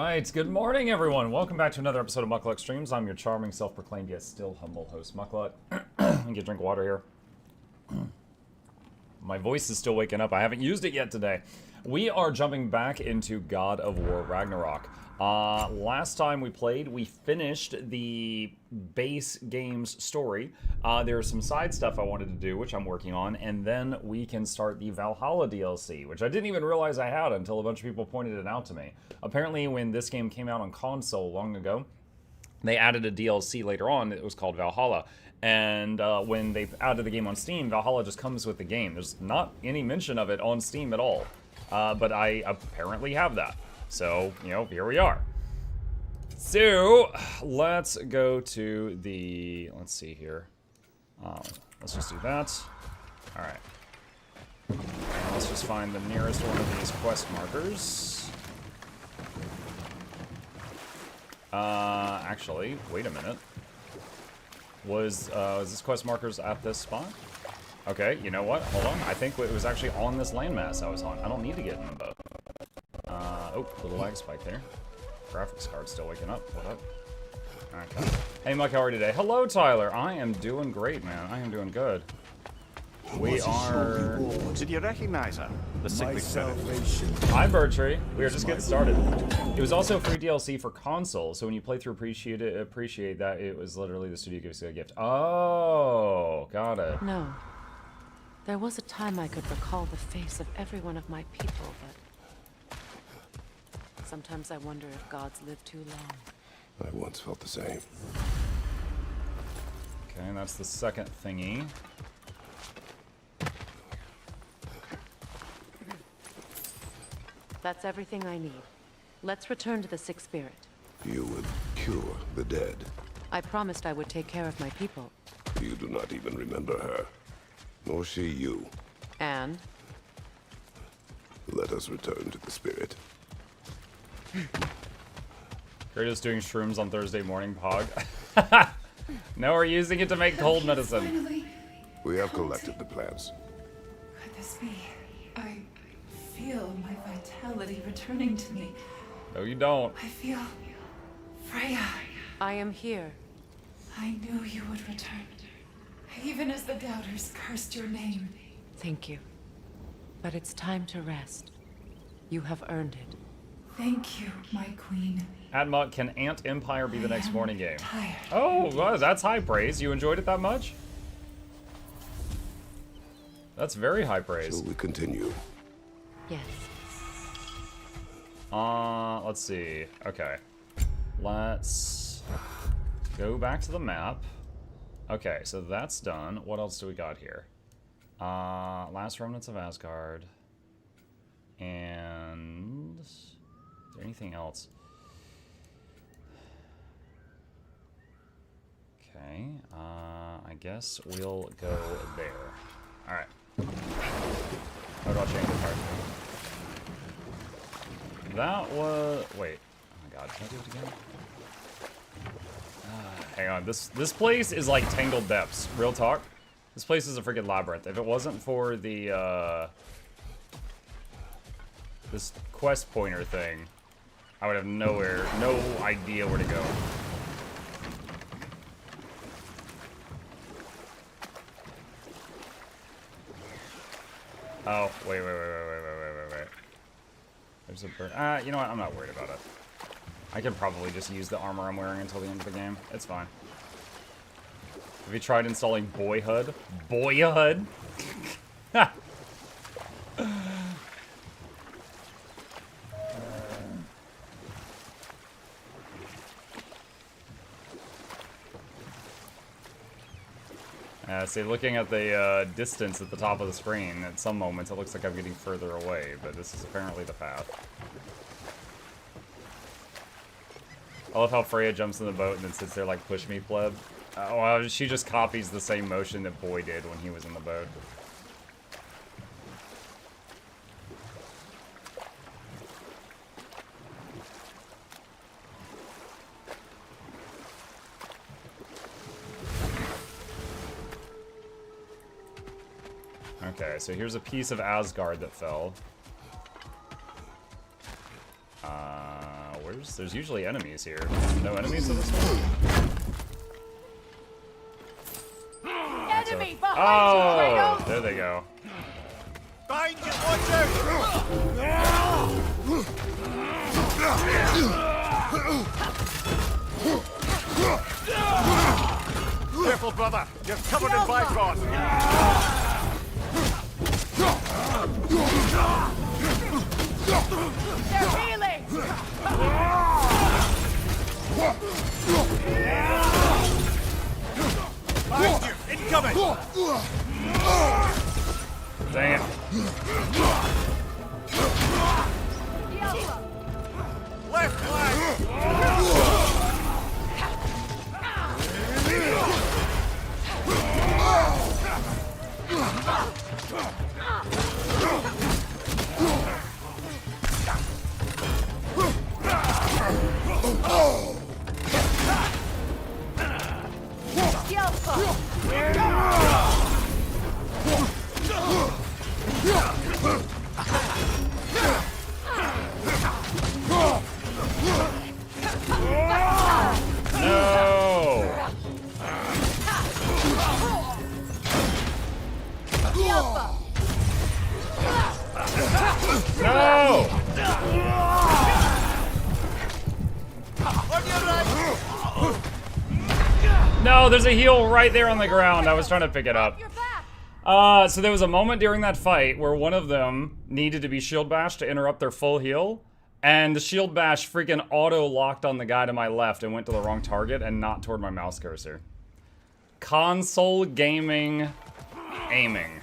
Right, good morning everyone. Welcome back to another episode of Mukluk Streams. I'm your charming, self-proclaimed yet still humble host, Mukluk. Get a drink of water here. My voice is still waking up. I haven't used it yet today. We are jumping back into God of War Ragnarok. Last time we played, we finished the base game's story. There's some side stuff I wanted to do, which I'm working on, and then we can start the Valhalla DLC, which I didn't even realize I had until a bunch of people pointed it out to me. Apparently, when this game came out on console long ago, they added a DLC later on that was called Valhalla. And when they added the game on Steam, Valhalla just comes with the game. There's not any mention of it on Steam at all. But I apparently have that. So, you know, here we are. So, let's go to the... Let's see here. Let's just do that. Alright. Let's just find the nearest one of these quest markers. Actually, wait a minute. Was this quest markers at this spot? Okay, you know what? Hold on. I think it was actually on this landmass I was on. I don't need to get in the boat. Oh, little lag spike there. Graphics card still waking up. What up? Okay. Hey, Mike, how are you today? Hello, Tyler. I am doing great, man. I am doing good. We are... Did you recognize her? The sickly salvation. Hi, Birdtree. We are just getting started. It was also free DLC for console, so when you play through appreciate that it was literally the studio gives you a gift. Oh, got it. No. There was a time I could recall the face of every one of my people, but sometimes I wonder if gods live too long. I once felt the same. Okay, and that's the second thingy. That's everything I need. Let's return to the Sixth Spirit. You would cure the dead. I promised I would take care of my people. You do not even remember her. Nor she you. And? Let us return to the spirit. Kratos doing shrooms on Thursday morning, Pog. No, we're using it to make cold medicine. Finally. We have collected the plants. Could this be? I feel my vitality returning to me. No, you don't. I feel Freya. I am here. I knew you would return. Even as the doubters cursed your name. Thank you. But it's time to rest. You have earned it. Thank you, my queen. Admot, can Ant Empire be the next morning game? Tired. Oh, well, that's high praise. You enjoyed it that much? That's very high praise. Shall we continue? Yes. Let's see. Okay. Let's go back to the map. Okay, so that's done. What else do we got here? Last remnants of Asgard. And... is there anything else? Okay, I guess we'll go there. Alright. How do I change the card? That was... wait. Oh my god, can I do it again? Hang on, this place is like Tangled Depths. Real talk. This place is a freaking labyrinth. If it wasn't for the, this quest pointer thing, I would have no idea where to go. Oh, wait. There's a bird. You know what? I'm not worried about it. I could probably just use the armor I'm wearing until the end of the game. It's fine. Have you tried installing Boyhood? Boyhood? See, looking at the distance at the top of the screen, at some moments it looks like I'm getting further away, but this is apparently the path. I love how Freya jumps in the boat and then sits there like, push me, pleb. Well, she just copies the same motion that Boy did when he was in the boat. Okay, so here's a piece of Asgard that fell. Where monsters. There's usually enemies here. No enemies in this one? Enemy behind Oh, there they go. Find you, watch out! Careful, brother. You're covered in bygones. They're healing! Find you, incoming! Dang it. Left flank! No! No! No, there's a heal right there on the ground. I was trying to pick it up. So there was a moment during that fight where one of them needed to be shield bashed to interrupt their full heal, and the shield bash freaking auto-locked on the guy to my left and went to the wrong target and not toward my mouse cursor. Console gaming aiming.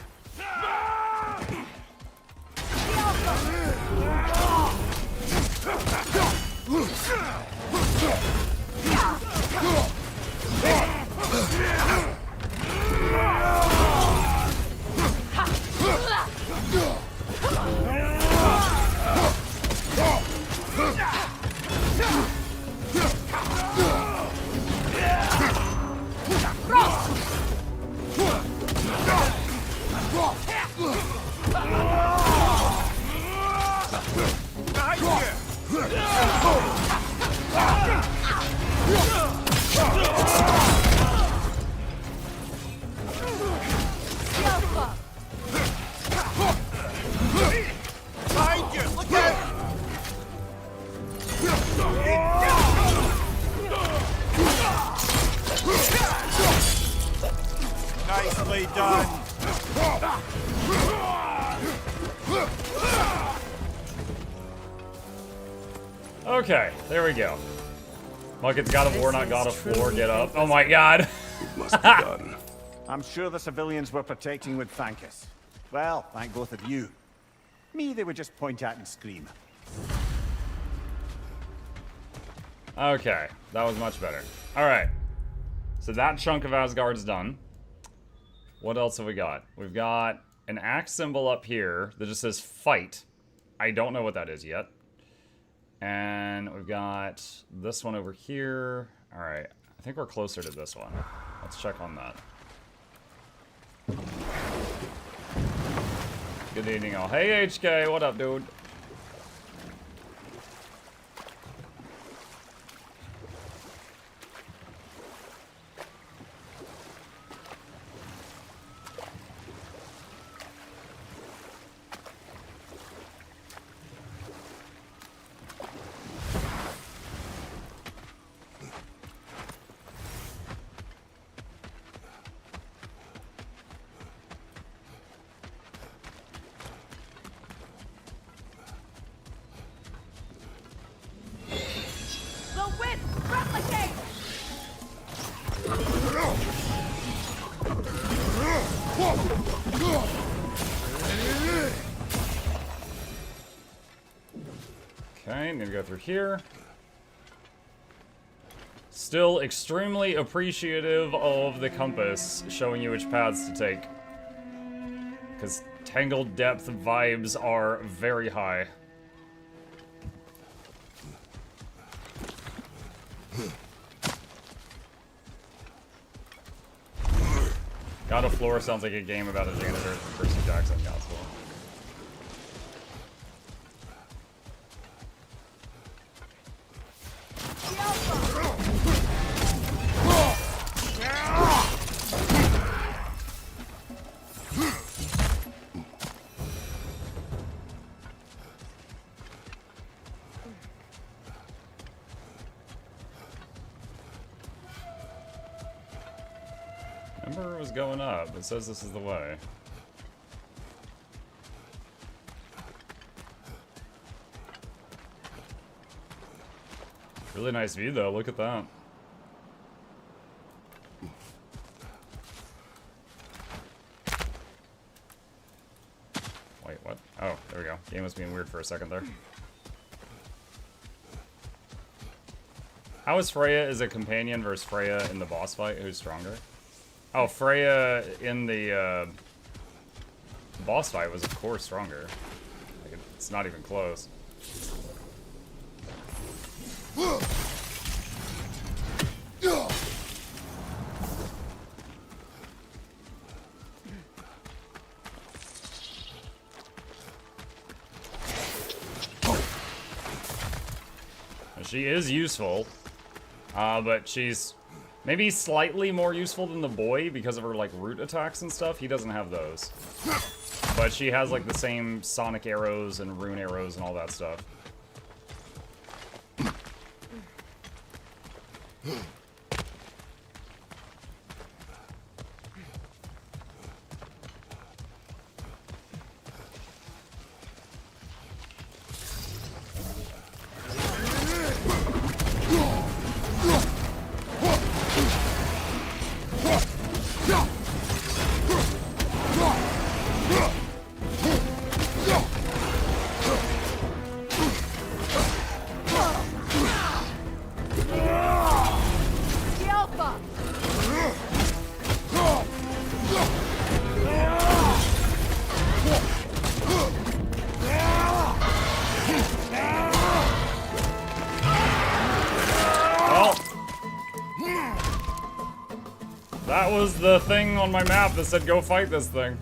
Nicely done. Okay, there we go. Look, it's God of War, not God of War. Get up. Oh my god. It must be done. I'm sure the civilians we're protecting would thank us. Well, thank both of you. Me, they would just point at and scream. Okay, that was much better. Alright. So that chunk of Asgard's done. What else have we got? We've got an axe symbol up here that just says fight. I don't know what that is yet. And we've got this one over here. Alright, I think we're closer to this one. Let's check on that. Good evening all. Hey HK, what up dude? Okay, I'm gonna go through here. Still extremely appreciative of the compass showing you which paths to take. Because Tangled Depth vibes are very high. God of Floor sounds like a game about a janitor from Percy Jackson Gospel. Ember was going up. It says this is the way. Really nice view though, look at that. Wait, what? Oh, there we go. Game was being weird for a second there. How is Freya as a companion versus Freya in the boss fight? Who's stronger? Oh, Freya in the boss fight was of course stronger. Like, it's not even close. She is useful, but she's maybe slightly more useful than the boy because of her like root attacks and stuff. He doesn't have those, but she has like the same sonic arrows and rune arrows and all that stuff. That was the thing on my map that said go fight this thing.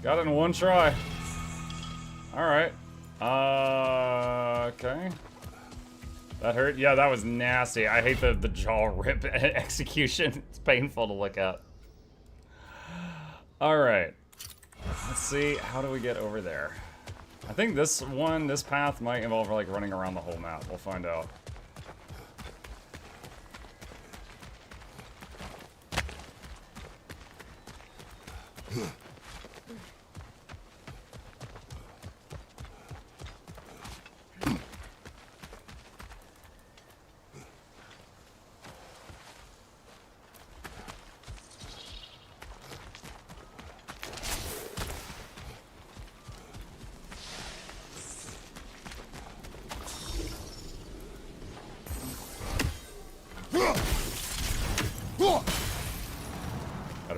Got it in one try. Alright. Okay. That hurt? Yeah, that was nasty. I hate the jaw rip execution. It's painful to look at. Alright. Let's see, how do we get over there? I think this path might involve like running around the whole map. We'll find out.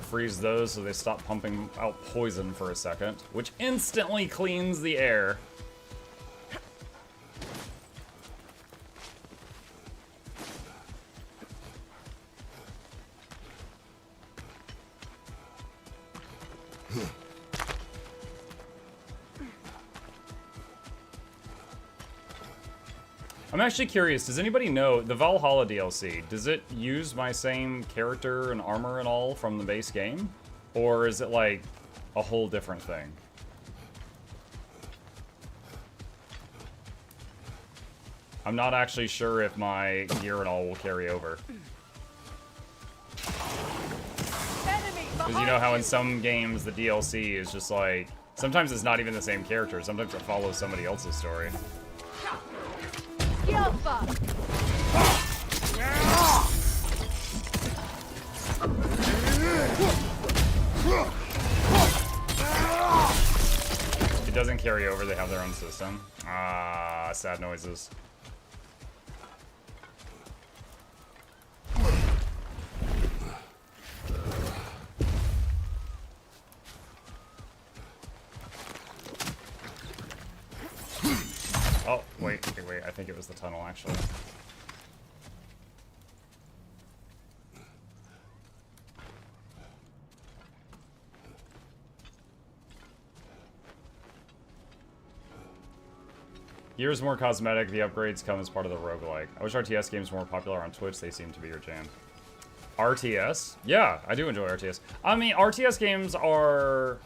Freeze those so they stop pumping out poison for a second, which instantly cleans the air. I'm actually curious, does anybody know, the Valhalla DLC, does it use my same character and armor and all from the base game? Or is it like a whole different thing? I'm not actually sure if my gear and all will carry over. Because you know how in some games the DLC is just like, sometimes it's not even the same character, sometimes it follows somebody else's story. It doesn't carry over, they have their own system. Ah, sad noises. Oh, wait, I think it was the tunnel, actually. Gear's more cosmetic, the upgrades come as part of the roguelike. I wish RTS games were more popular on Twitch, they seem to be your jam. RTS? Yeah, I do enjoy RTS. I mean, RTS games are...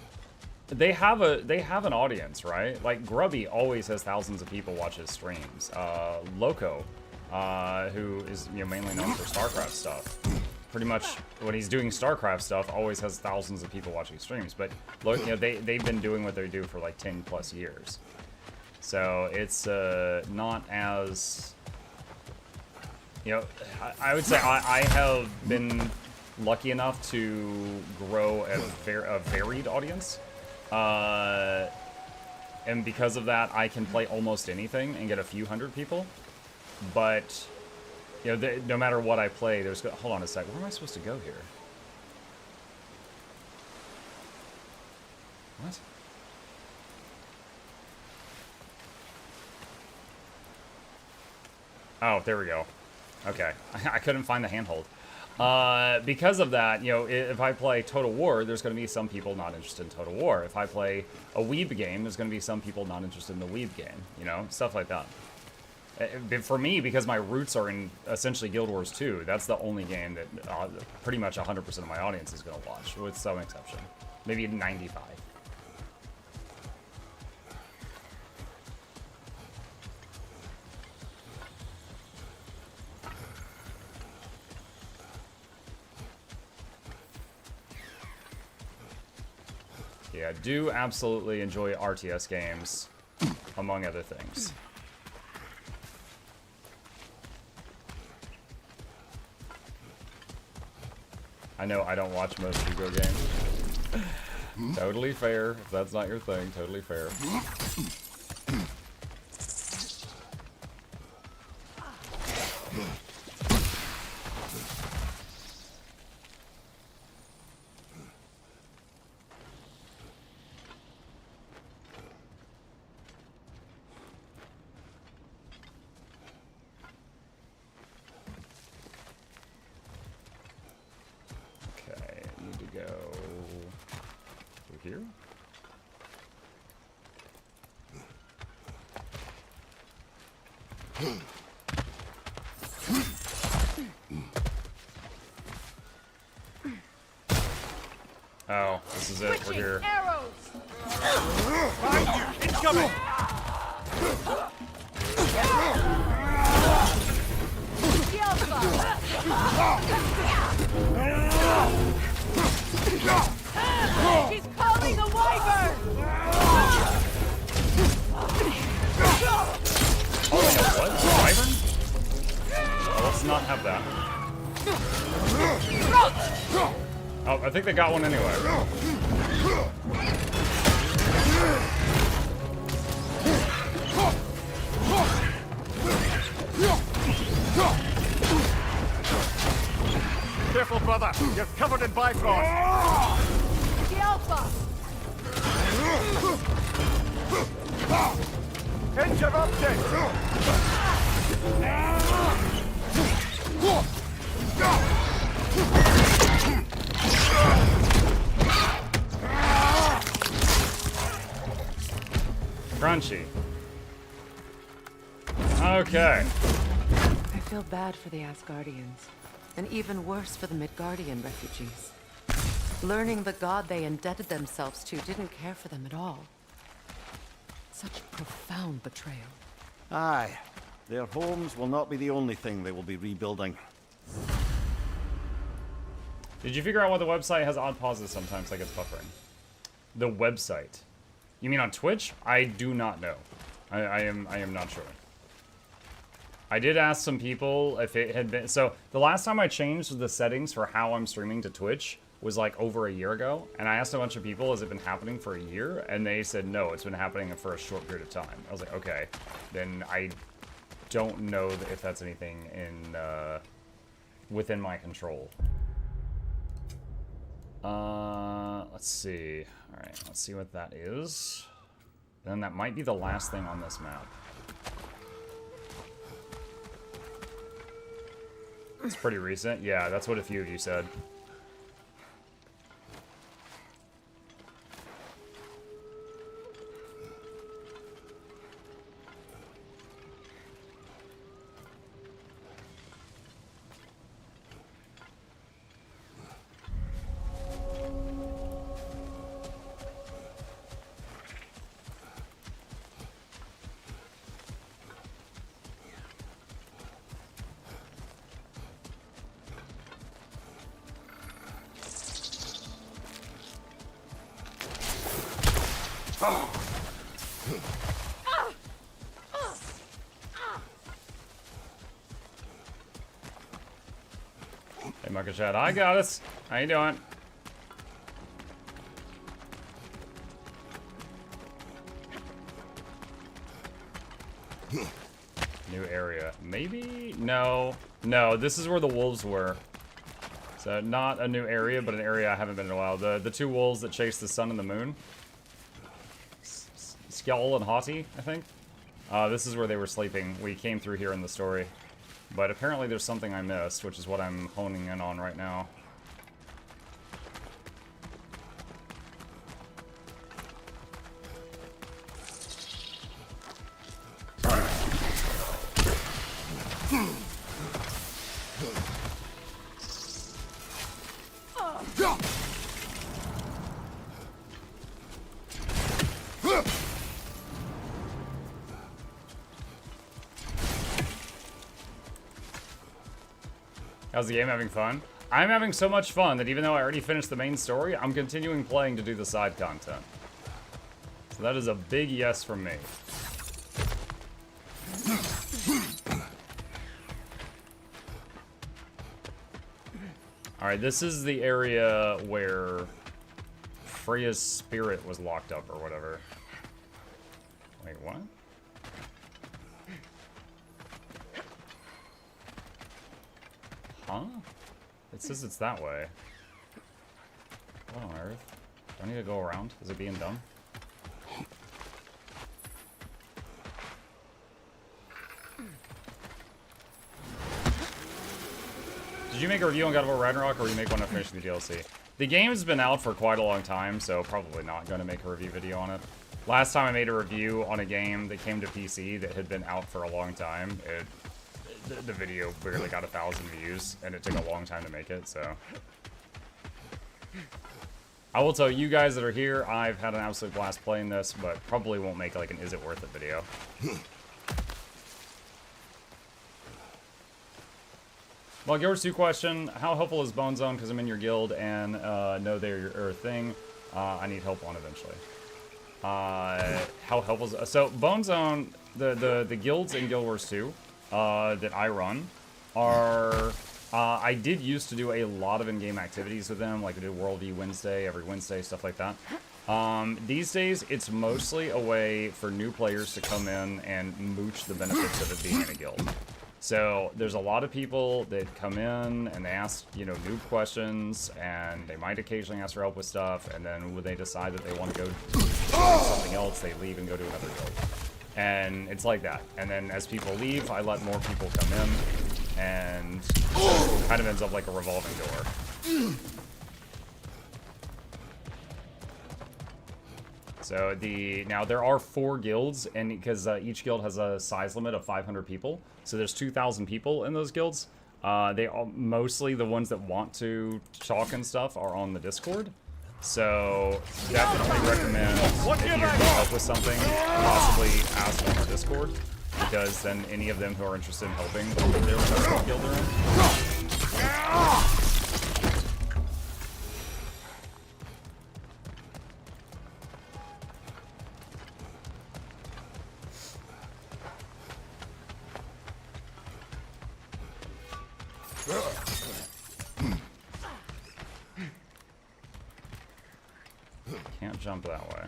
They have an audience, right? Like Grubby always has thousands of people watch his streams. Loco, who is mainly known for StarCraft stuff, pretty much when he's doing StarCraft stuff, always has thousands of people watching streams. But look, you know, they've been doing what they do for like 10 plus years. So it's not as, you know, I would say I have been lucky enough to grow a varied audience. And because of that, I can play almost anything and get a few hundred people. But, you know, no matter what I play, there's... Hold on a sec. Where am I supposed to go here? What? Oh, there we go. Okay. I couldn't find the handhold. Because of that, you know, if I play Total War, there's going to be some people not interested in Total War. If I play a Weeb game, there's going to be some people not interested in the Weeb game. You know, stuff like that. For me, because my roots are in essentially Guild Wars 2, that's the only game that pretty much 100% of my audience is going to watch, with some exception. Maybe 95. Yeah, do absolutely enjoy RTS games, among other things. I know I don't watch most Hugo games. Totally fair. If that's not your thing, totally fair. Here? Oh, this is it. We're here. Arrows! Incoming! He's calling the wyvern! Oh, wait, what? Wyvern? Oh, let's not have that. Oh, I think they got one anyway. Careful, brother. You're covered in Bifrost. The Alpha! Interrupted! Crunchy. Okay. I feel bad for the Asgardians, and even worse for the Midgardian refugees. Learning the god they indebted themselves to didn't care for them at all. Such profound betrayal. Aye. Their homes will not be the only thing they will be rebuilding. Did you figure out why the website has odd pauses sometimes, like it's buffering? The website. You mean on Twitch? I do not know. I am not sure. I did ask some people if it had been... So, the last time I changed the settings for how I'm streaming to Twitch was like over a year ago, and I asked a bunch of people, has it been happening for a year? And they said, no, it's been happening for a short period of time. I was like, okay, then I don't know if that's anything in within my control. Let's see. All right, let's see what that is. Then that might be the last thing on this map. It's pretty recent. Yeah, that's what a few of you said. Hey, Mucka Chad, I got us. How you doing? New area. Maybe? No. No, this is where the wolves were. So not a new area, but an area I haven't been in a while. The two wolves that chase the sun and the moon. Skjall and Haughty, I think. This is where they were sleeping. We came through here in the story. But apparently there's something I missed, which is what I'm honing in on right now. How's the game? Having fun? I'm having so much fun that even though I already finished the main story, I'm continuing playing to do the side content. So that is a big yes from me. Alright, this is the area where Freya's spirit was locked up or whatever. Wait, what? Huh? It says it's that way. What on earth? Do I need to go around? Is it being dumb? Did you make a review on God of War Ragnarok, or will you make one after finishing the DLC? The game's been out for quite a long time, so probably not going to make a review video on it. Last time I made a review on a game that came to PC that had been out for a long time, the video barely got 1,000 views, and it took a long time to make it, so. I will tell you guys that are here, I've had an absolute blast playing this, but probably won't make like an is it worth it video. Well, George 2 question, how helpful is Bone Zone? Because I'm in your guild and know they're your thing. I need help on eventually. How helpful is so Bone Zone, the guilds in Guild Wars 2 that I run are I did used to do a lot of in-game activities with them, like I did World V Wednesday, every Wednesday, stuff like that. These days, it's mostly a way for new players to come in and mooch the benefits of it being in a guild. So there's a lot of people that come in and they ask, you know, noob questions, and they might occasionally ask for help with stuff, and then when they decide that they want to go do something else, they leave and go to another guild. And it's like that. And then as people leave, I let more people come in, and it kind of ends up like a revolving door. So now there are 4 guilds, and because each guild has a size limit of 500 people, so there's 2,000 people in those guilds. They are mostly the ones that want to talk and stuff are on the Discord. So definitely recommend if you need help with something, possibly ask on our Discord, because then any of them who are interested in helping will be there with what guild they're in. Can't jump that way.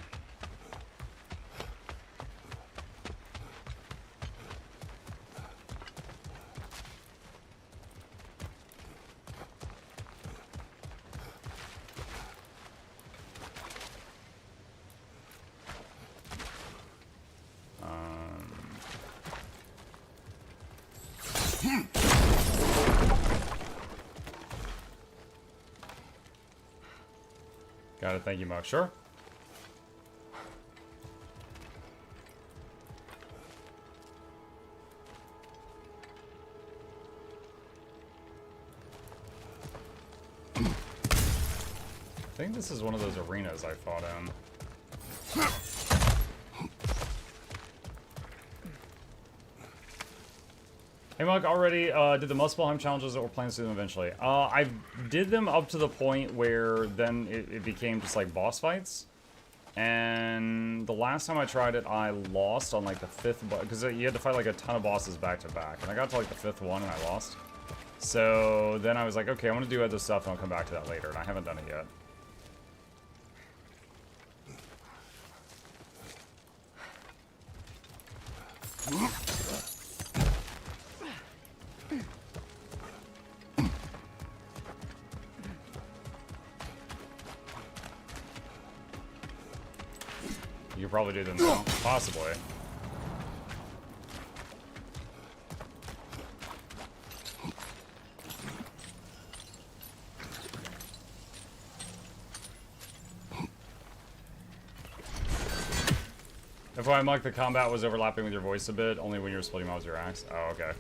Got it, thank you, Mug. Sure. I think this is one of those arenas I fought in. Hey, Mug, already did the Muspelheim challenges that we're planning to do them eventually. I did them up to the point where then it became just like boss fights. And the last time I tried it, I lost on like the 5th boss, because you had to fight like a ton of bosses back to back. And I got to like the 5th one and I lost. So then I was like, okay, I want to do other stuff and I'll come back to that later. And I haven't done it yet. You could probably do them now. Possibly. If I'm like the combat was overlapping with your voice a bit, only when you were splitting mobs with your axe. Oh, okay.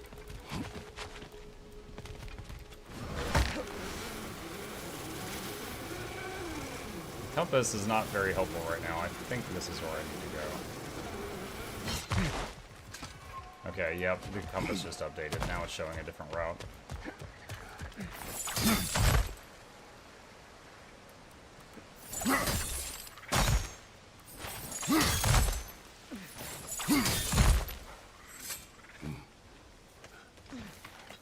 Compass is not very helpful right now. I think this is where I need to go. Okay, yep, the compass just updated. Now it's showing a different route.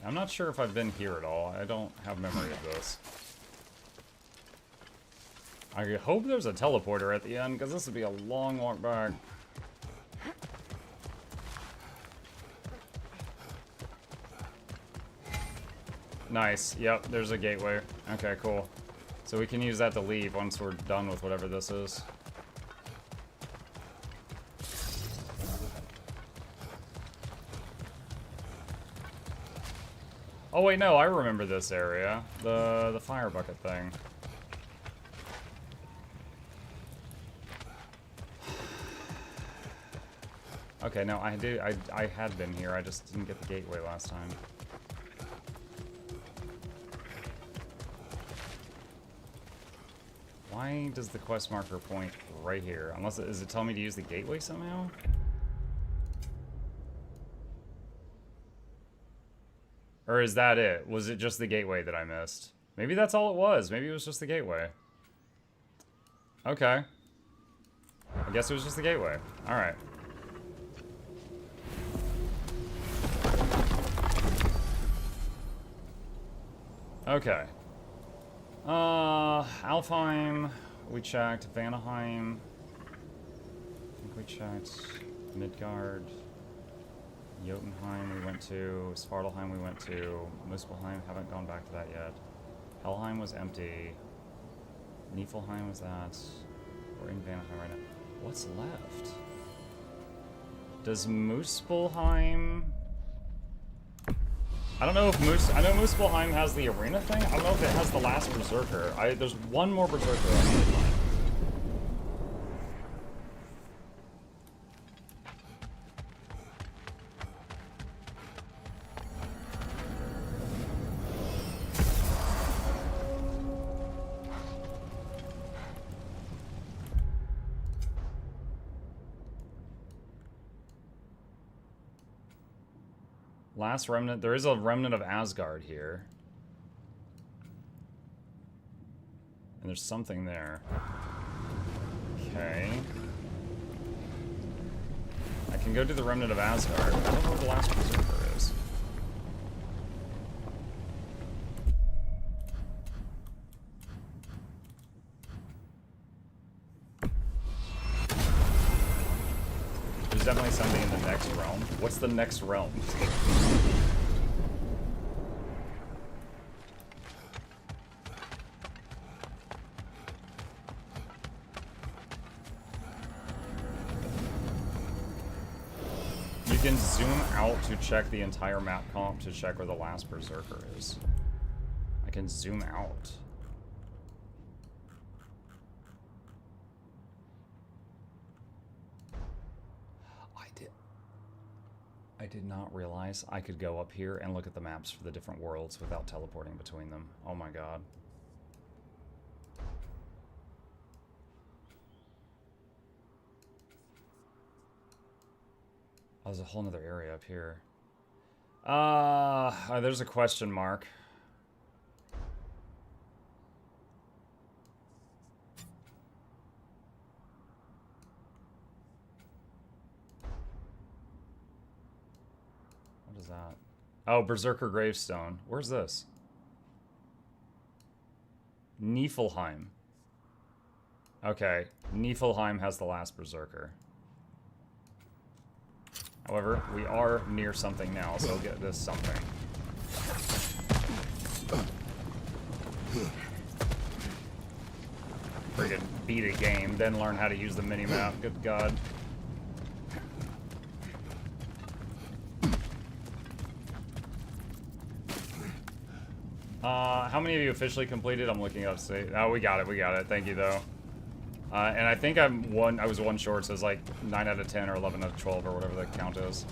I'm not sure if I've been here at all. I don't have memory of this. I hope there's a teleporter at the end, because this would be a long walk back. Nice. Yep, there's a gateway. Okay, cool. So we can use that to leave once we're done with whatever this is. Oh wait, no, I remember this area. The fire bucket thing. Okay, no, I had been here, I just didn't get the gateway last time. Why does the quest marker point right here? Unless, is it telling me to use the gateway somehow? Or is that it? Was it just the gateway that I missed? Maybe that's all it was. Maybe it was just the gateway. Okay. I guess it was just the gateway. Alright. Okay. Alfheim, we checked. Vanaheim. I think we checked. Midgard. Jotunheim we went to. Svartalheim we went to. Muspelheim, haven't gone back to that yet. Helheim was empty. Niflheim was that. We're in Vanaheim right now. What's left? Does Muspelheim... I don't know if I know Muspelheim has the arena thing. I don't know if it has the last Berserker. There's one more Berserker I need to find. Last remnant. There is a remnant of Asgard here. And there's something there. Okay. I can go to the remnant of Asgard. I don't know where the last Berserker is. There's definitely something in the next realm. What's the next realm? You can zoom out to check the entire map comp to check where the last Berserker is. I can zoom out. I did not realize I could go up here and look at the maps for the different worlds without teleporting between them. Oh my god. Oh, there's a whole nother area up here. There's a question mark. is that? Oh, Berserker gravestone. Where's this? Niflheim. Okay, Niflheim has the last Berserker. However, we are near something now, so I'll get this something. Friggin' beat a game, then learn how to use the minimap. Good God. How many of you officially completed? I'm looking up to see. Oh, we got it. Thank you, though. And I think I was one short, so it's like 9 out of 10 or 11 out of 12 or whatever the count is.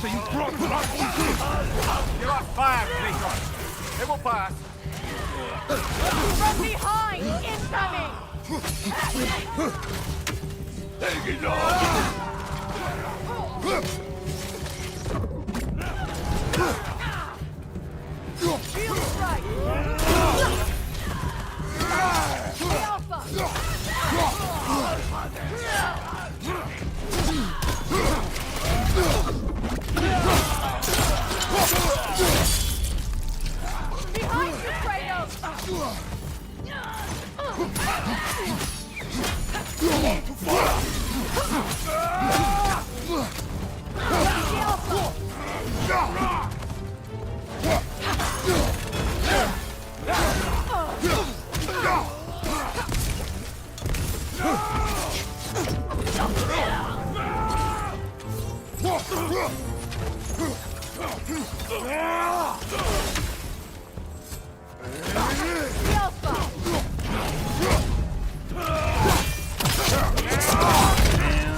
So you brought Noxxi. You're on fire, Valkyrie. It will pass. From behind! Incoming! Hanging on! Shield strike! Alpha! Behind you, Kratos!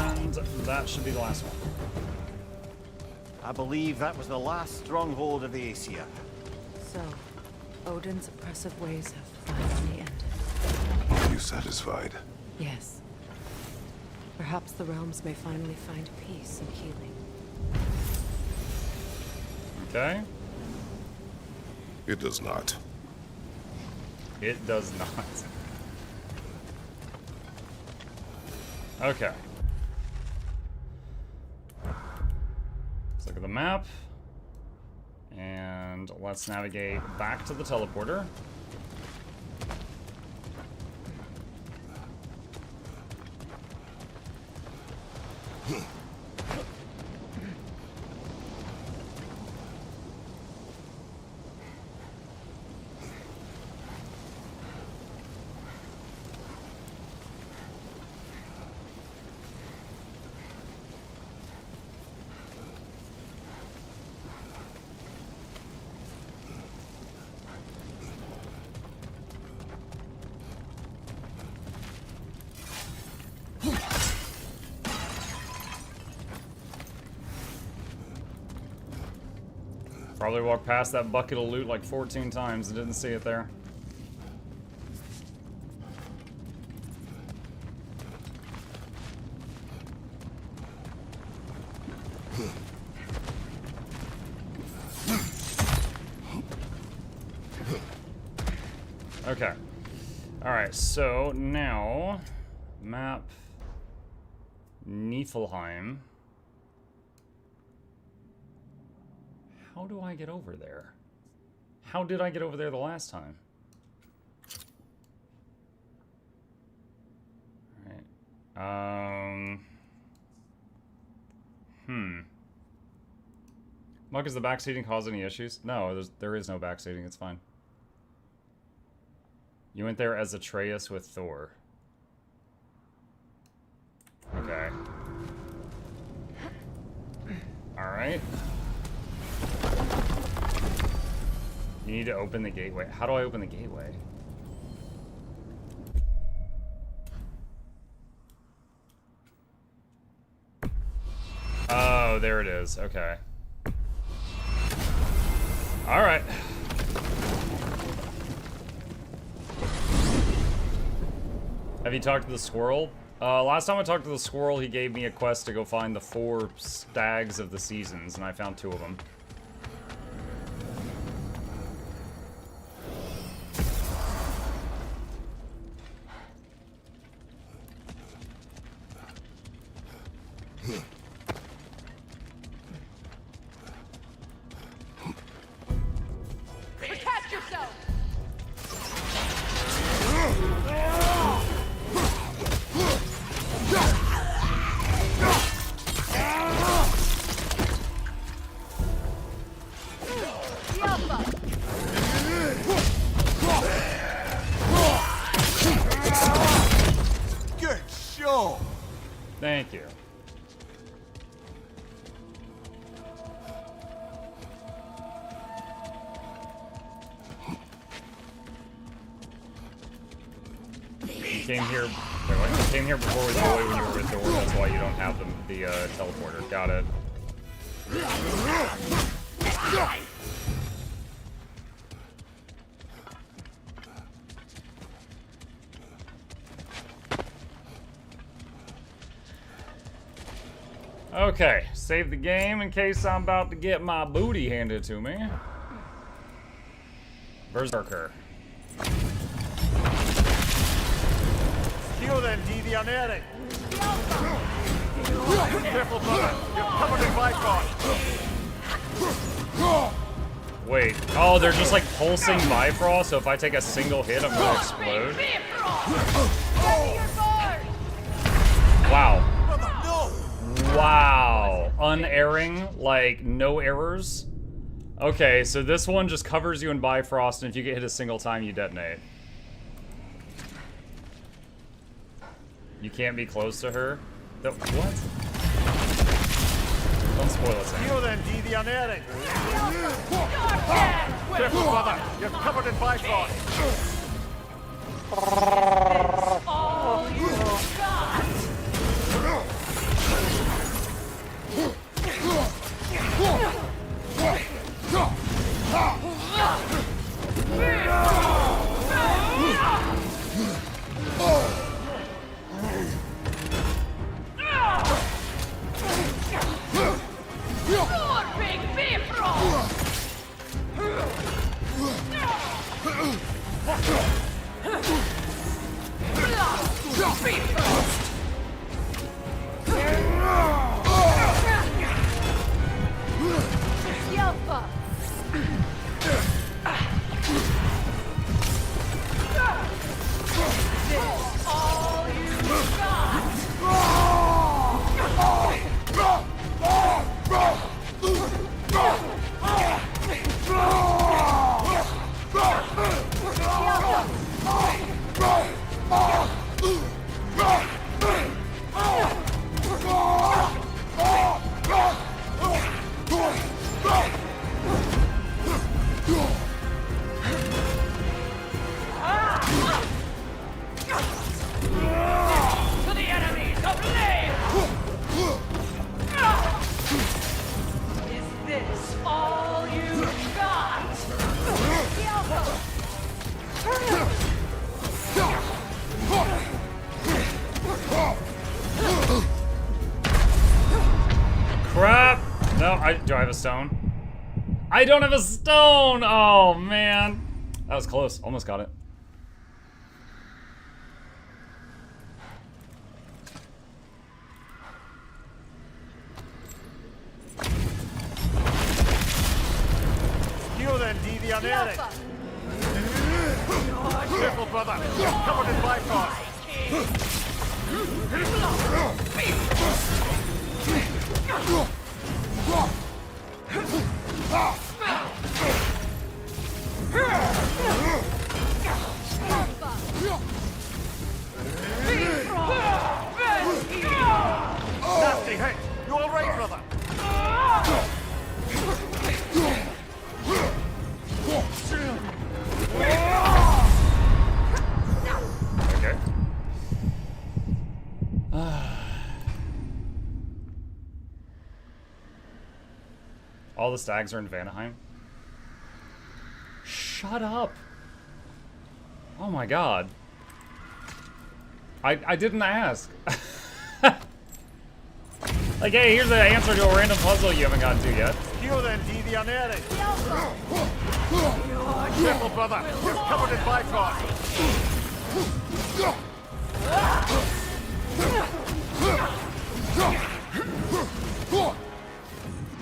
And that should be the last one. I believe that was the last stronghold of the Aesir. So, Odin's oppressive ways have finally ended. Are you satisfied? Yes. Perhaps the realms may finally find peace and healing. Okay. It does not. It does not. Okay. Let's look at the map. And let's navigate back to the teleporter. Probably walked past that bucket of loot like 14 times and didn't see it there. Okay. Alright, so now map Niflheim. How do I get over there? How did I get over there the last time? Alright. Mug, is the backseating cause any issues? No, there is no backseating, it's fine. You went there as Atreus with Thor. Okay. Alright. You need to open the gateway. How do I open the gateway? Oh, there it is. Okay. All right. Have you talked to the squirrel? Last time I talked to the squirrel, he gave me a quest to go find the 4 stags of the seasons, and I found 2 of them. Protect yourself! The Alpha! Good show! Thank you. You came here. Wait, what? You came here before with the boy when you were with Dora. That's why you don't have the teleporter. Got it. Okay, save the game in case I'm about to get my booty handed to me. Berserker. Heal then, devianere! Careful, brother! You're covered in Bifrost! Wait. Oh, they're just like pulsing Bifrost, so if I take a single hit, I'm gonna explode. Ready your guard! Wow. Brother, no! Wow. Unerring, like no errors. Okay, so this one just covers you in Bifrost, and if you get hit a single time, you detonate. You can't be close to her? What? Don't spoil it, Sam. Heal then, devianere! Careful, brother! You're covered in Bifrost! All you got! Your big Bifrost! Yelpa! This all you got! To the enemies of Lane! Is this all you got? The Alpha! Crap! No, do I have a stone? I don't have a stone! Oh, man. That was close. Almost got it. Heal then, The devianere! Alpha! Careful, brother! You're covered in Bifrost! Nasty hit! You alright, brother? Okay. All the stags are in Vanaheim. Shut up. Oh my god. I didn't ask. Like, hey, here's the answer to a random puzzle you haven't gotten to yet. Here then, Divianere. Careful, brother. You're covered in bifrost.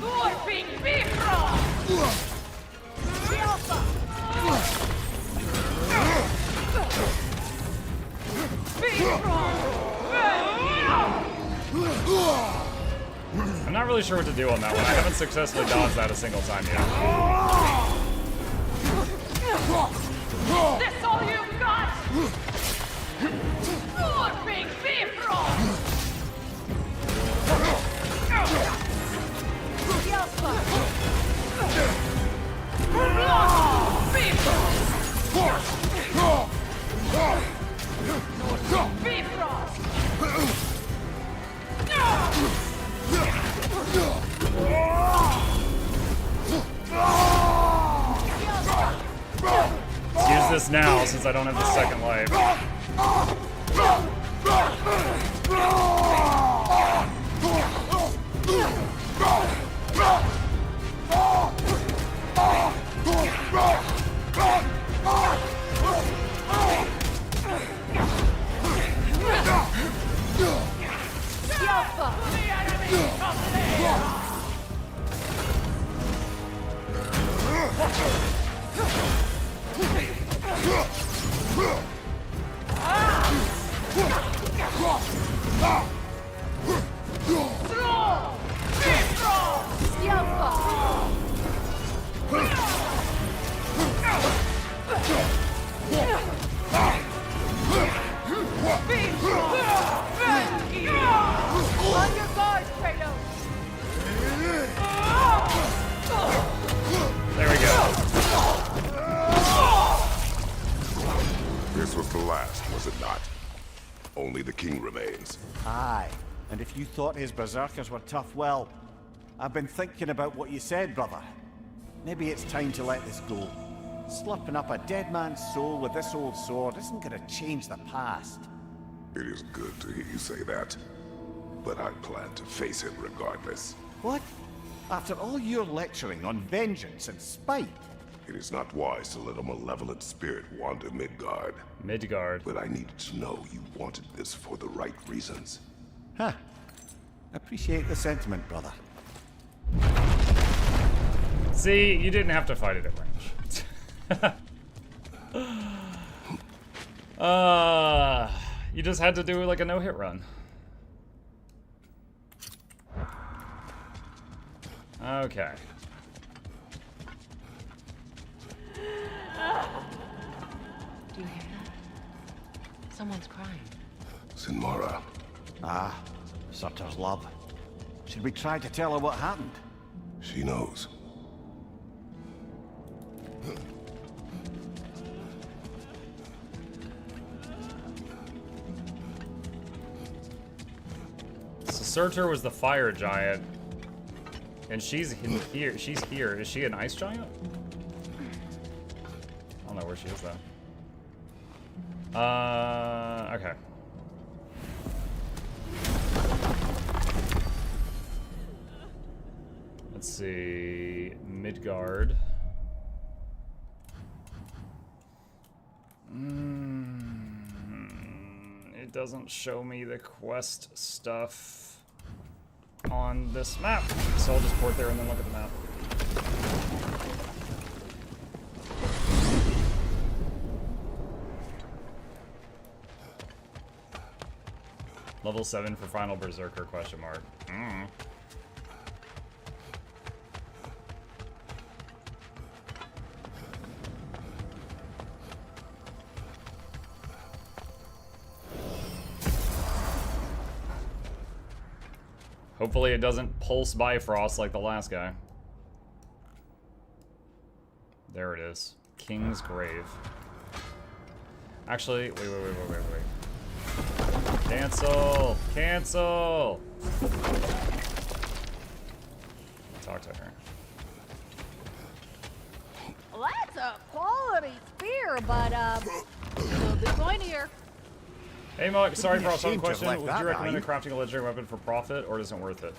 Warping Bifrost! I'm not really sure what to do on that one. I haven't successfully dodged that a single time yet. This all you've got? Warping Bifrost! Let's use this now since I don't have the second life. There we go. This was the last, was it not? Only the king remains. Aye, and if you thought his berserkers were tough, well, I've been thinking about what you said, brother. Maybe it's time to let this go. Slurping up a dead man's soul with this old sword isn't gonna change the past. It is good to hear you say that. But I plan to face him regardless. What? After all your lecturing on vengeance and spite? It is not wise to let a malevolent spirit wander Midgard. Midgard. But I needed to know you wanted this for the right reasons. Huh. Appreciate the sentiment, brother. See, you didn't have to fight it at range. You just had to do like a no-hit run. Okay. Do you hear that? Someone's crying. Sinmara. Ah, Surtur's love. Should we try to tell her what happened? She knows. So Surtur was the fire giant. And she's in here. She's here. Is she an ice giant? I don't know where she is though. Okay. Let's see. Midgard. It doesn't show me the quest stuff on this map, so I'll just port there and then look at the map. Level 7 for final Berserker, question mark. Hopefully it doesn't pulse Bifrost like the last guy. There it is. King's Grave. Actually, wait. Cancel! Cancel! Talk to her. quality spear, but could be pointier. Hey, Mug, sorry for be asking a ashamed to have question. left Would that you recommend behind. crafting a legendary weapon for profit, or isn't it worth it?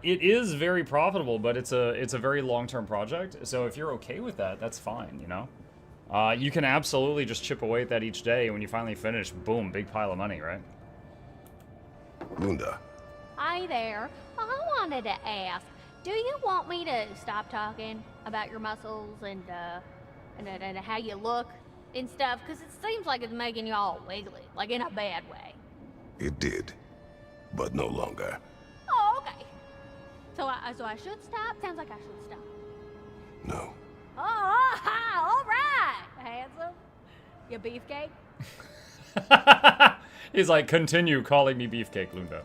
It is very profitable, but it's a very long-term project. So if you're okay with that, that's fine, you know? You can absolutely just chip away at that each day, and when you finally finish, boom, big pile of money, right? Lunda, Hi there. I wanted to ask, do you want me to stop talking about your muscles and how you look and stuff? Because it seems like it's making you all wiggly, like in a bad way. it did, but no longer. Oh, okay. So I should stop? Sounds like I should stop. No. Oh, all right, handsome. You beefcake? He's like, continue calling me Beefcake, Lunda.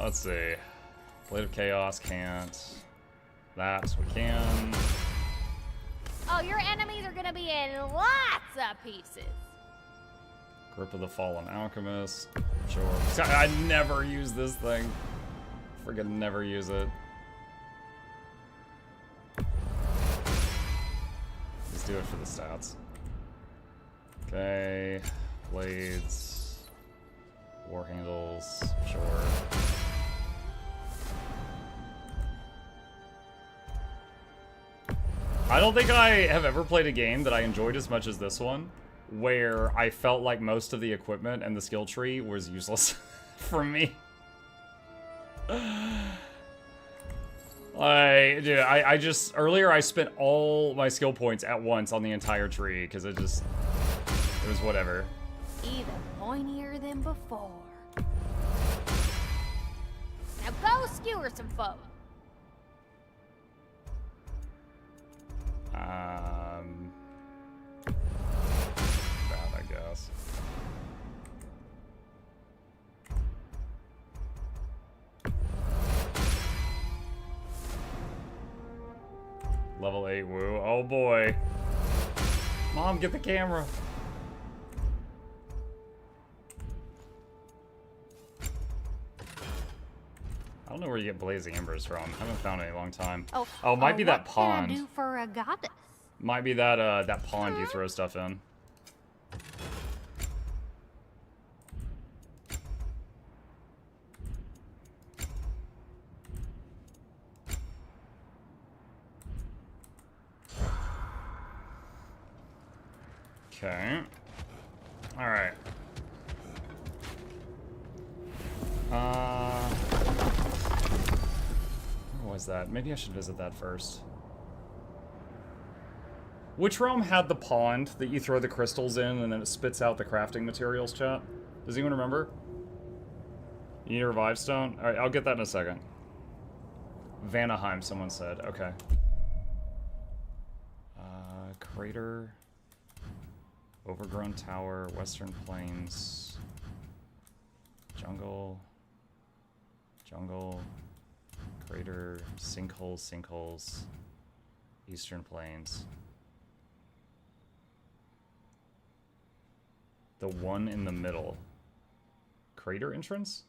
Let's see. Blade of Chaos can't. That we can. Oh, your enemies are gonna be in lots of pieces. Grip of the Fallen Alchemist. Sure. I never use this thing. Friggin' never use it. Let's do it for the stats. Okay. Blades. War handles. Sure. I don't think I have ever played a game that I enjoyed as much as this one, where I felt like most of the equipment and the skill tree was useless for me. Dude, I just, earlier I spent all my skill points at once on the entire tree, because it was whatever. Even pointier than before. Now go skewer some folk. Bad, I guess. Level 8 woo. Oh boy. Mom, get the camera. I don't know where you get blazing embers from. I haven't found it in a long time. Oh, it might be that pond. What can I do for a goddess? Might be that that pond you throw stuff in. Okay. All right. Where was that? Maybe I should visit that first. Which realm had the pond that you throw the crystals in and then it spits out the crafting materials, chat? Does anyone remember? You need a revive stone? Alright, I'll get that in a second. Vanaheim, someone said. Okay. Crater. Overgrown tower. Western plains. Jungle. Jungle. Crater. Sinkholes, sinkholes. Eastern plains. The one in the middle. Crater entrance?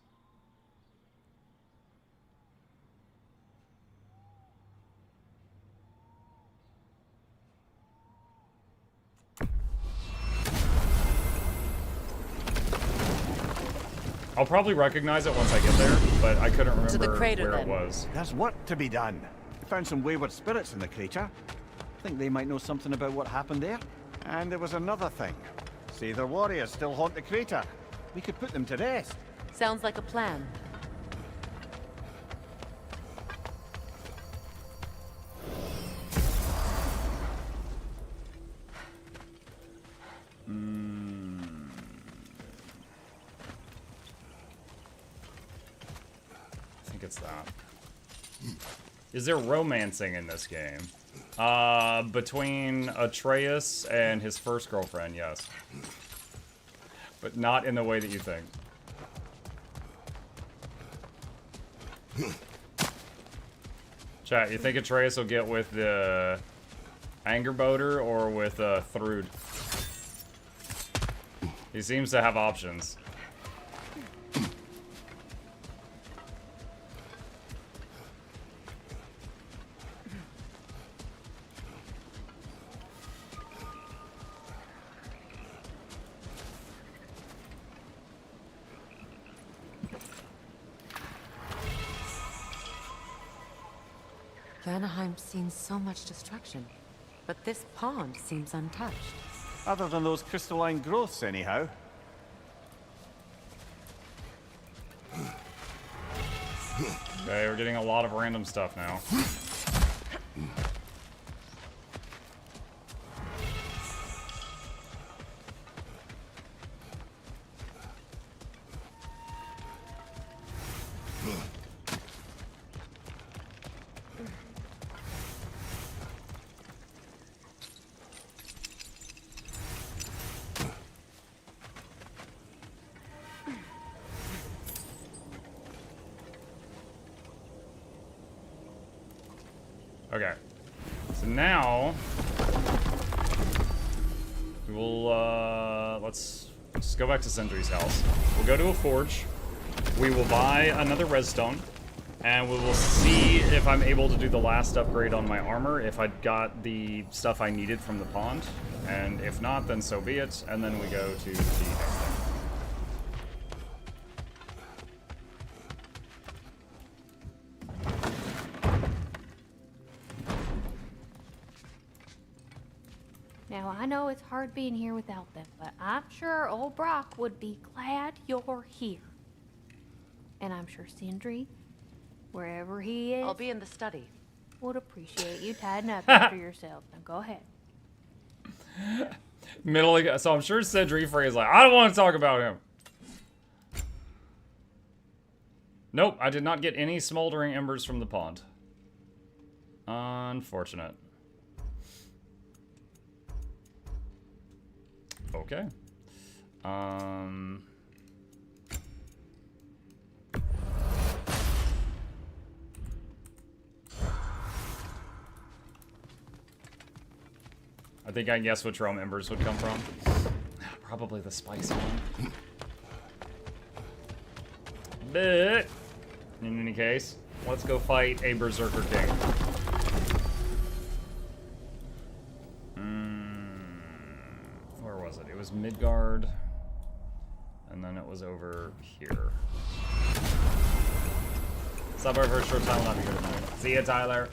I'll probably recognize it once I get there, but I couldn't remember To the crater, where then. it was. There's work to be done. We found some wayward spirits in the crater. Think they might know something about what happened there. And there was another thing. Say their warriors still haunt the crater. We could put them to rest. Sounds like a plan. I think it's that. Is there romancing in this game? Between Atreus and his first girlfriend, yes. But not in the way that you think. Chat, you think Atreus will get with the Angerboder or with Thrud? He seems to have options. Vanaheim's seen so much destruction, but this pond seems untouched. Other than those crystalline growths, anyhow. Okay, we're getting a lot of random stuff now. Okay, so now we will let's just go back to Sindri's house. We'll go to a forge. We will buy another redstone, and we will see if I'm able to do the last upgrade on my armor, if I got the stuff I needed from the pond, and if not, then so be it. And then we go to the next thing. Now, I know it's hard being here without them, but I'm sure old Brock would be glad you're here. And I'm sure Sindri, wherever he is, I'll be in the study. would appreciate you tidying up after yourself. Now, go ahead. So I'm sure Sindri Frey's like, I don't want to talk about him. Nope, I did not get any smoldering embers from the pond. Unfortunate. Okay. I think I guess which realm embers would come from. Probably the spicy one. But in any case, let's go fight a Berserker King. Where was it? It was Midgard, and then it was over here. Stop by for a short time. I'll not be here tonight. See ya, Tyler.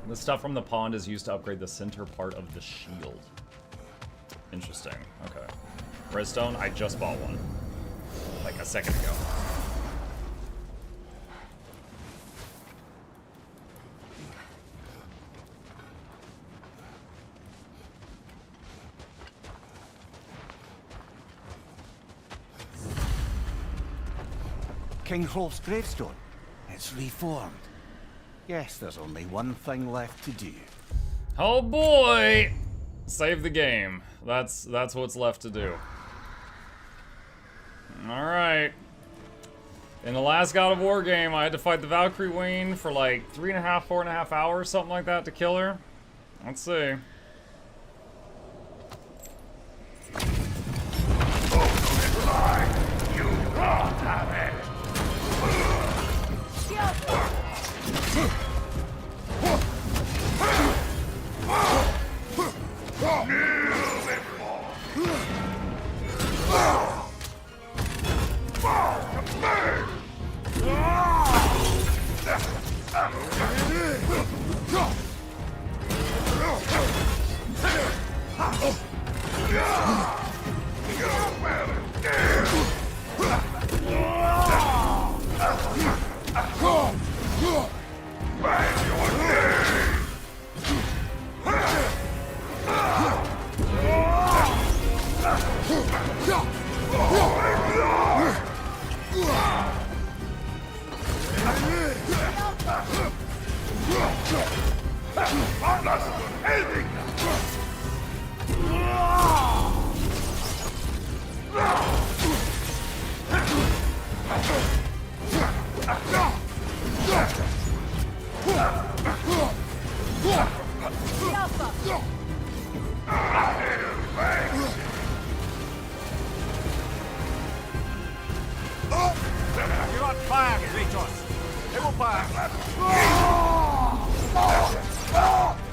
The stuff from the pond is used to upgrade the center part of the shield. Interesting. Okay. Redstone, I just bought one. Like a second ago. King Hrolf's gravestone. It's reformed. Yes, there's only one thing left to do. Oh boy! Save the game. That's what's left to do. Alright. In the last God of War game, I had to fight the Valkyrie Queen for like 3.5, 4.5 hours, something like that, to kill her. Let's see.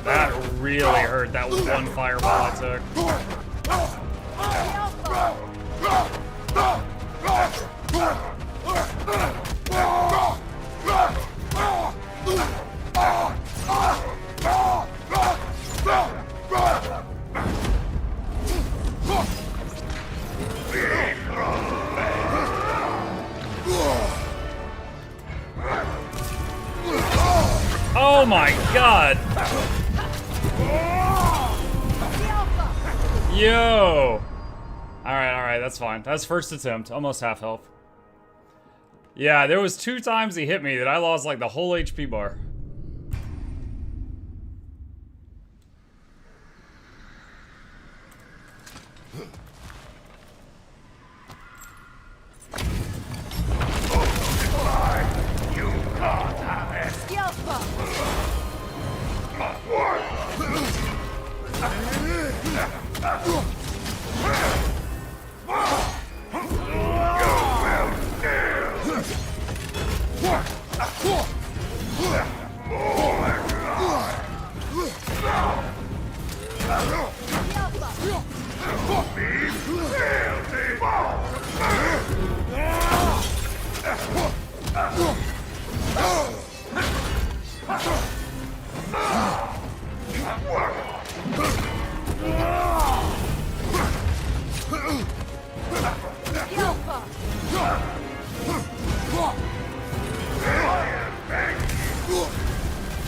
That really hurt, that one fireball I took. Oh my god! Yo! Alright, that's fine. That's first attempt. Almost half health. Yeah, there was 2 times he hit me that I lost like the whole HP bar.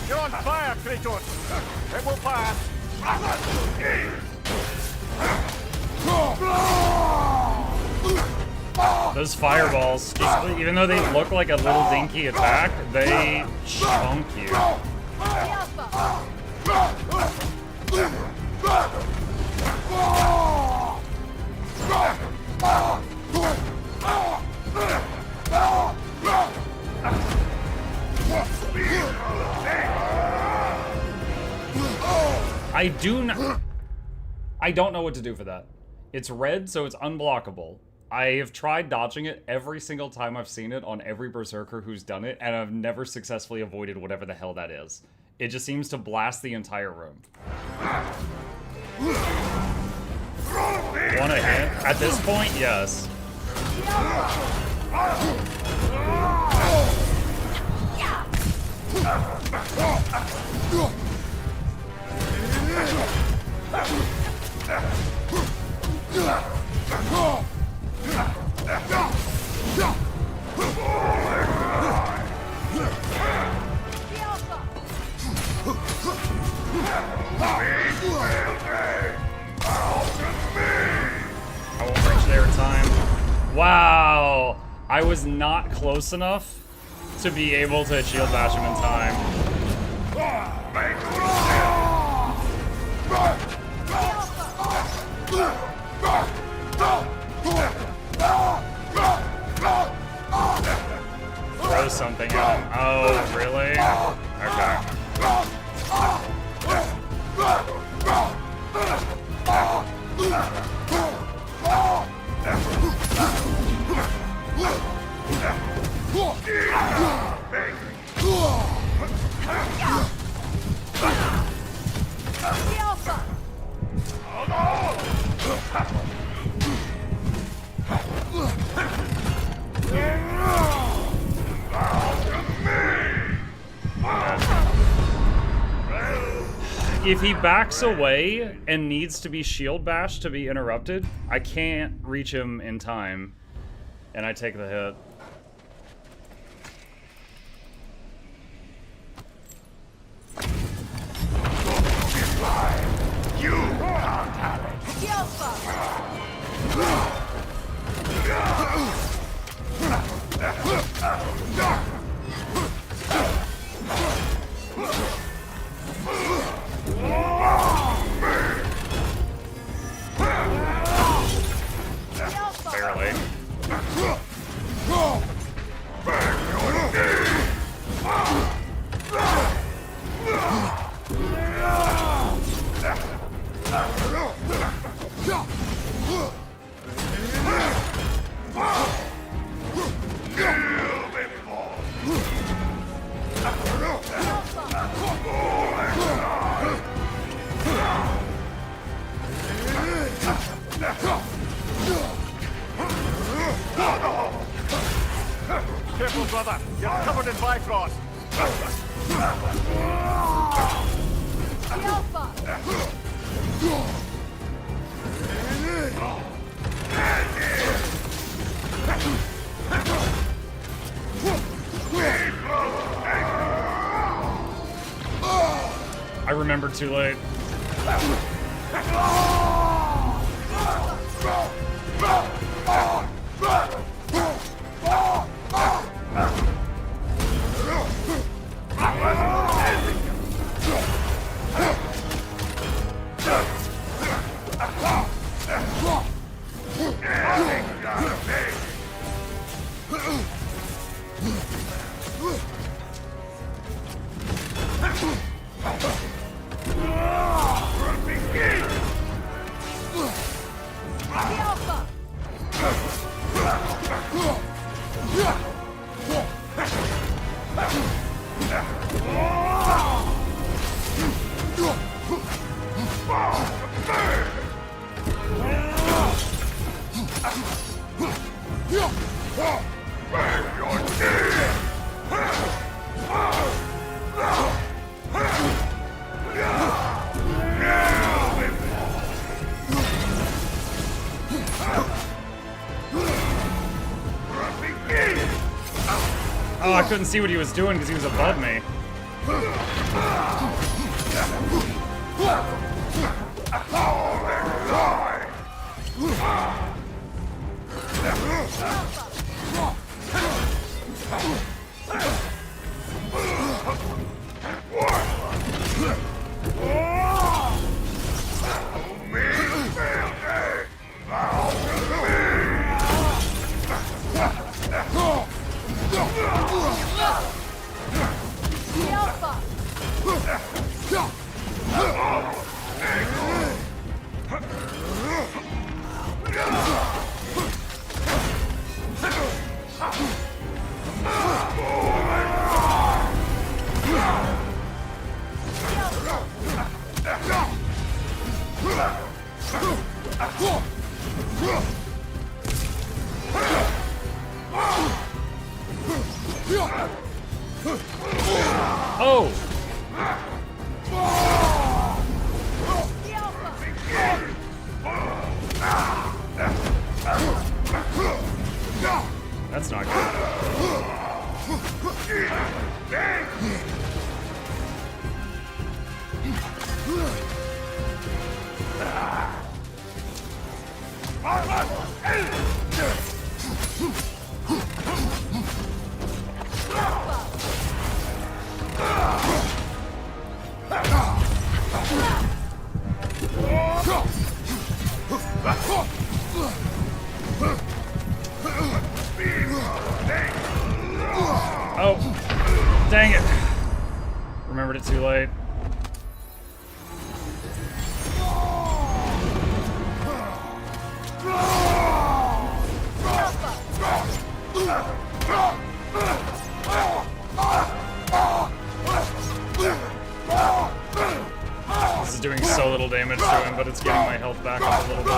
You're on fire, Kratos! It will pass! Those fireballs, just, even though they look like a little dinky attack, they chunk you. I don't know what to do for that. It's red, so it's unblockable. I have tried dodging it every single time I've seen it on every Berserker who's done it, and I've never successfully avoided whatever the hell that is. It just seems to blast the entire room. Want a hit? At this point, yes. I won't reach there in time. Wow! I was not close enough to be able to shield bash him in time. Throw something at him. Oh, really? Okay. If he backs away and needs to be shield bashed to be interrupted, I can't reach him in time, and I take the hit. You can't have it. Barely. Careful, brother. You're covered in Bifrost. remembered too late. Oh, I couldn't see what he was doing because he was above me. Oh! That's not good. Oh, dang it. Remembered it too late. This is doing so little damage to him, but it's getting my health back up a little bit.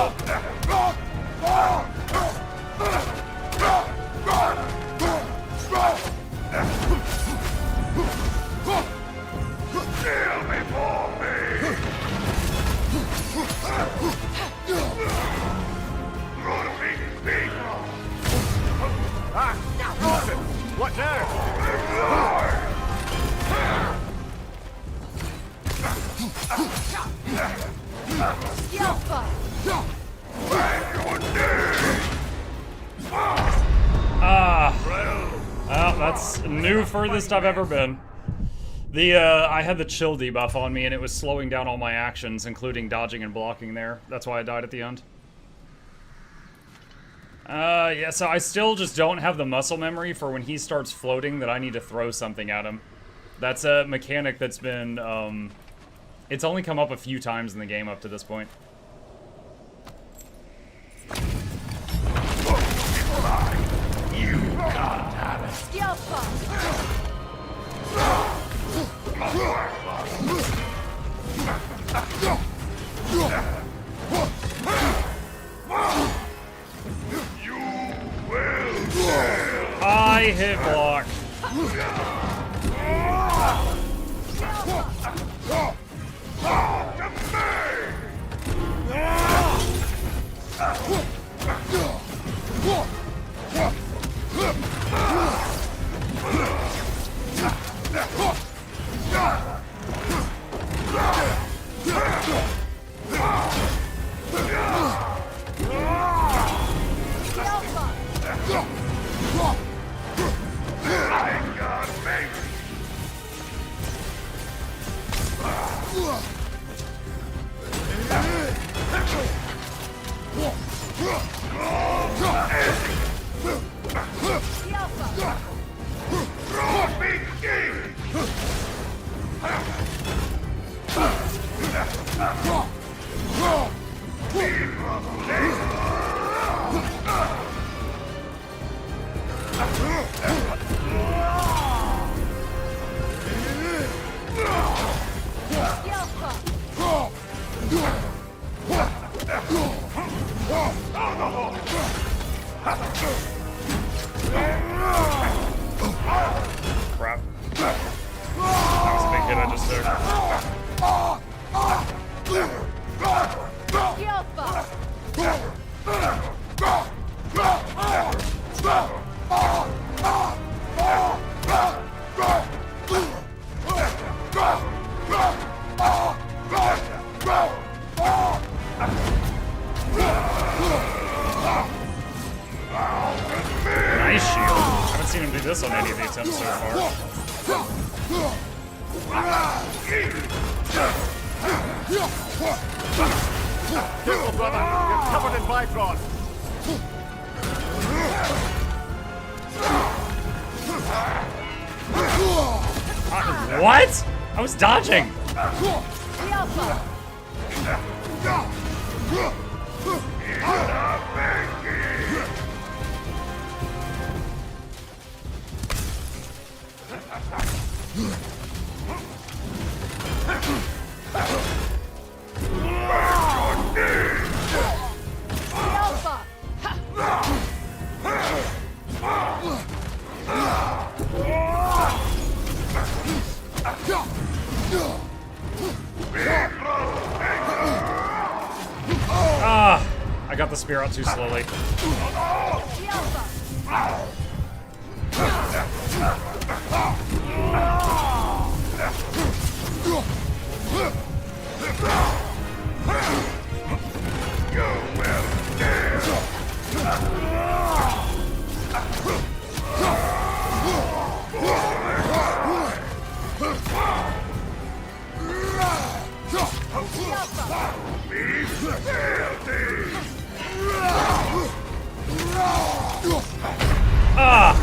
What now? Well, that's new furthest I've ever been. I had the chill debuff on me and it was slowing down all my actions, including dodging and blocking there. That's why I died at the end. Yeah, so I still just don't have the muscle memory for when he starts floating that I need to throw something at him. That's a mechanic that's been, it's only come up a few times in the game up to this point. You can't have it. Skill I hit block. I got angry. Crap. That was a big hit I just Nice shield. I haven't seen him do this on any of the attempts so far. Careful, brother. You're covered in Bifrost. What? I was dodging. Ah, I got the spear out too slowly. Ah!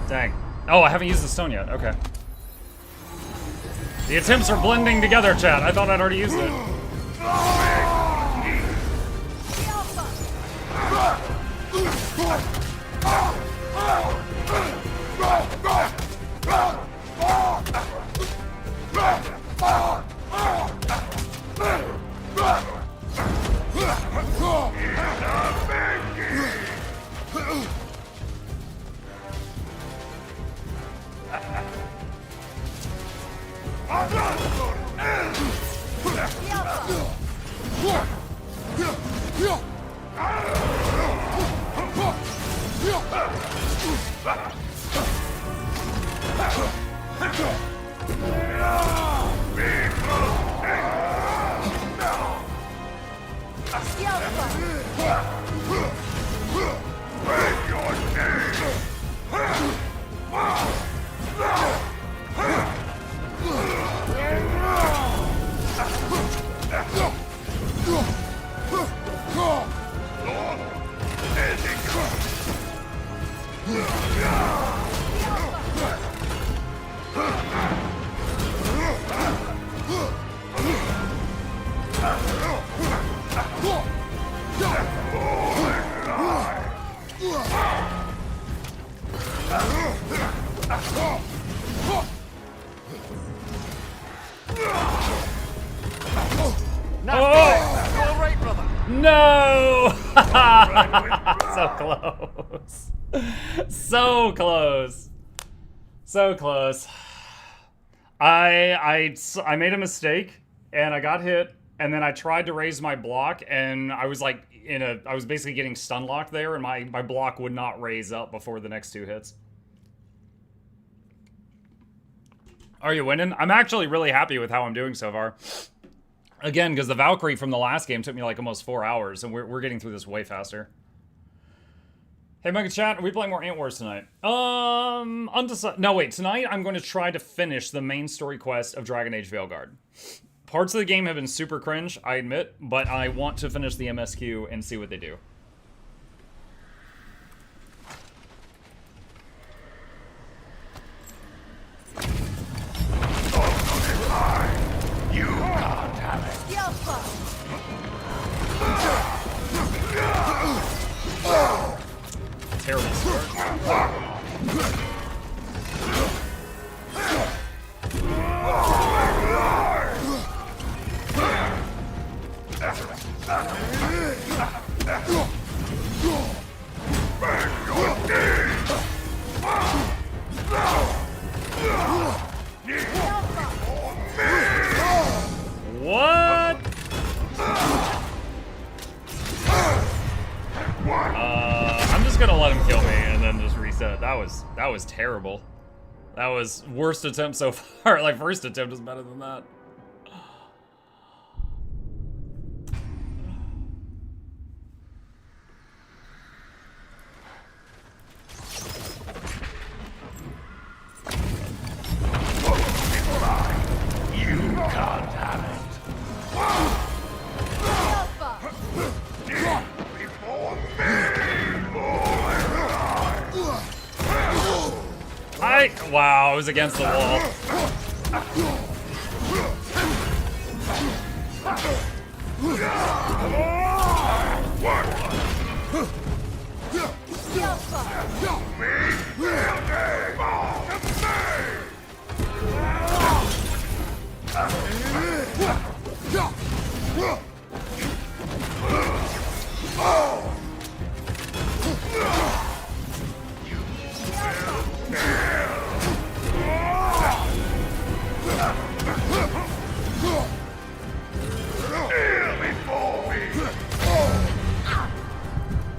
Dang. Oh, I haven't used the stone yet. Okay. The attempts are blending together, chat. I thought I'd already used it. No! So close. So close. So close. I made a mistake and I got hit and then I tried to raise my block and I was like I was basically getting stun locked there and my block would not raise up before the next two hits. Are you winning? I'm actually really happy with how I'm doing so far. Again, because the Valkyrie from the last game took me like almost 4 hours, and we're getting through this way faster. Hey, Mega Chat, are we playing more Ant Wars tonight? Undecided. No, wait. Tonight, I'm going to try to finish the main story quest of Dragon Age Veilguard. Parts of the game have been super cringe, I admit, but I want to finish the MSQ and see what they do. You can't have it. Terrible start. What? I'm just gonna let him kill me and then just reset. That was terrible. That was worst attempt so far. Like, first attempt is better than that. You can't have it. Wow, I was against the wall.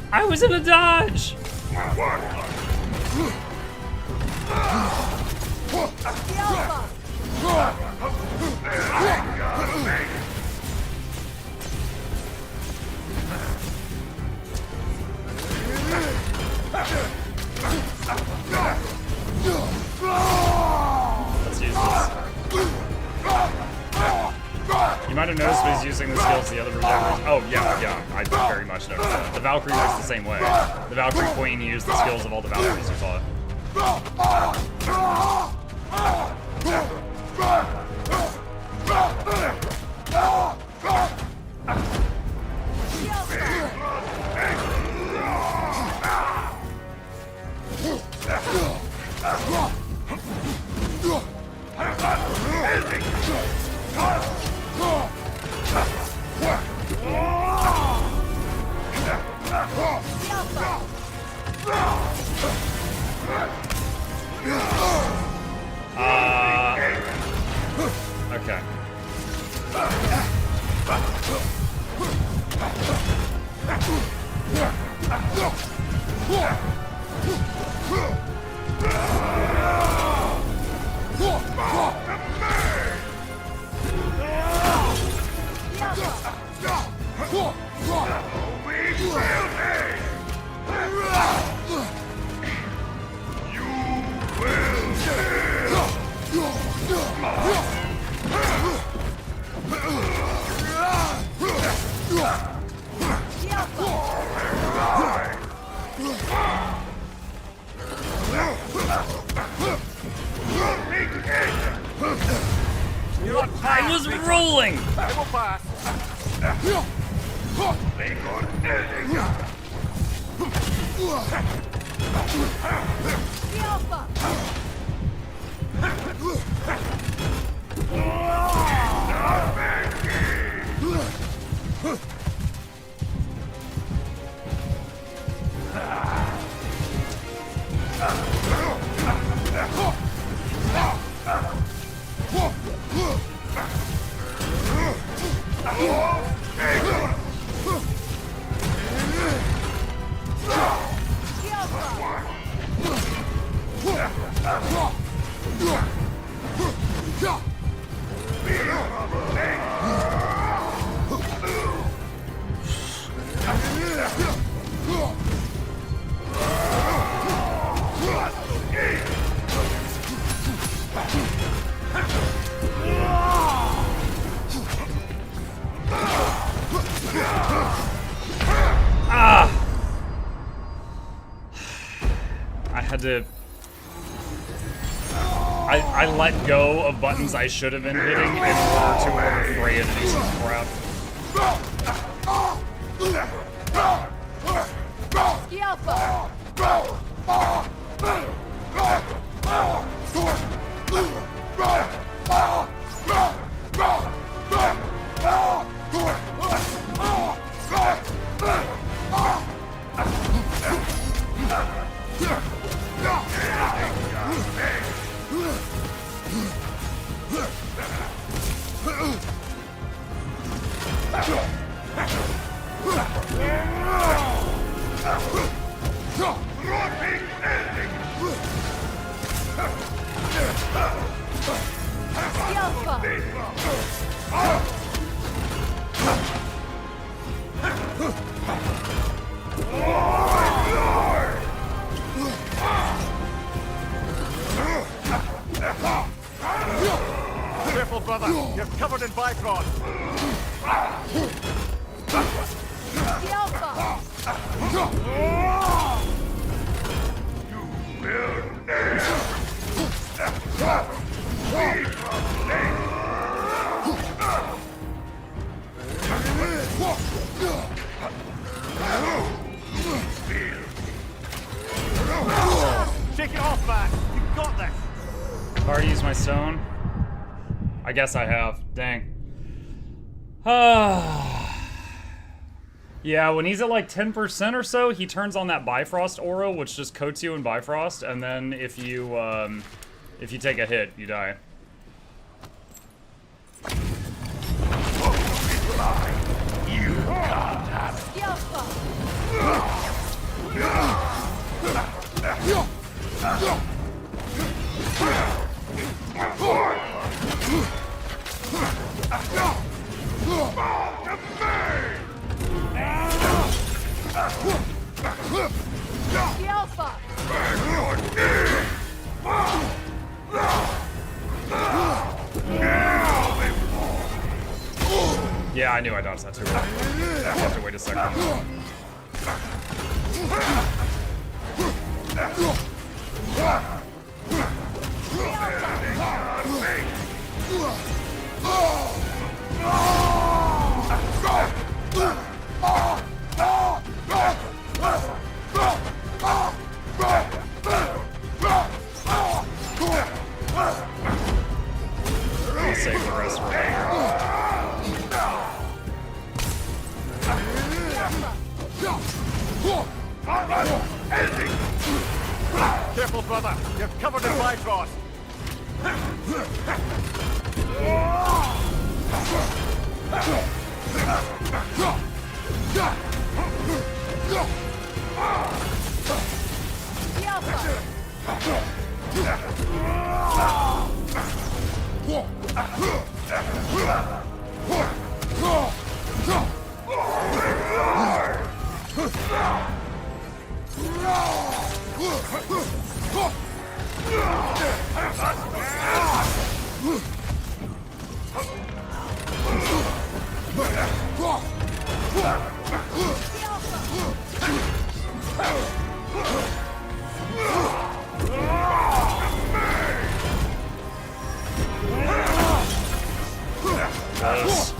I was in a dodge! Let's use this. You might have noticed he's using the skills the other Berserkers. Oh, yeah, I very much noticed that. The Valkyrie works the same way. The Valkyrie Queen used the skills of all the Valkyries you fought. Okay. I was rolling! had to... I let go of buttons I should have been hitting in order to order Freya to do some crap. Careful, brother. You're covered in Bifrost. Shake it off, man. You've got this. I've already used my stone. I guess I have. Dang. Yeah, when he's at like 10% or so, he turns on that Bifrost aura, which just coats you in Bifrost, and then if you take a hit, you die. You can't have it. Yeah, I knew I dodged that too early. I have to wait a second. I'll save the rest for later. Careful, brother. You're covered in Bifrost. Close.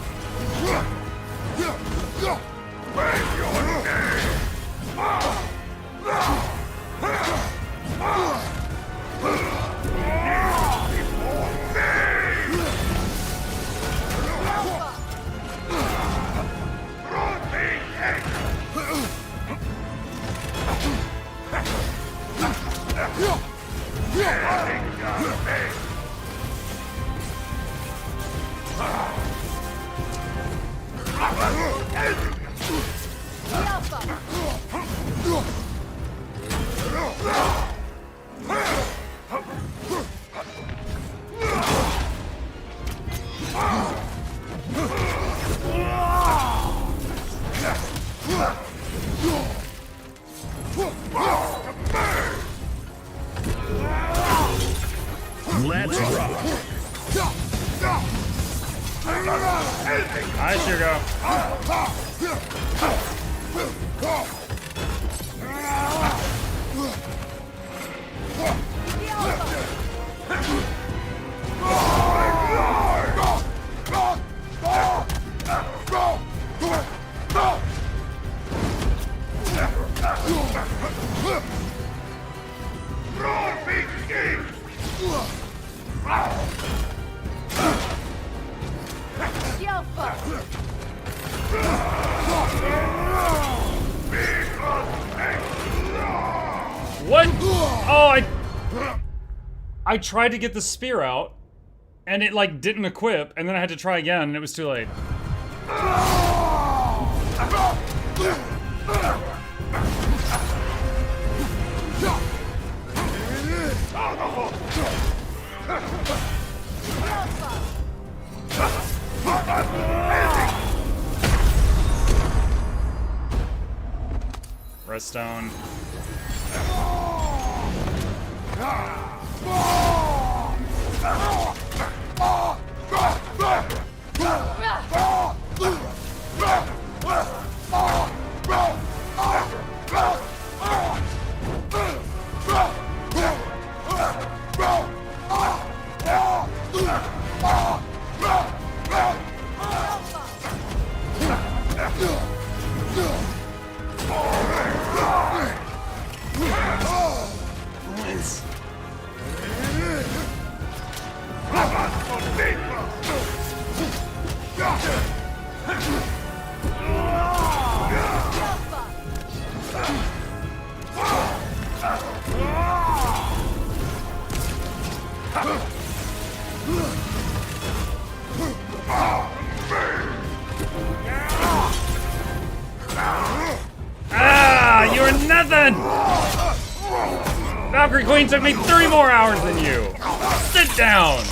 Let's rock. Nice, Hugo. Yo, fuck. What? Oh, I tried to get the spear out, and it like didn't equip, and then I had to try again, and it was too late. Redstone. Ah, you're nothing! Valkyrie Queen took me 3 more hours than you. Sit down.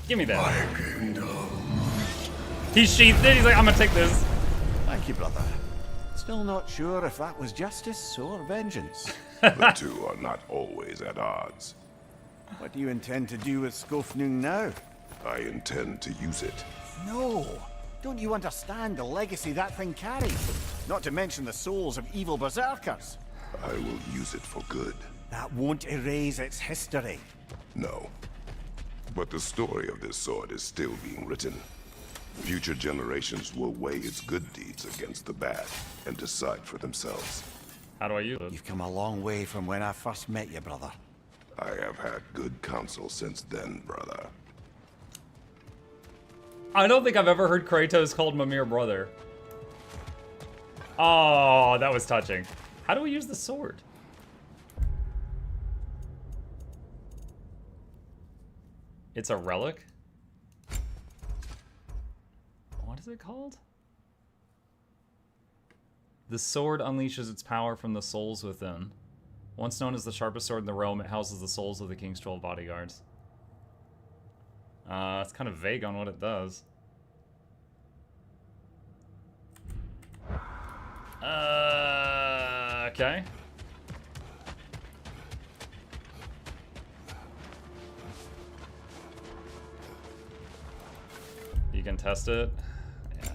Give me that. He sheathed it. He's like, I'm gonna take this. Thank you, brother. Still not sure if that was justice or vengeance. The two are not always at odds. What do you intend to do with Skofnung now? I intend to use it. No! Don't you understand the legacy that thing carries? Not to mention the souls of evil berserkers. I will use it for good. That won't erase its history. No. But the story of this sword is still being written. Future generations will weigh its good deeds against the bad and decide for themselves. How do I use it? You've come a long way from when I first met you, brother. I have had good counsel since then, brother. I don't think I've ever heard Kratos called Mimir brother. Oh, that was touching. How do we use the sword? It's a relic? What is it called? The sword unleashes its power from the souls within. Once known as the sharpest sword in the realm, it houses the souls of the king's 12 bodyguards. It's kind of vague on what it does. Okay. You can test it. Yeah.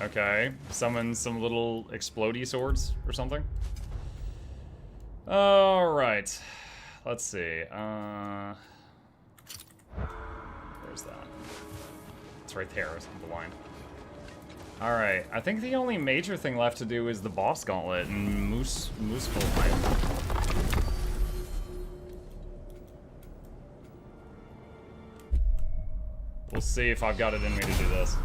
Okay, summon some little explodey swords or something. All right, let's see. Where's that? It's right there. It's blind. All right, I think the only major thing left to do is the boss gauntlet and Muspelheim. We'll see if I've got it in me to do this.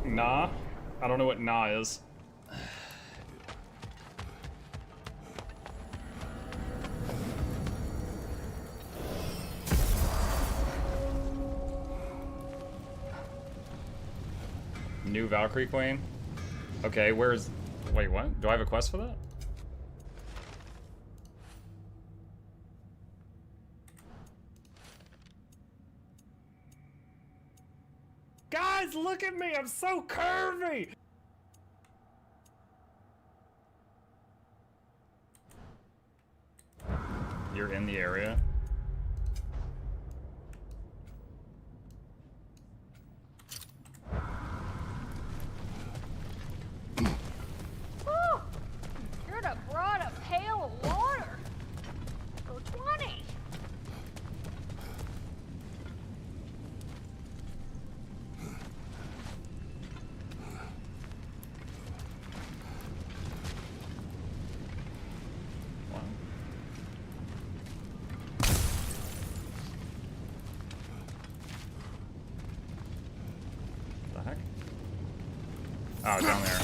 Nah? I don't know what nah is. New Valkyrie Queen? Okay, where's... Wait, what? Do I have a quest for that? Guys, look at me! I'm so curvy! You're in the area? Oh, down there.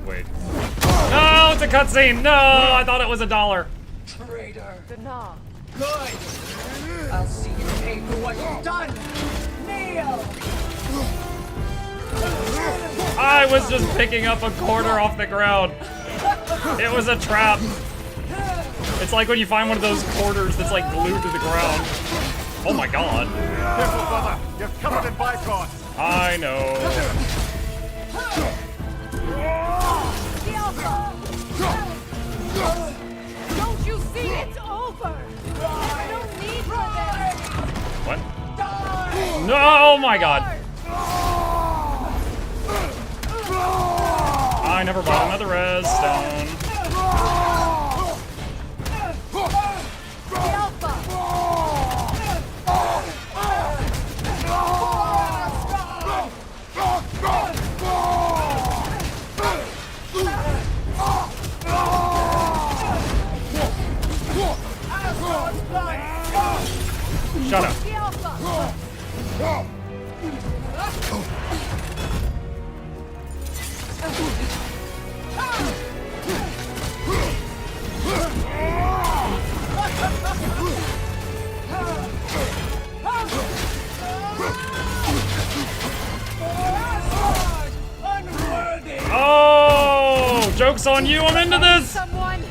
Wait. No, it's a cutscene! No, I thought it was $1. Traitor. Gnaw. Good. I'll see you pay for what you've done. Kneel. I was just picking up a quarter off the ground. It was a trap. It's like when you find one of those quarters that's like glued to the ground. Oh my god. Careful, brother. You're covered in bifrost. I know. Don't you see it's over? There's no need for this. What? No, oh my god. I never bought another res stone. Shut up. Oh, joke's on you. I'm into this. Someone.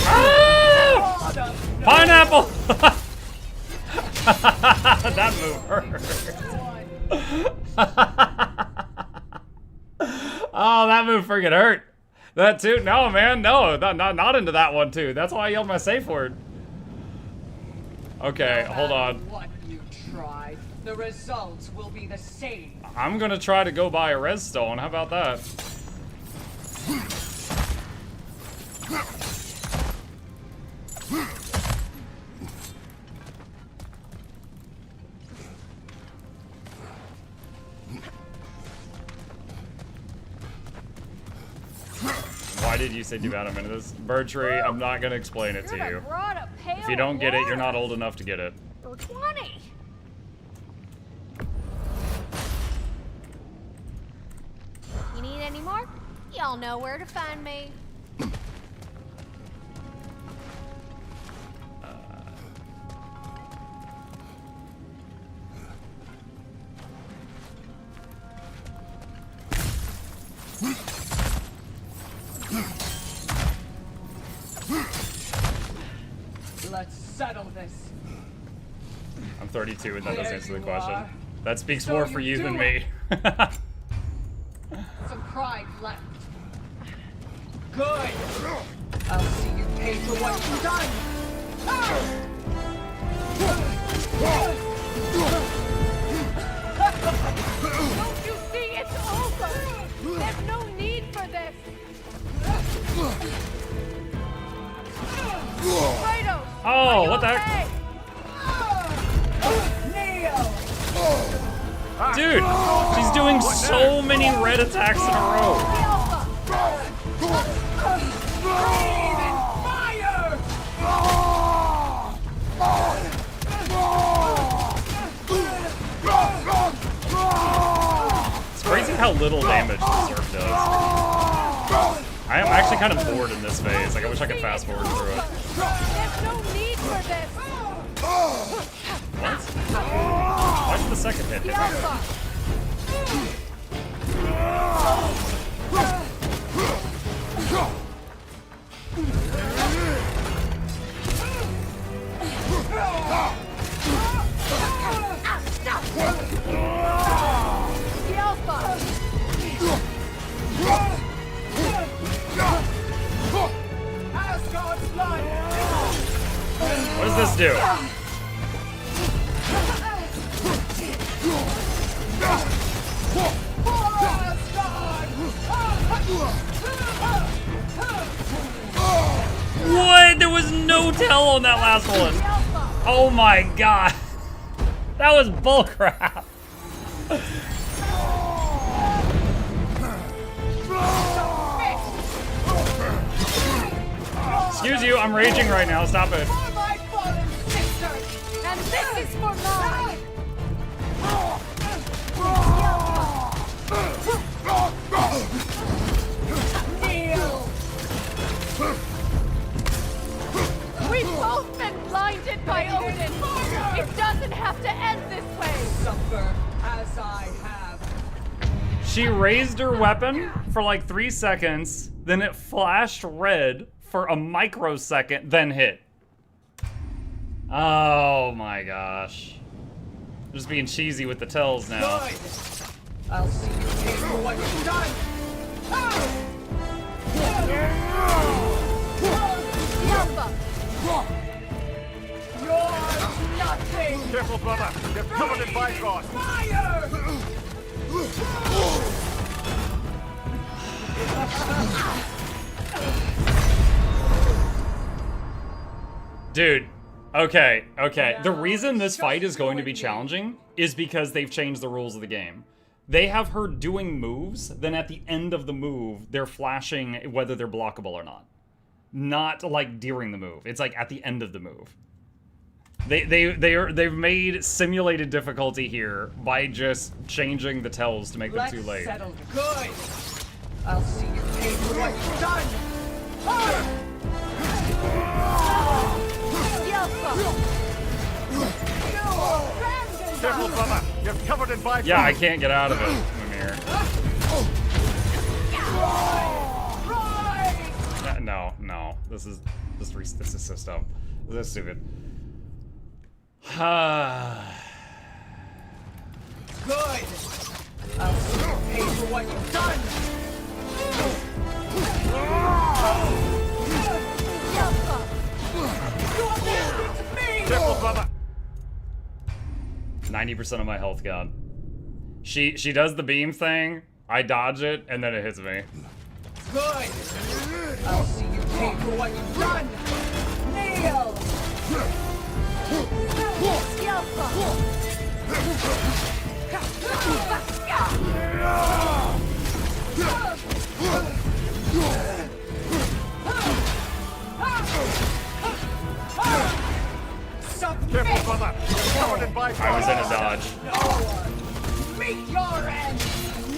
Ah! Pineapple. That move hurt. Oh, that move freaking hurt. That too? No, man, no, not into that one too. That's why I yelled my safe word. Okay, hold on. What you try, the results will be the same. I'm gonna try to go buy a res stone. How about that? Why did you say do bad? I'm into this. Bird tree, I'm not gonna explain it to you. If you don't get it, you're not old enough to get it. For 20. You need any more? Y'all know where to find me. Let's settle this. I'm 32 and that doesn't answer the you question. are. That speaks So more for you you than do me. Some pride left. Good. I'll see you pay for what you've done. Don't you see it's over? There's no need for this. Kratos, Oh, what the heck? Dude, she's doing so many red attacks in a row. It's crazy how little damage Berserker does. I am actually kind of bored in this phase. Like, I wish I could fast forward through it. There's no need for this. What? Why did the second hit hit me? What does this do? What? There was no tell on that last one. Oh my god. That was bullcrap. Excuse you, I'm raging right now. Stop it. For my fallen sister, and this is for mine. Kneel. We've both been blinded by Odin. It doesn't have to end this way. Suffer as I have. She raised her weapon for like 3 seconds, then it flashed red for a microsecond, then hit. Oh my gosh. Just being cheesy with the tells now. Good. I'll see you pay for what you've done. You're nothing. Careful, brother. You're covered in Bifrost. Fire! Dude, okay. The reason this fight is going to be challenging is because they've changed the rules of the game. They have her doing moves, then at the end of the move, they're flashing whether they're blockable or not. Not like during the move. It's like at the end of the move. They've made simulated difficulty here by just changing the tells to make them too late. Settle. Good. I'll see you pay for what you've done. Careful, brother. You're covered in Bifrost. Yeah, I can't get out of it, Mimir. No. This is so dumb. This is stupid. Good. I'll see you pay for what you've done. You abandoned me. Careful, brother. 90% of my health gone. She does the beam thing, I dodge it, and then it hits me. Good. I'll see you pay for what you've done. Kneel. Careful, brother. You're covered in Bifrost. I was in a dodge. No one. Meet your end.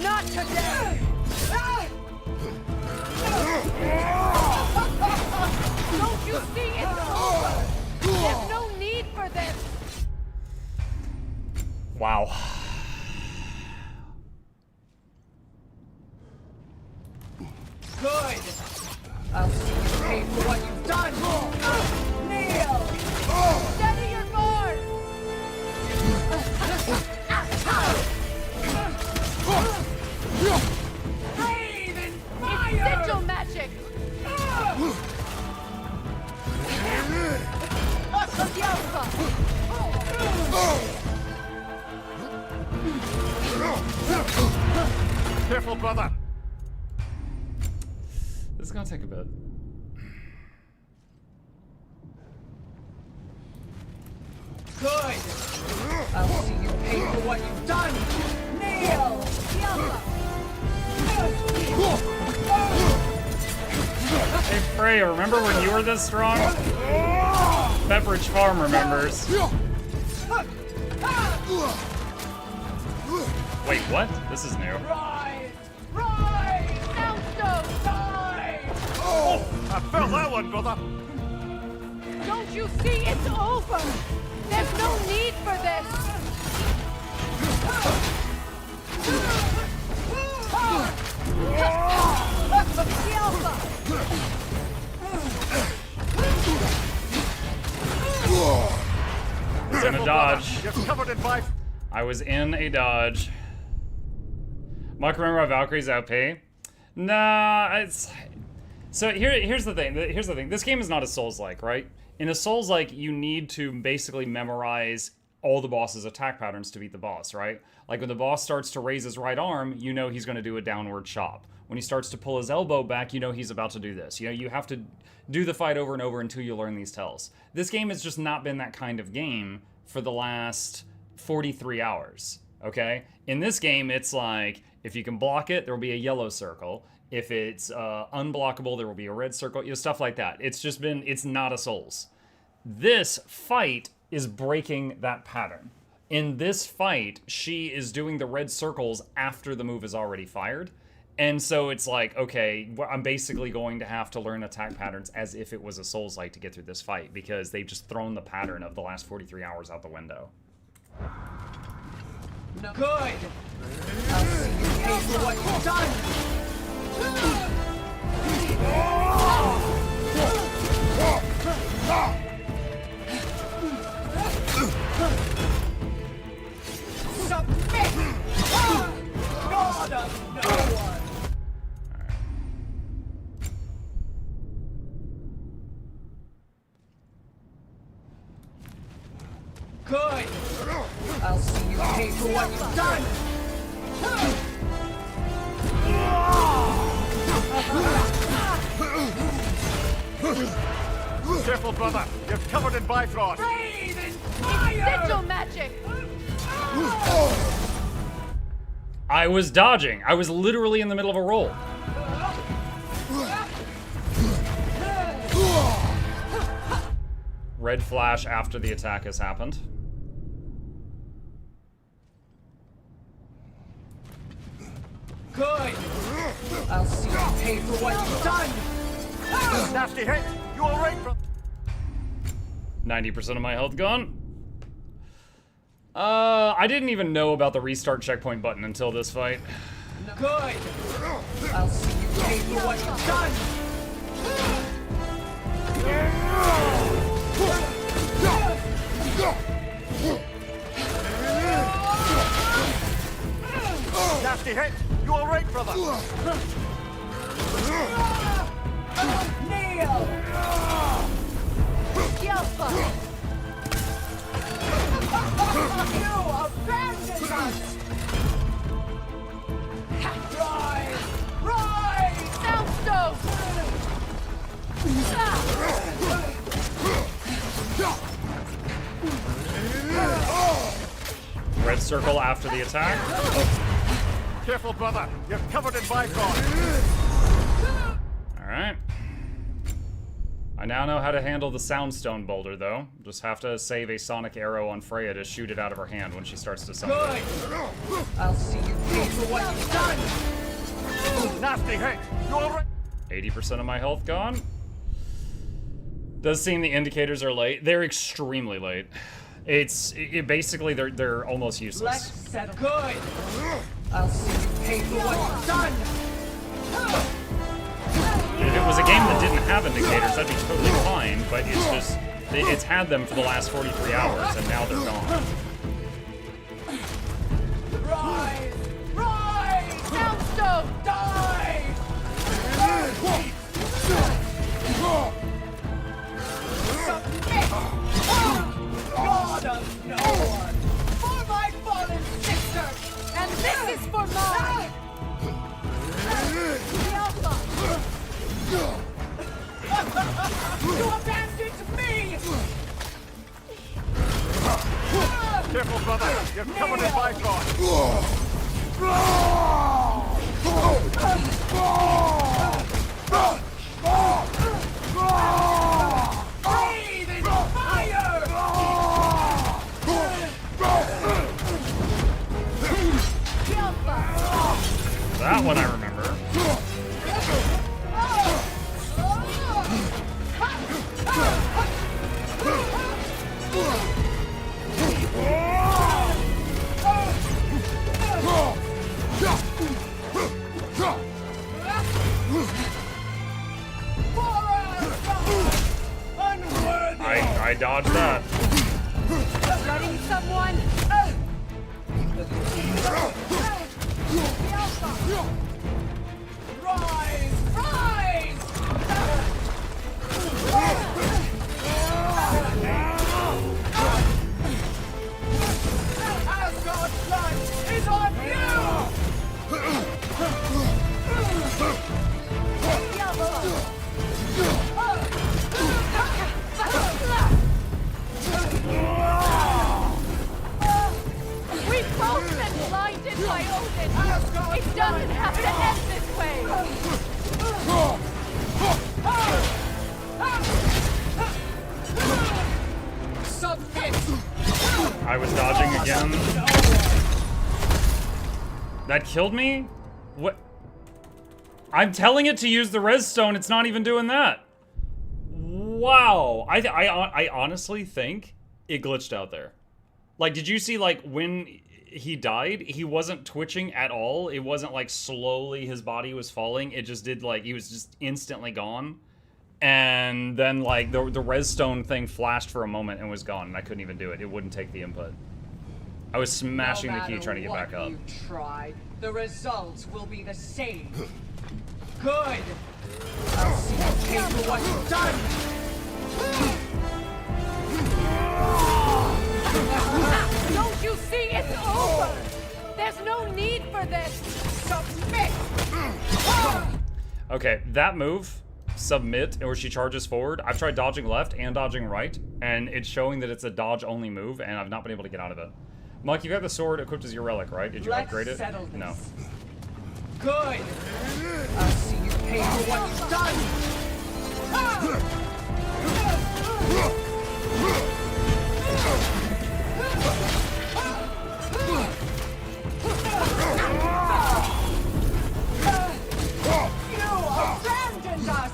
Not today. Don't you see it's over? There's no need for this. Wow. Good. I'll see you pay for what you've done. Kneel. Steady your guard. Breathe in It's fire. sigil magic. Careful, brother. This is gonna take a bit. Good. I'll see you pay for what you've done. Kneel. Hey Freya, remember when you were this strong? Pepperidge Farm remembers. Wait, what? This is new. Rise. Rise. Soundstone. Die. Oh, I felt that one, brother. Don't you see it's over? There's no need for this. I was in a dodge. You're covered in Bifrost. I was in a dodge. Mark, remember how Valkyries outpay? Nah, it's... So here's the thing. This game is not a Souls-like, right? In a Souls-like, you need to basically memorize all the boss's attack patterns to beat the boss, right? Like when the boss starts to raise his right arm, you know he's going to do a downward chop. When he starts to pull his elbow back, you know he's about to do this. You know, you have to do the fight over and over until you learn these tells. This game has just not been that kind of game for the last 43 hours, okay? In this game, it's like, if you can block it, there will be a yellow circle. If it's unblockable, there will be a red circle, you know, stuff like that. It's just been, it's not a Souls. This fight is breaking that pattern. In this fight, she is doing the red circles after the move is already fired. And so it's like, okay, I'm basically going to have to learn attack patterns as if it was a Souls-like to get through this fight, because they've just thrown the pattern of the last 43 hours out the window. No. Good! I'll see you pay for what you've done! Submit! God of no one! Good! I'll see you pay for what you've done! Careful, brother! You're covered in Bifrost! Breathe in fire! Sigil magic! I was dodging. I was literally in the middle of a roll. Red flash after the attack has happened. Good! I'll see you pay for what you've done! Nasty hit! You alright, bro? 90% of my health gone. I didn't even know about the restart checkpoint button until this fight. Good! I'll see you pay for what you've done! Nasty hit! You alright, brother? Kneel! Yelpa! You abandoned us! Rise! Rise! Soundstone! Red circle after the attack. Careful, brother! You're covered in Bifrost! Alright. I now know how to handle the Soundstone boulder, though. Just have to save a sonic arrow on Freya to shoot it out of her hand when she starts to summon Good! I'll see you pay for what you've done! Nasty hit! You alright? 80% of my health gone. Does seem the indicators are late. They're extremely late. Basically they're almost useless. Let's settle. Good! I'll see you pay for what you've done! If it was a game that didn't have indicators, that'd be totally fine, but it's just, it's had them for the last 43 hours, and now they're gone. Rise! Rise! Soundstone! Die! Submit! God of no one! For my fallen sister! And this is for mine! Yelpa! You abandoned me! Careful, brother! You're covered in Bifrost! Breathe in fire! That one I remember. I dodged that. Ready, someone? Rise! Rise! I was dodging again. That killed me? What? I'm telling it to use the res stone, it's not even doing that. Wow. I honestly think it glitched out there. Like, did you see, like, when he died, he wasn't twitching at all? It wasn't, like, slowly his body was falling. It just did, like, he was just instantly gone. And then, like, the res stone thing flashed for a moment and was gone, and I couldn't even do it. It wouldn't take the input. I was smashing the key trying to get back up. You try, the results will be the same. Good. I'll see you pay for what you've done. Don't you see it's over? There's no need for this. Submit. Okay, that move, submit, or she charges forward. I've tried dodging left and dodging right, and it's showing that it's a dodge-only move, and I've not been able to get out of it. Mike, you got the sword equipped as your relic, right? Did you upgrade it? No. Good. I'll see you pay for what you've done. You abandoned us.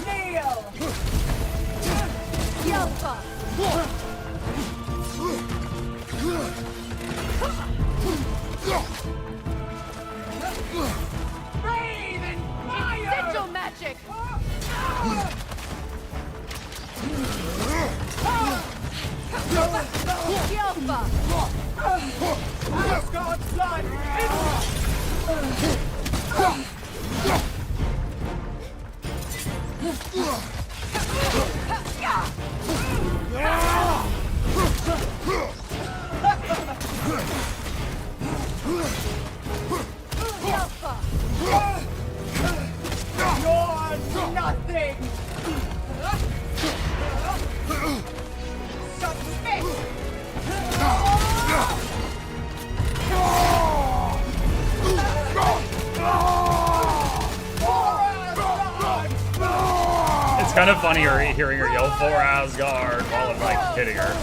Kneel. Yelpa. Breathe in fire. Sigil magic. Yelpa. Asgard's blood You're nothing. Submit. It's kind of funny hearing her yell for Asgard while I'm like hitting her.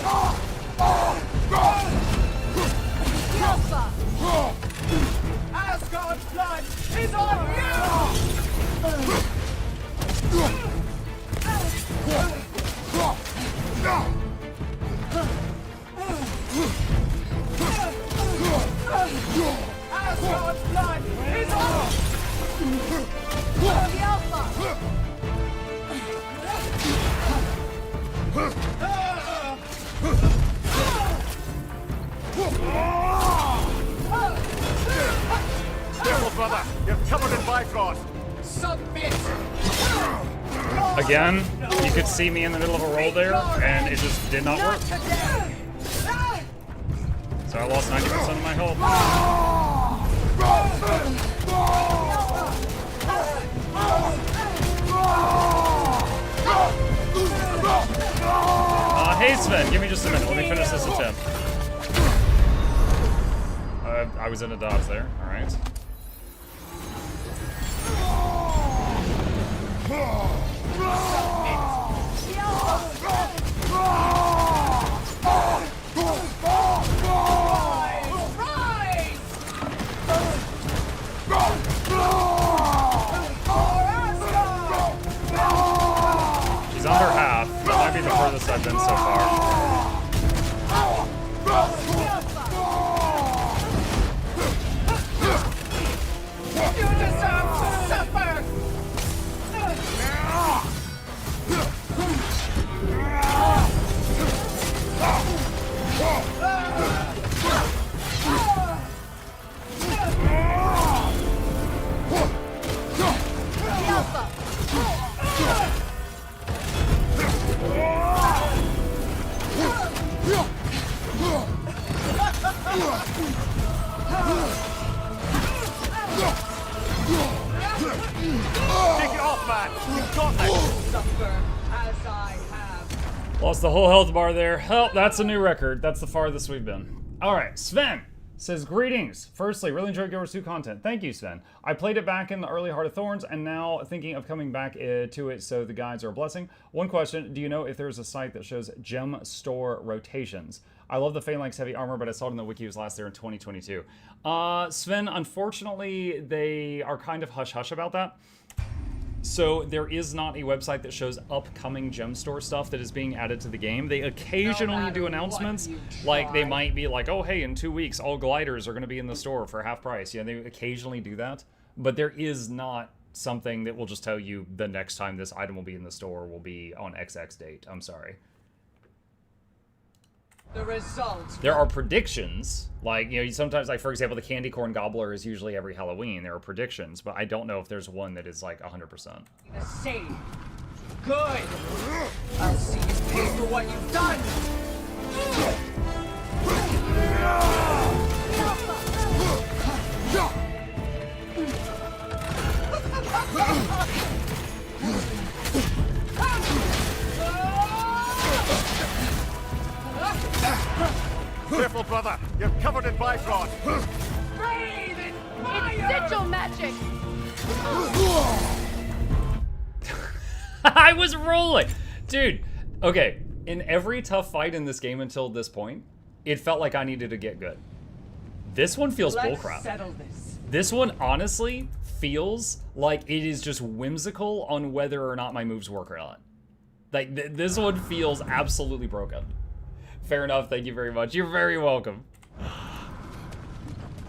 Asgard's blood is on you! Asgard's blood is on The Alpha. Careful, brother! You're covered in Bifrost! Submit! Again, you could see me in the middle of a roll there, and it just did not work. So I lost 90% of my health. Hey Sven, give me just a minute. Let me finish this attempt. I was in a dodge there. All right. She's under half. That might be the furthest I've been so far. You deserve to suffer! Take it off, man! You've got this! Suffer as I have. Lost the whole health bar there. Oh, that's a new record. That's the farthest we've been. All right, Sven. says, greetings. Firstly, really enjoyed Guild Wars 2 content. Thank you, Sven. I played it back in the early Heart of Thorns, and now thinking of coming back to it, so the guides are a blessing. One question, do you know if there's a site that shows gem store rotations? I love the Phalanx heavy armor, but I saw it in the wiki was last there in 2022. Sven, unfortunately, they are kind of hush-hush about that. So there is not a website that shows upcoming gem store stuff that is being added to the game. They occasionally do announcements, like they might be like, oh hey, in 2 weeks all gliders are going to be in the store for half price. Yeah, they occasionally do that, but there is not something that will just tell you the next time this item will be in the store will be on XX date. I'm sorry. The results. There are predictions, like, you know, sometimes, like, for example, the candy corn gobbler is usually every Halloween. There are predictions, but I don't know if there's one that is, like, 100%. The same. Good. I'll see you pay for what you've done. Careful, brother. You're covered in Bifrost. Breathe in fire. It's sigil magic. I was rolling! Dude, okay. In every tough fight in this game until this point, it felt like I needed to get good. This one feels bullcrap. Settle this. This one honestly feels like it is just whimsical on whether or not my moves work or not. Like, this one feels absolutely broken. Fair enough, thank you very much. You're very welcome.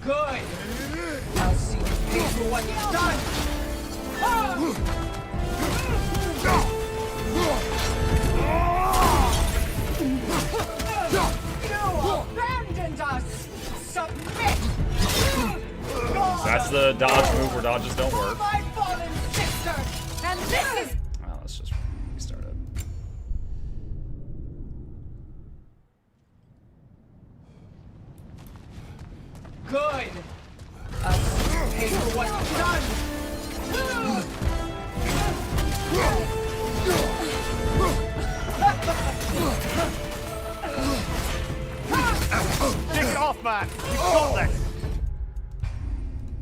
Good. I'll see you pay for what you've done. You abandoned us. Submit. That's the dodge move where dodges don't work. My fallen sister. And this is. Well, let's just restart it. Good. I'll see you pay for what you've done. Take it off, man. You've got this.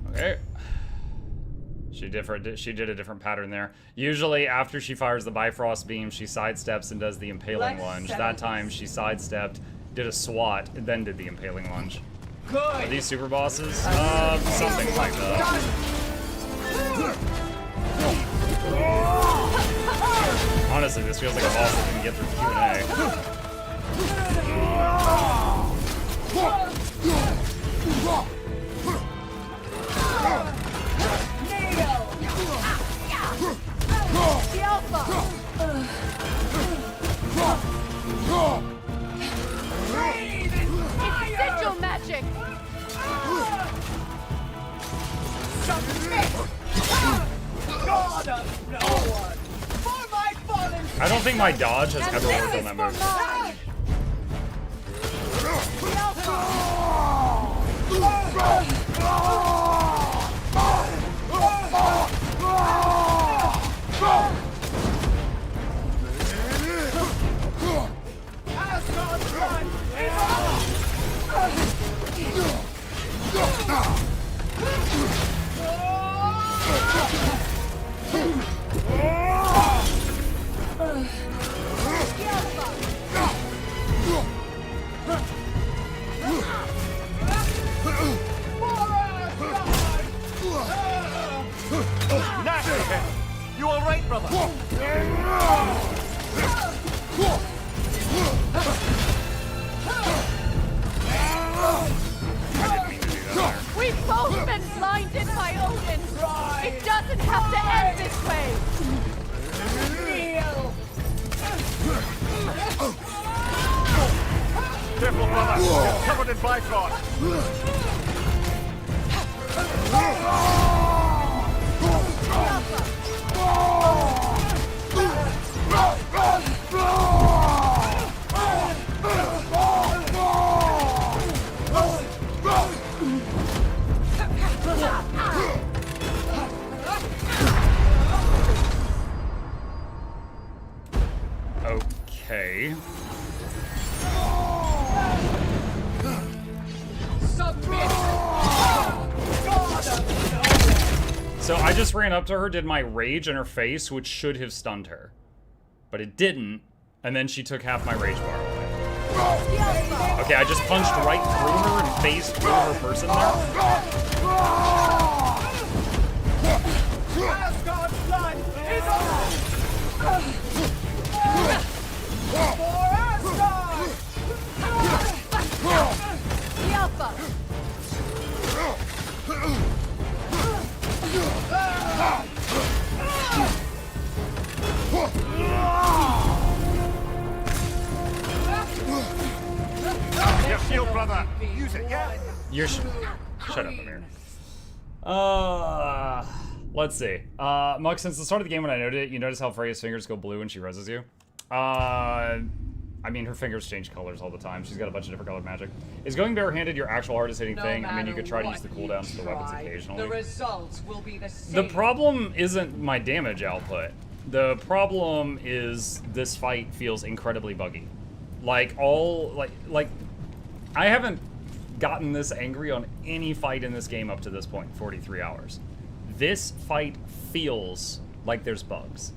Okay. She did a different pattern there. Usually after she fires the Bifrost beam, she sidesteps and does the impaling lunge. That time she sidestepped, did a swat, and then did the impaling lunge. Good. Are these super bosses? Something like that. Honestly, this feels like a boss that can get through Q&A. The Alpha. It's sigil magic. God of no one. For my fallen. I don't think my dodge has And ever this worked on is that for move. mine. The Alpha. Nasty hit. You all right, brother? We've both been blinded by Odin. It doesn't have to end this way. Careful, brother. You're covered in Bifrost. Okay. Submit! God of So I just ran up to her, did my rage in her face, which should have stunned her. But it didn't, and then she took half my rage bar away. Okay, I just punched right through her and phased through her person there. Asgard's blood is on! For Asgard! The Alpha! Your shield, brother. Use it, yeah? You're shut up, Amir. Let's see. Muk, since the start of the game when I noted it, you notice how Freya's fingers go blue when she reses you? I mean, her fingers change colors all the time. She's got a bunch of different colored magic. Is going barehanded your actual hardest hitting thing? I mean, you could try to use the cooldowns for the weapons occasionally. The results will be the same. The problem isn't my damage output. The problem is this fight feels incredibly buggy. Like, I haven't gotten this angry on any fight in this game up to this point, 43 hours. This fight feels like there's bugs.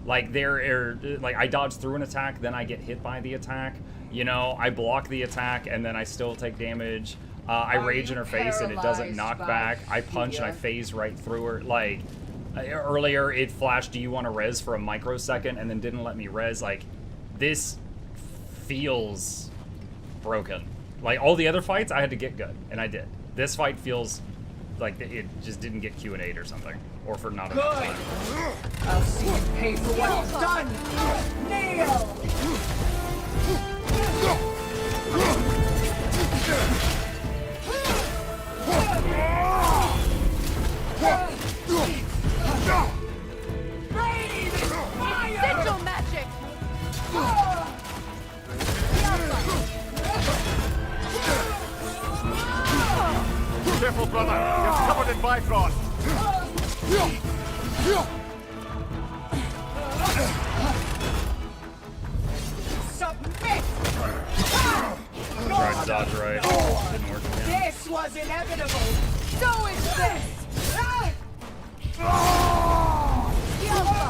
Like, I dodge through an attack, then I get hit by the attack. You know, I block the attack, and then I still take damage. I rage in her face, and it doesn't knock back. I punch, and I phase right through her. Like, earlier, it flashed, do you want to res for a microsecond, and then didn't let me res. Like, this feels broken. Like, all the other fights, I had to get good, and I did. This fight feels like it just didn't get Q&A'd or something. Or for not enough time. I'll see you pay for what you've done! Kneel! Sigil magic! Careful, brother. You're covered in Bifrost. Submit! Tried to dodge right. Didn't work again. This was inevitable! So is this! The Alpha!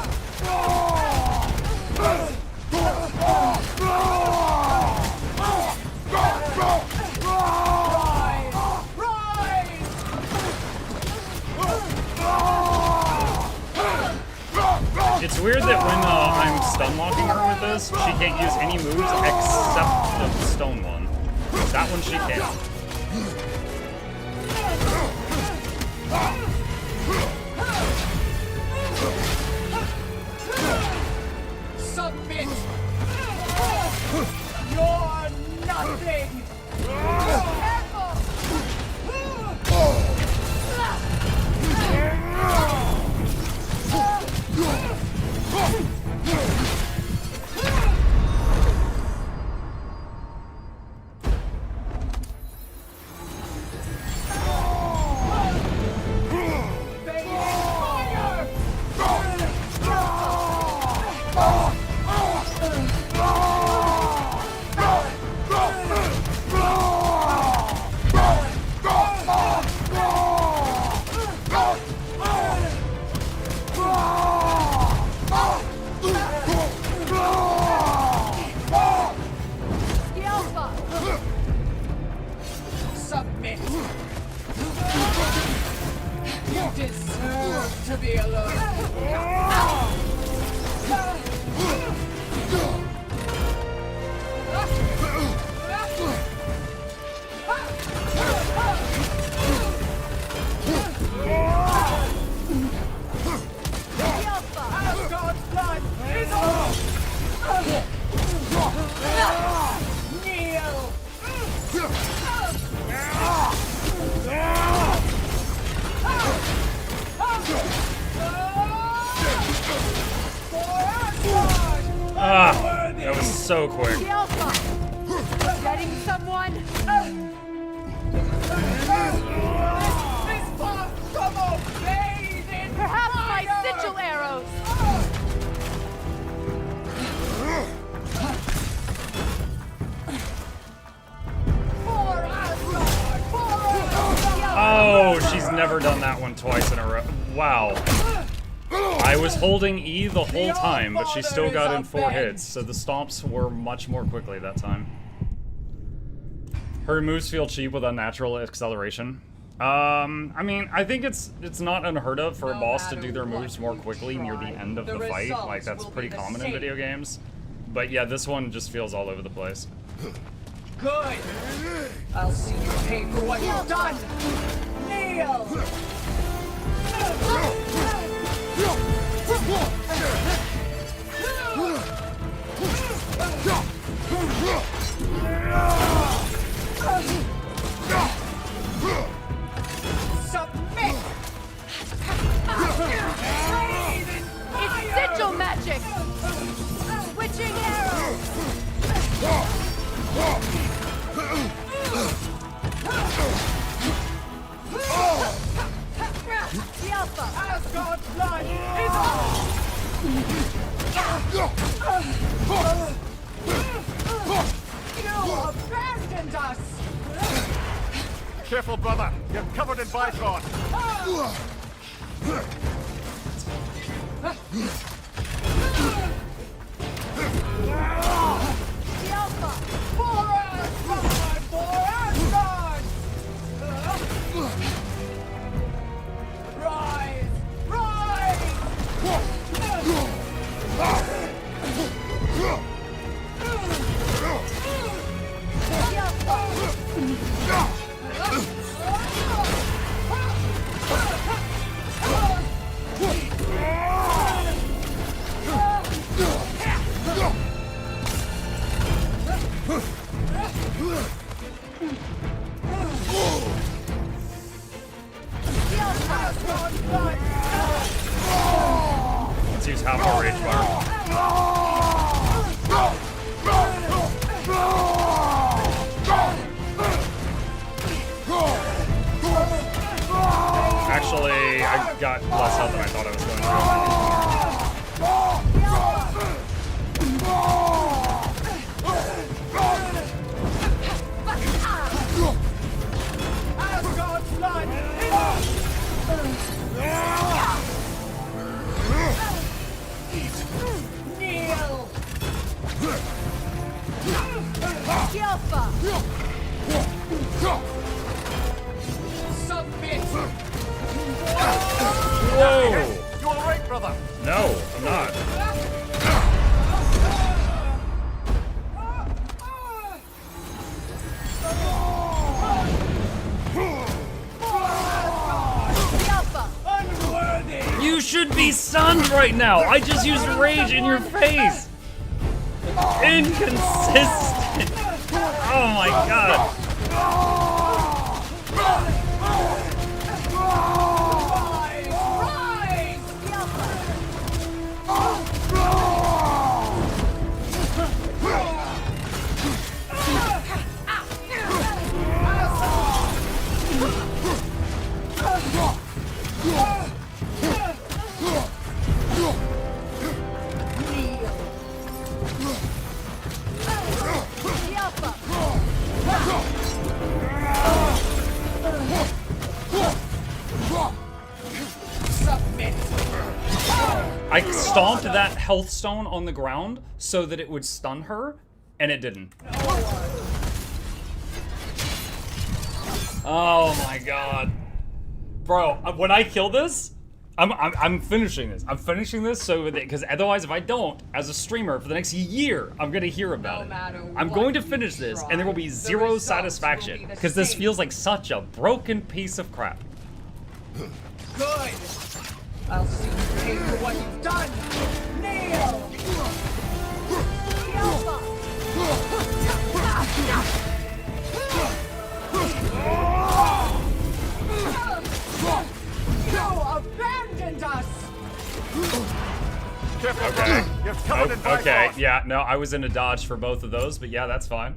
It's weird that when I'm stun locking her with this, she can't use any moves except the stone one. That one she can. Submit! You're nothing! Submit! You deserve to be alone! Asgard's blood is on! Kneel! Ah, that was so quick. The Alpha! Getting someone? This path from obeyed in Perhaps my fire! sigil arrows! For Asgard! For never done that one twice in a row. Wow. I was holding E the whole time, but she still got in 4 hits, so the stomps were much more quickly that time. Her moves feel cheap with unnatural acceleration. I mean, I think it's not unheard of for a boss to do their moves more quickly near the end of the fight. Like, that's pretty common in video games. But yeah, this one just feels all over the place. Good! I'll see you pay for what you've done! Kneel! Submit! It's sigil magic! Switching arrows! The Alpha! Asgard's blood is on! You abandoned us! Careful, brother. You're covered in bifrost. The Alpha! For Asgard! For Asgard! Rise! Rise! Let's use half our rage bar. Actually, I got less health than I thought I was going Asgard's blood Kneel! The Alpha! Submit! Whoa! You alright, brother? No, I'm not. The Alpha! Unworthy! You should be stunned right now. I just used rage in your face. Inconsistent. Oh my god. Rise! Rise! The Alpha! The Alpha! Submit! I stomped that health stone on the ground so that it would stun her, and it didn't. Oh my god. Bro, when I kill this, I'm finishing this. I'm finishing this so that, because otherwise if I don't, as a streamer for the next year, I'm gonna hear about it. I'm going to finish this and there will be zero satisfaction because this feels like such a broken piece of crap. Good! I'll see you pay for what you've done! Kneel! The Alpha! You abandoned us! Careful, Okay. brother. You're covered in bifrost. Okay, yeah, no, I was in a dodge for both of those, but yeah, that's fine.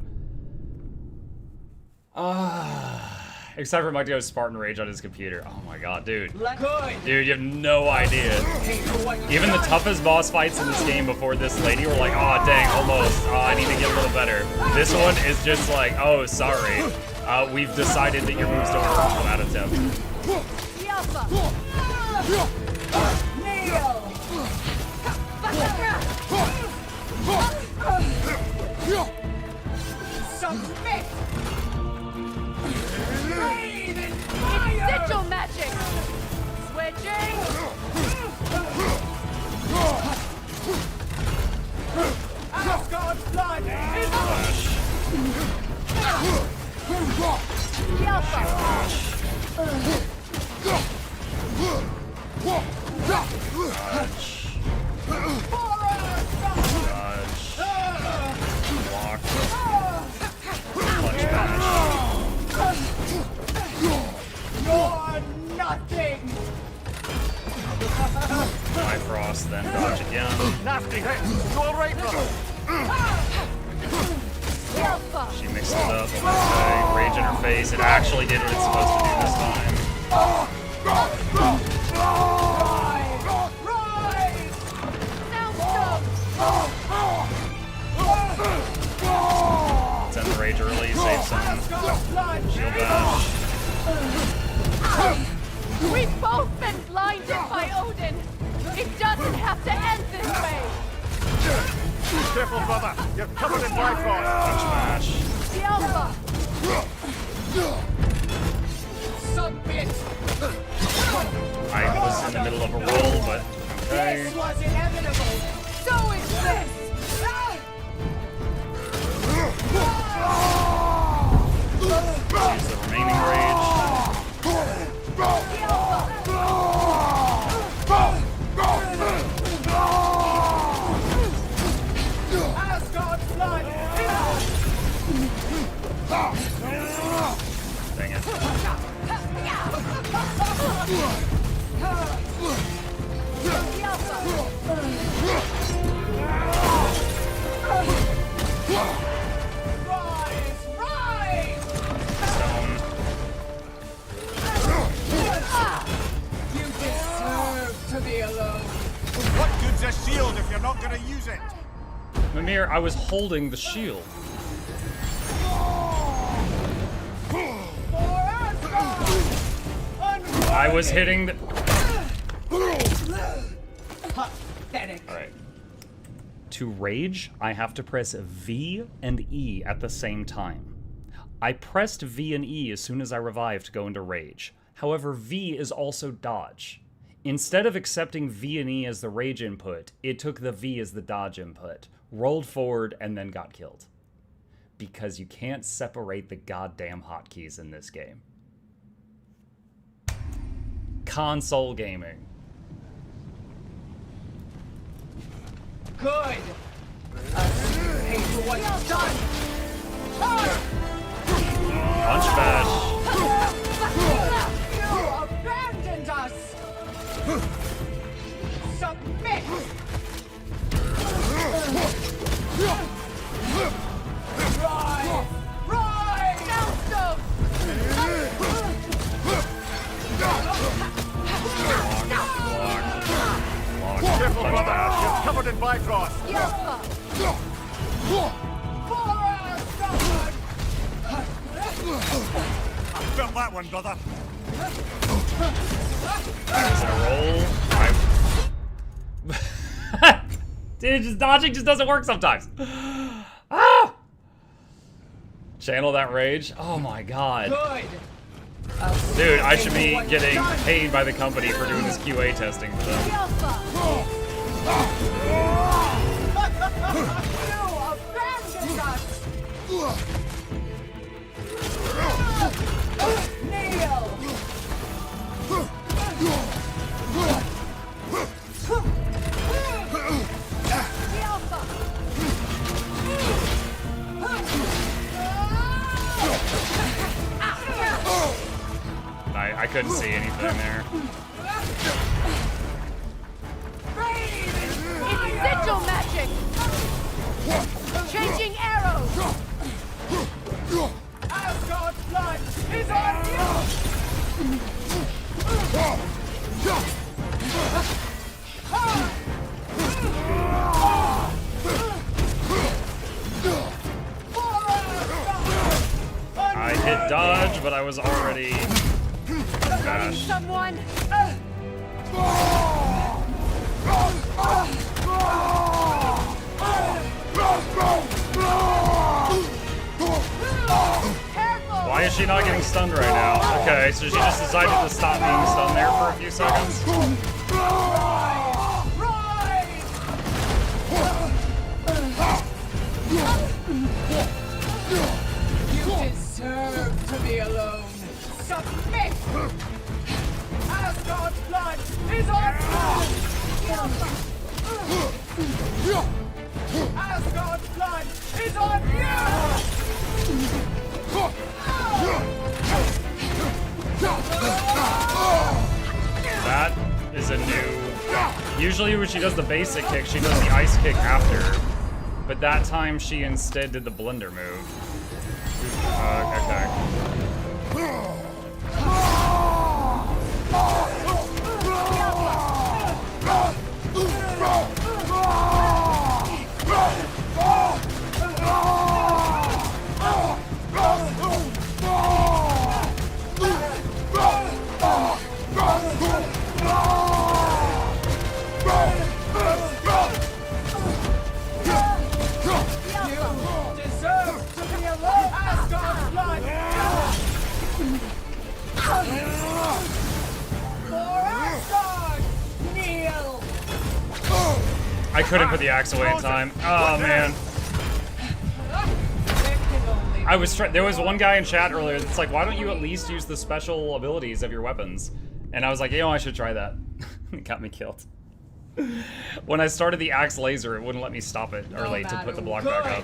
Except for Mike Spartan Rage on his computer. Oh my god, dude. Good! Dude, you have no idea. Pay for what you've Even the done. toughest boss fights in this game before this lady were like, oh dang, almost. I need to get a little better. This one is just like, oh, sorry. We've decided that your moves don't work. 1 out of 10. Alpha! Kneel! Submit! Rain and fire! Sigil magic! Switching! Asgard's blood is The Alpha! Block. Punch bash. You're nothing! Bifrost, then dodge again. Nasty hit. You all right, brother? The Alpha! She mixed it up. Okay, rage in her face. It actually did what it's supposed to do this time. Send the rage early, save some shield bash. We've both been blinded by Odin! It doesn't have to end this way! Careful, brother. You're covered in Bifrost. Punch bash. The Alpha! Submit! I was in the middle of a roll, but okay. This was inevitable! So is this! Use the remaining rage. Asgard's blood Dang it. Rise! Stone. You deserve to be alone! What good's a shield if you're not going to use it? Mimir, I was holding the shield. I was hitting the... Pathetic. Alright. To rage, I have to press V and E at the same time. I pressed V and E as soon as I revived to go into rage. However, V is also dodge. Instead of accepting V and E as the rage input, it took the V as the dodge input, rolled forward, and then got killed. Because you can't separate the goddamn hotkeys in this game. Console gaming. Good! Pay for what you've done! Punch bash. You abandoned us! Submit! Rise! Rise! Downstone! Careful, brother. You're covered in Bifrost. The Alpha! I felt that one, brother. Is it a roll? Dude, just dodging just doesn't work sometimes. Ah! Channel that rage. Oh my god. Good! Dude, I should be getting paid by the company for doing this QA testing for them. The Alpha! You abandoned us! Kneel! The Alpha! I couldn't see anything there. It's sigil magic! Changing arrows! Asgard's blood is on you! I hit dodge, but I was already hurting dash. someone? Why is she not getting stunned right now? Okay, so she just decided to stop being stunned there for a few seconds. You deserve to be alone. Submit! Asgard's blood is on you! Asgard's blood is on you! That is a new... Usually when she does the basic kick, she does the ice kick after. But that time she instead did the blender move. Okay. I couldn't put the axe away in time. Oh man. There was one guy in chat earlier that's like, why don't you at least use the special abilities of your weapons? And I was like, you know, I should try that. It got me killed. When I started the axe laser, it wouldn't let me stop it early to put the block back up.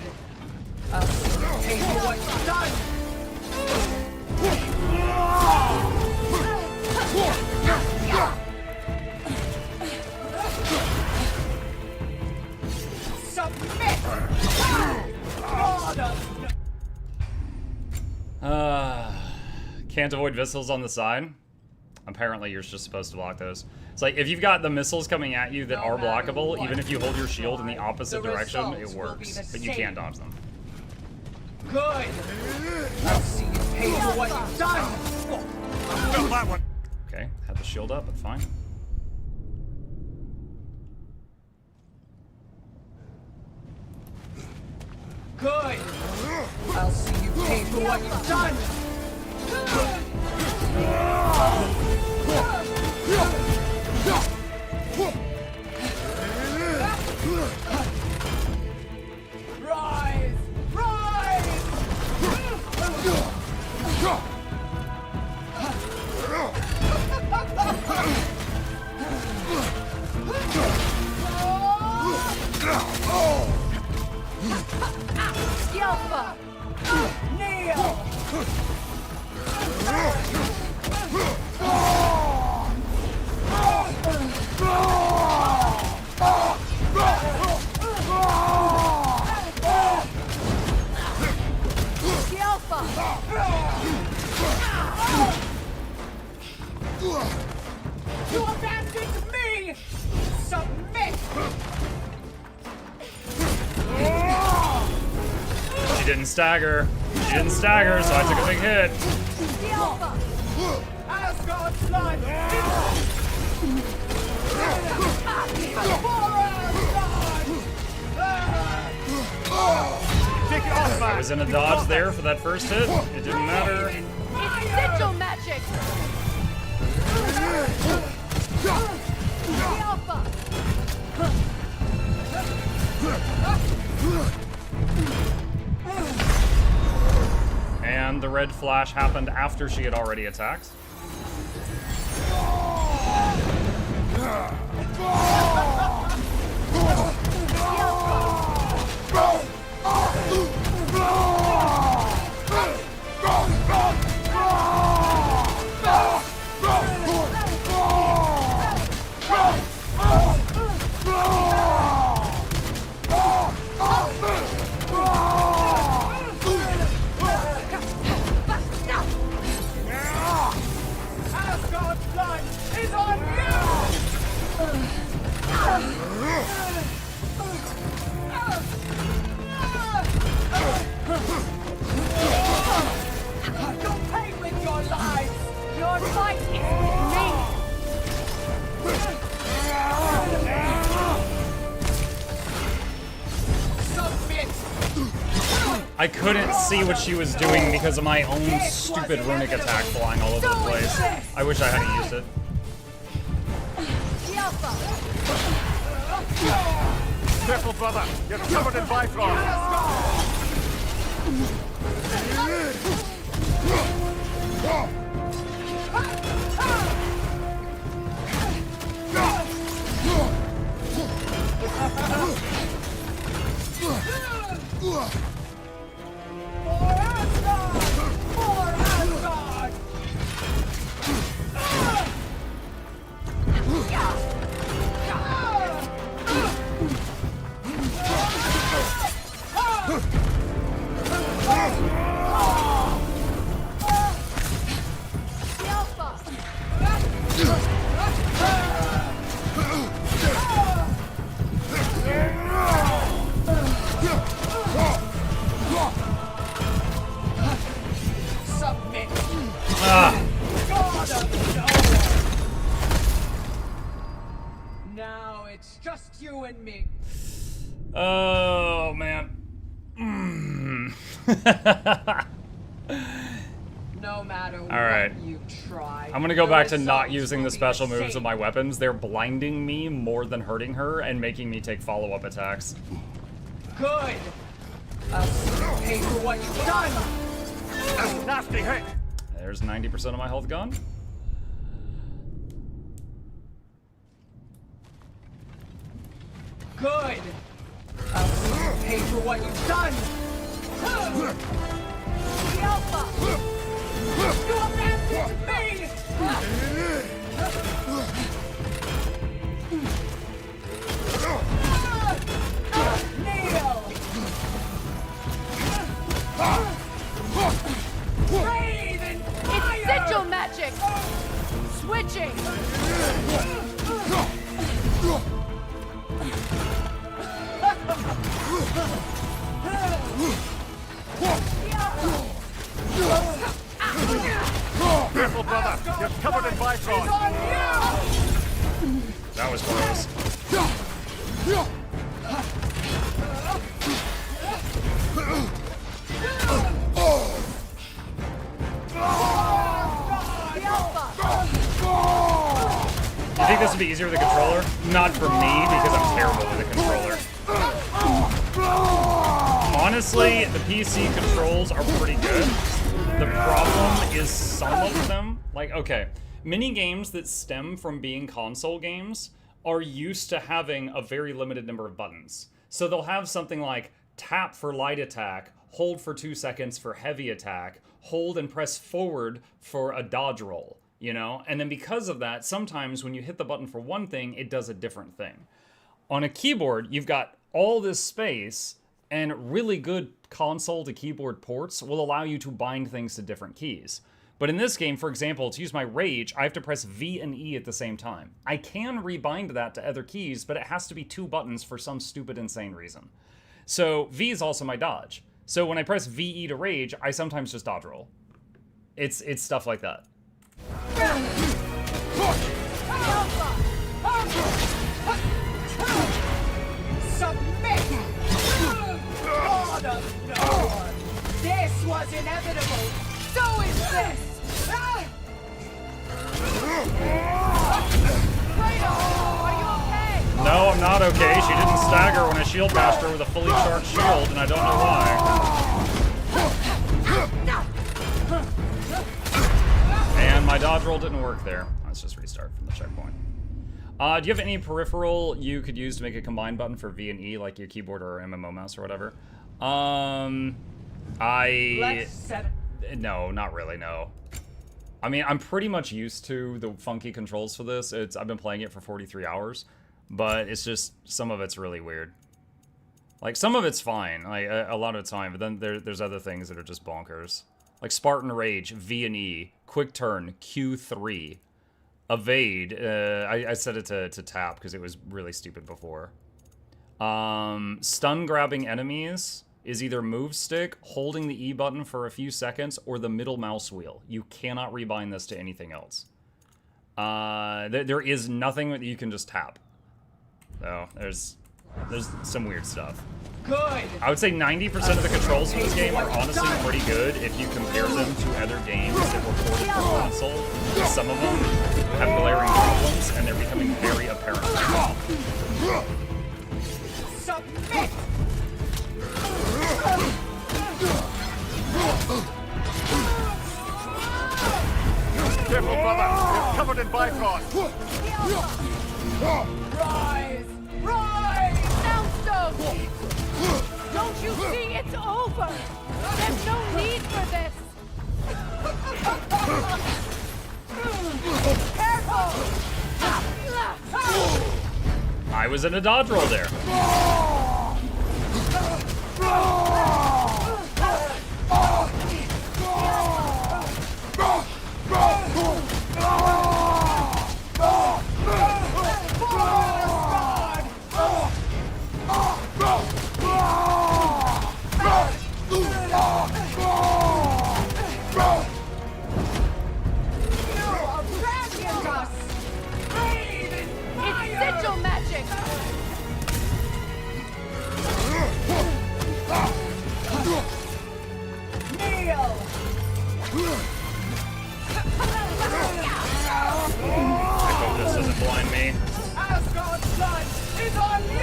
Can't avoid missiles on the side. Apparently you're just supposed to block those. It's like, if you've got the missiles coming at you that are blockable, even if you hold your shield in the opposite direction, it works. But you can't dodge them. Good! I'll see you pay for what you've done! Got that one. Okay, had the shield up, but fine. Good! I'll see you pay for what you've done! Rise! Rise! Yelpa! Kneel! You abandoned me! Submit! She didn't stagger. She didn't stagger, so I took a big hit. Asgard's blood! I was in a dodge there for that first hit. It didn't matter. It's sigil magic! And the red flash happened after she had already attacked. I couldn't see what she was doing because of my own stupid runic attack flying all over the place. I wish I hadn't used it. Careful, brother. You're covered in Bifrost. Now it's just you and me. Oh, man. No matter Alright. what you try. I'm gonna go back to not results using will the be special the moves same. of my weapons. They're blinding me more than hurting her and making me take follow-up attacks. Good. I'll see you pay for what you've done. Nasty hit. There's 90% of my health gone. Good. I'll see you pay for what you've done. You abandoned me. Kneel. Breathe and fire. It's sigil magic! Switching! Careful, brother. You're covered in Bifrost. That was close. You think this would be easier with a controller? Not for me, because I'm terrible with a controller. Honestly, the PC controls are pretty good. The problem is some of them, like, okay, many games that stem from being console games are used to having a very limited number of buttons. So they'll have something like tap for light attack, hold for 2 seconds for heavy attack, hold and press forward for a dodge roll, you know? And then because of that, sometimes when you hit the button for one thing, it does a different thing. On a keyboard, you've got all this space, and really good console to keyboard ports will allow you to bind things to different keys. But in this game, for example, to use my rage, I have to press V and E at the same time. I can rebind that to other keys, but it has to be 2 buttons for some stupid, insane reason. So V is also my dodge. So when I press VE to rage, I sometimes just dodge roll. It's stuff like that. Submit! God of Lord! This was inevitable! So is this! Are you okay? No, I'm not okay. She didn't stagger when I shield bashed her with a fully charged shield, and I don't know why. And my dodge roll didn't work there. Let's just restart from the checkpoint. Do you have any peripheral you could use to make a combine button for V and E, like your keyboard or MMO mouse or whatever? No, not really, no. I mean, I'm pretty much used to the funky controls for this. I've been playing it for 43 hours, but it's just, some of it's really weird. Like, some of it's fine, like, a lot of it's fine, but then there's other things that are just bonkers. Like Spartan Rage, V and E, Quick Turn, Q3. Evade, I set it to tap because it was really stupid before. Stun grabbing enemies is either move stick, holding the E button for a few seconds, or the middle mouse wheel. You cannot rebind this to anything else. There is nothing that you can just tap. So, there's some weird stuff. Good. I would say 90% of the controls for this game are honestly pretty good if you compare them to other games that were ported from console. Some of them have glaring problems, and they're becoming very apparent. Submit. Careful, brother. You're covered in bifrost. Rise! Rise! Soundstone! Don't you see it's over? There's no need for this! Careful! I was in a dodge roll there. Sigil magic! Kneel. I hope this doesn't blind me. Asgard's blood is on you.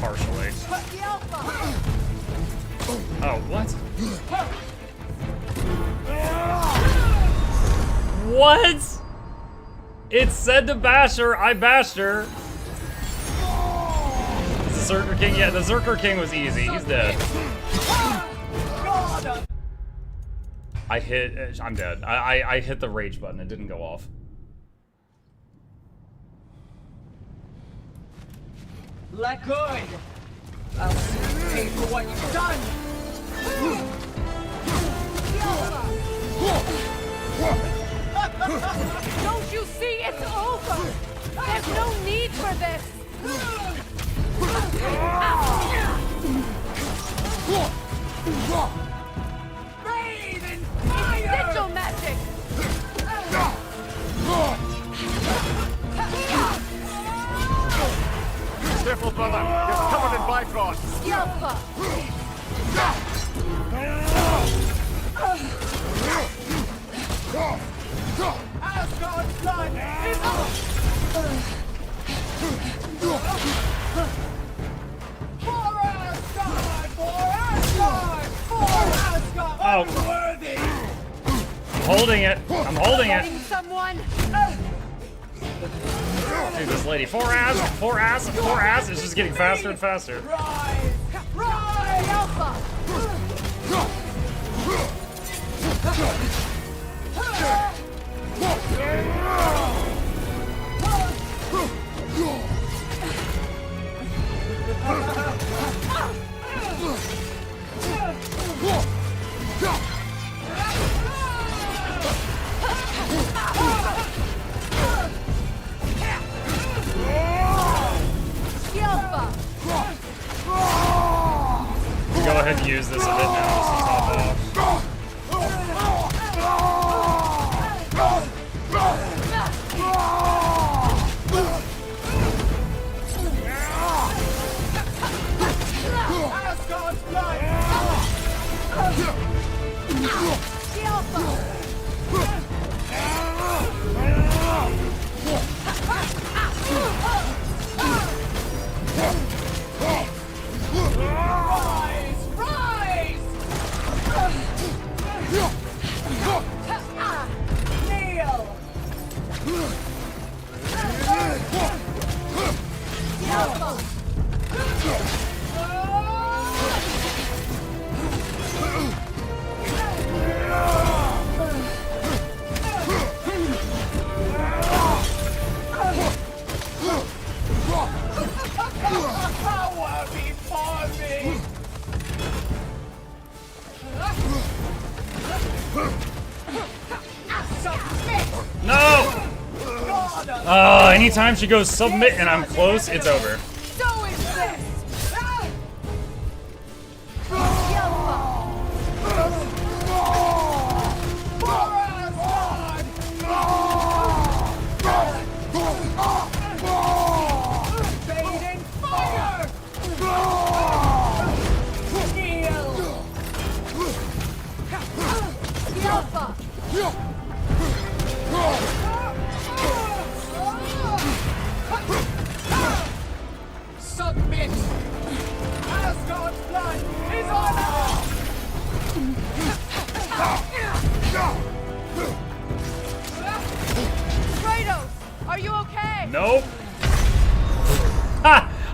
Partially. The Alpha! Oh, what? What? It said to bash her. I bashed her. Is the Berserker King? Yeah, the Berserker King was easy. He's dead. I hit. I'm dead. I hit the rage button. It didn't go off. Let good. I'll see you pay for what you've done. Don't you see it's over? There's no need for this! Bathe in fire! Sigil magic! Careful, brother. You're covered in bifrost. Alpha! Asgard's blood is on. For Asgard! For Asgard! For Asgard! Oh. Unworthy! I'm holding it. I'm holding it. Getting someone! Dude, this lady. 4 ass. 4 ass. 4 ass. It's just getting faster and faster. Rise! Rise! Alpha! Go ahead and use this a bit now just to top off. Asgard's blood! Rise! Rise! Kneel! Power before me! Submit! No! Anytime she goes submit and I'm close, it's over. So is this! For Asgard!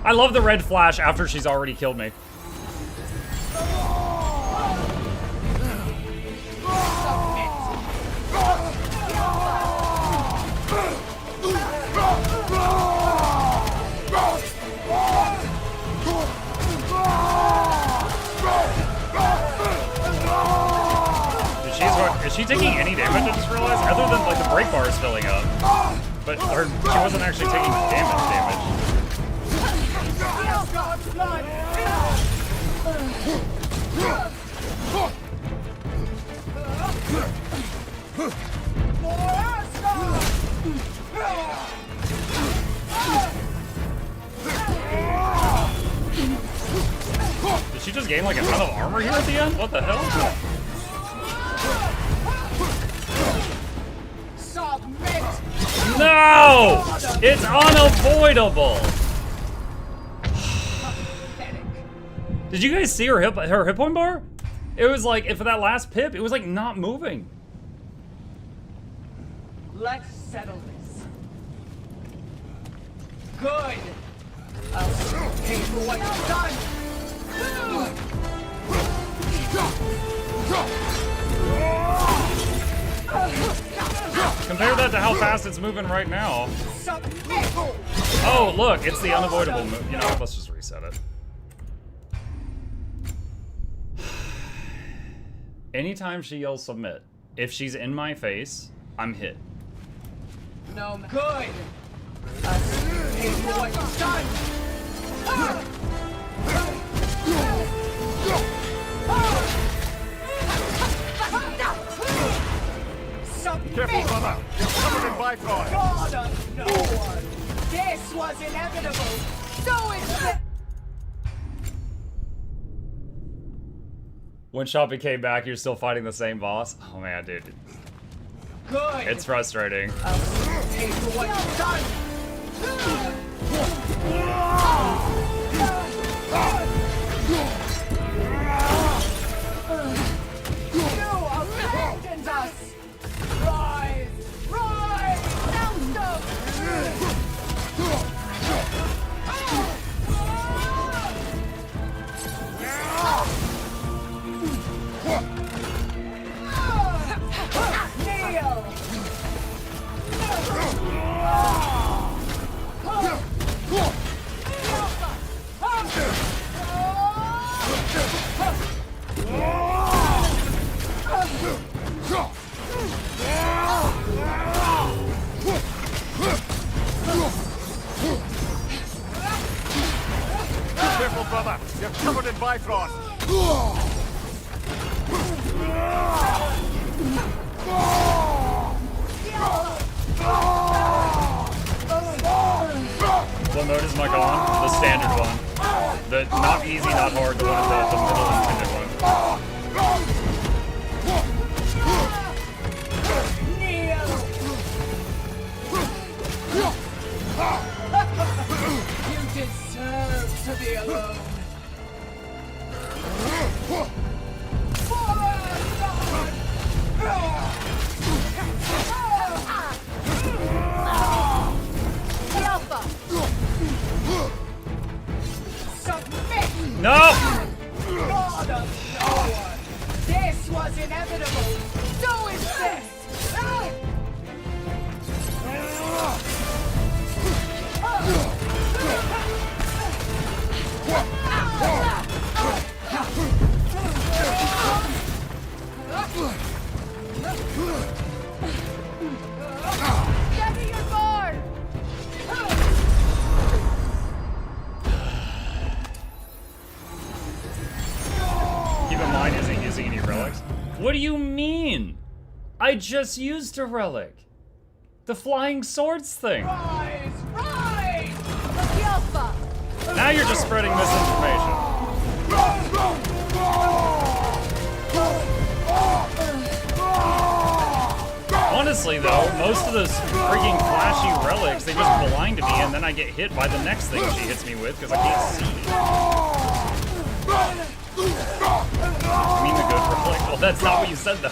I love the red flash after she's already killed me. Is she taking any damage, I just realized? Other than, like, the break bar is filling up. But she wasn't actually taking damage. Did she just gain, like, a ton of armor here at the end? What the hell? No! It's unavoidable! Did you guys see her hit point bar? It was like, for that last pip, it was like not moving. Let's settle this. Good! I'll pay for what you've done! Compare that to how fast it's moving right now. Oh, look, it's the unavoidable move. You know what, let's just reset it. Anytime she yells submit, if she's in my face, I'm hit. No, good! I'll pay for what you've done! Careful, brother! You're covered in Bifrost! God of no one! This was inevitable! So is it! When Shoppy came back, you're still fighting the same boss? Oh man, dude. Good! It's frustrating. I'll pay for what you've done! You abandoned us! Rise! Rise! Kneel! Careful, brother! You're covered in Bifrost! What mode is Mike on? The standard one. The not easy, not hard, the one at the middle intended one. You deserve to be alone. No! God of no one! This was inevitable! So is this! Get me your guard! Keep in mind, isn't using any relics. What do you mean? I just used a relic. The flying swords thing. Rise! Rise! Alpha! Now you're just spreading misinformation. Honestly though, most of those freaking flashy relics, they just blind me and then I get hit by the next thing she hits me with because I can't see. I mean the good relic? Well, that's not what you said though.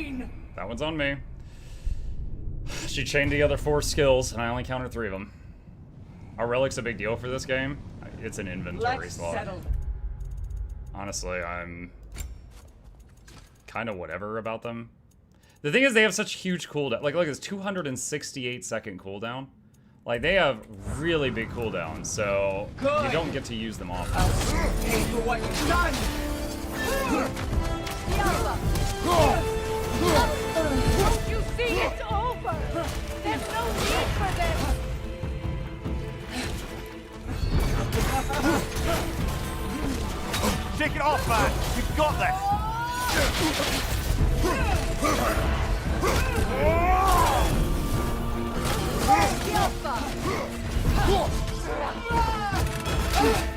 Rain! That one's on me. She chained together 4 skills, and I only counted 3 of them. Are relics a big deal for this game? It's an inventory Let's slot. settle. Honestly, I'm kind of whatever about them. The thing is, they have such huge cooldown. Like, look, it's 268-second cooldown. Like, they have really big cooldowns, so you don't get to use them often. I'll see you pay for what you've done! Don't you see it's over? There's no need for this. Shake it off, man! You've got this!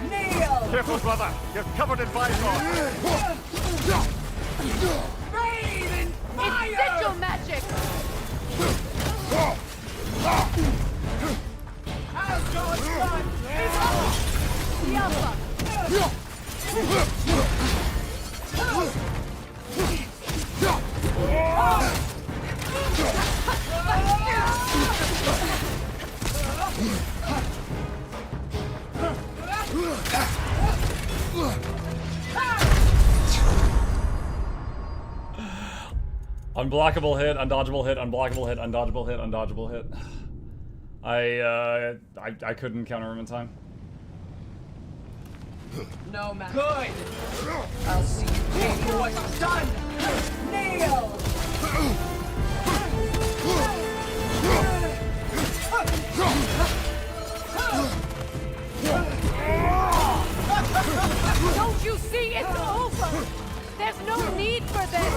Kneel! Careful, brother! You're covered in Visor! Rain and fire! It's sigil magic. Asgard's blood is up! Yalpa. Unblockable hit, undodgeable hit, unblockable hit, undodgeable hit, undodgeable hit. I couldn't counter him in time. No matter. Good! I'll see you pay for what you've done! Kneel! Don't you see it's over? There's no need for this.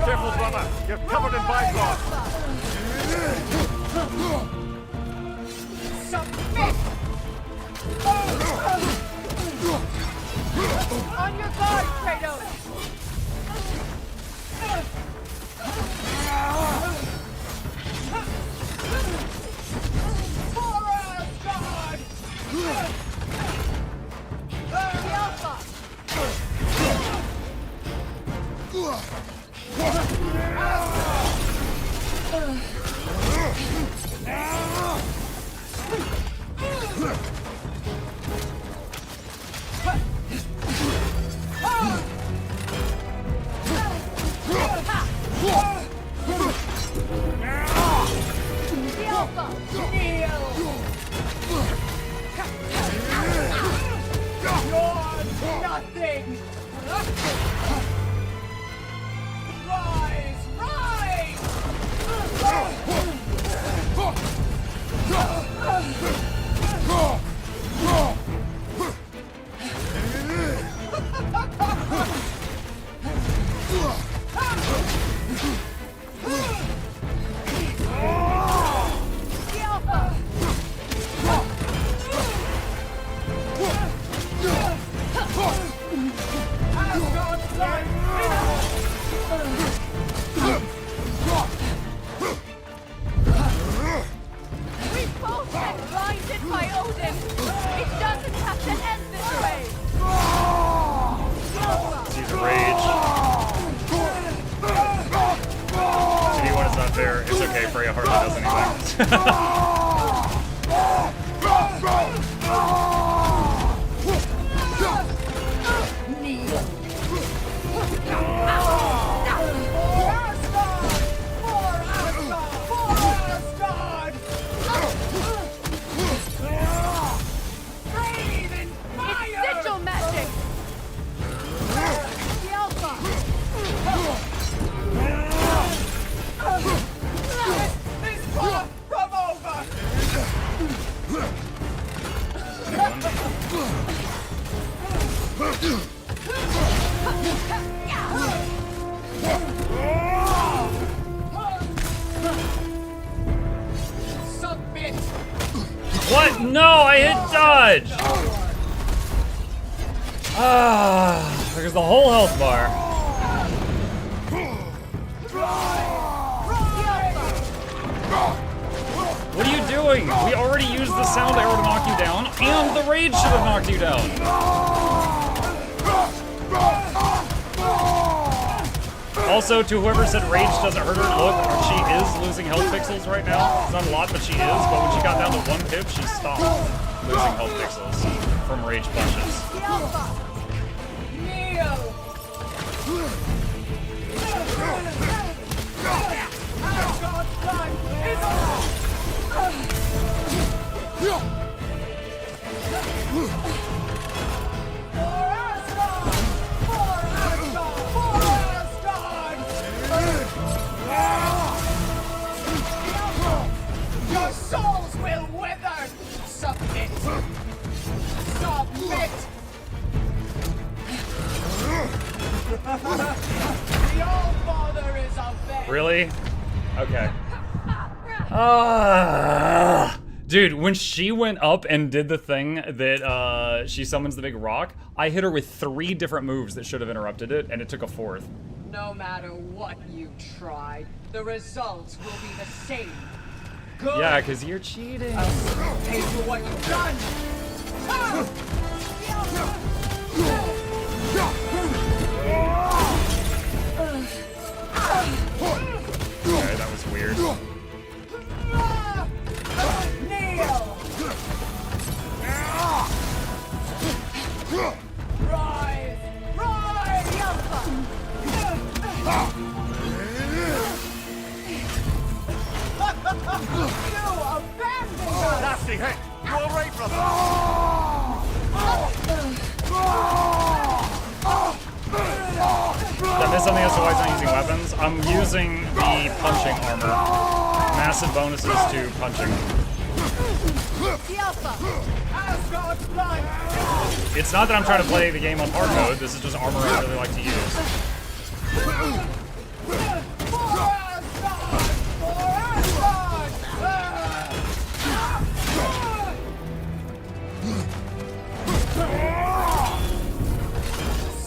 Careful, brother! You're covered in Visor! Submit! On your guard, Kratos. For Asgard! Yalpa. You're nothing! Rise! Rise! Asgard's blood We both get blinded by Odin. It doesn't have to end this way. Yalpa. He's a rage. CD1 is not there. It's okay, Freya hardly does anything. It's sigil magic. Yalpa. is far from over! Submit! What? No, I hit dodge! Ah, there's the whole health bar. What are you doing? We already used the sound arrow to knock you down, and the rage should have knocked you down. Also, to whoever said rage doesn't hurt her, look, she is losing health pixels right now. It's not a lot, but she is. But when she got down to 1 pip, she stopped losing health pixels from rage punches. Your souls will wither! Submit! Submit! The All-Father is avenged! Really? Okay. Dude, when she went up and did the thing that she summons the big rock, I hit her with 3 different moves that should have interrupted it, and it took a 4th. No matter what you try, the results will be the same. Good. Yeah, because you're cheating. I'll pay for what you've done. Okay, that was weird. Kneel. Rise. Rise. You abandoned us! Nasty hit! You alright, brother? Did I miss something as to why it's not using weapons? I'm using the punching armor. Massive bonuses to punching. It's not that I'm trying to play the game on hard mode, this is just armor I really like to use.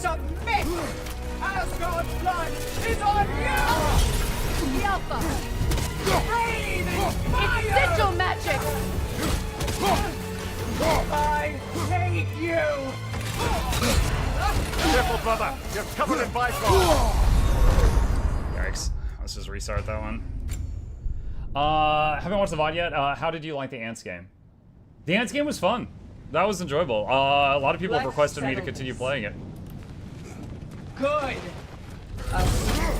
Submit! Asgard's blood is on you! Yelpa! Rain and fire! It's sigil magic! I hate you! Careful, brother! You're covered in Bifrost! Yikes. Let's just restart that one. Haven't watched the VOD yet. How did you like the Ants game? The Ants game was fun. That was enjoyable. A lot of people have requested me to continue playing it. Good! I'll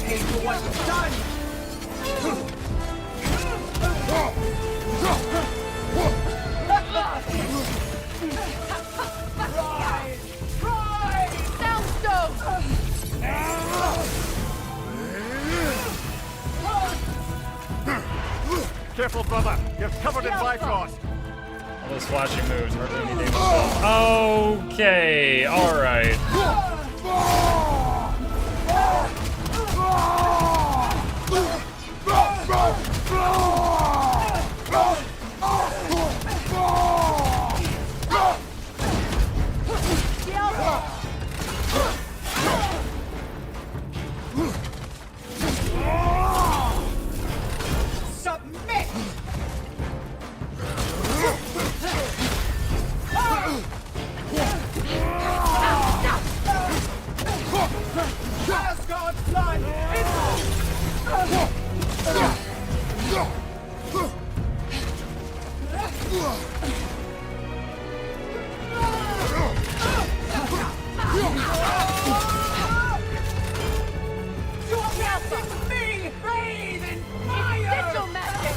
pay for what you've done! Rise! Rise! Soundstone! Careful, brother! You're covered in Bifrost! All those flashing moves hardly any damage. Okay, alright. Submit! Asgard's blood is... You're helping me! Rain and fire! Sigil magic!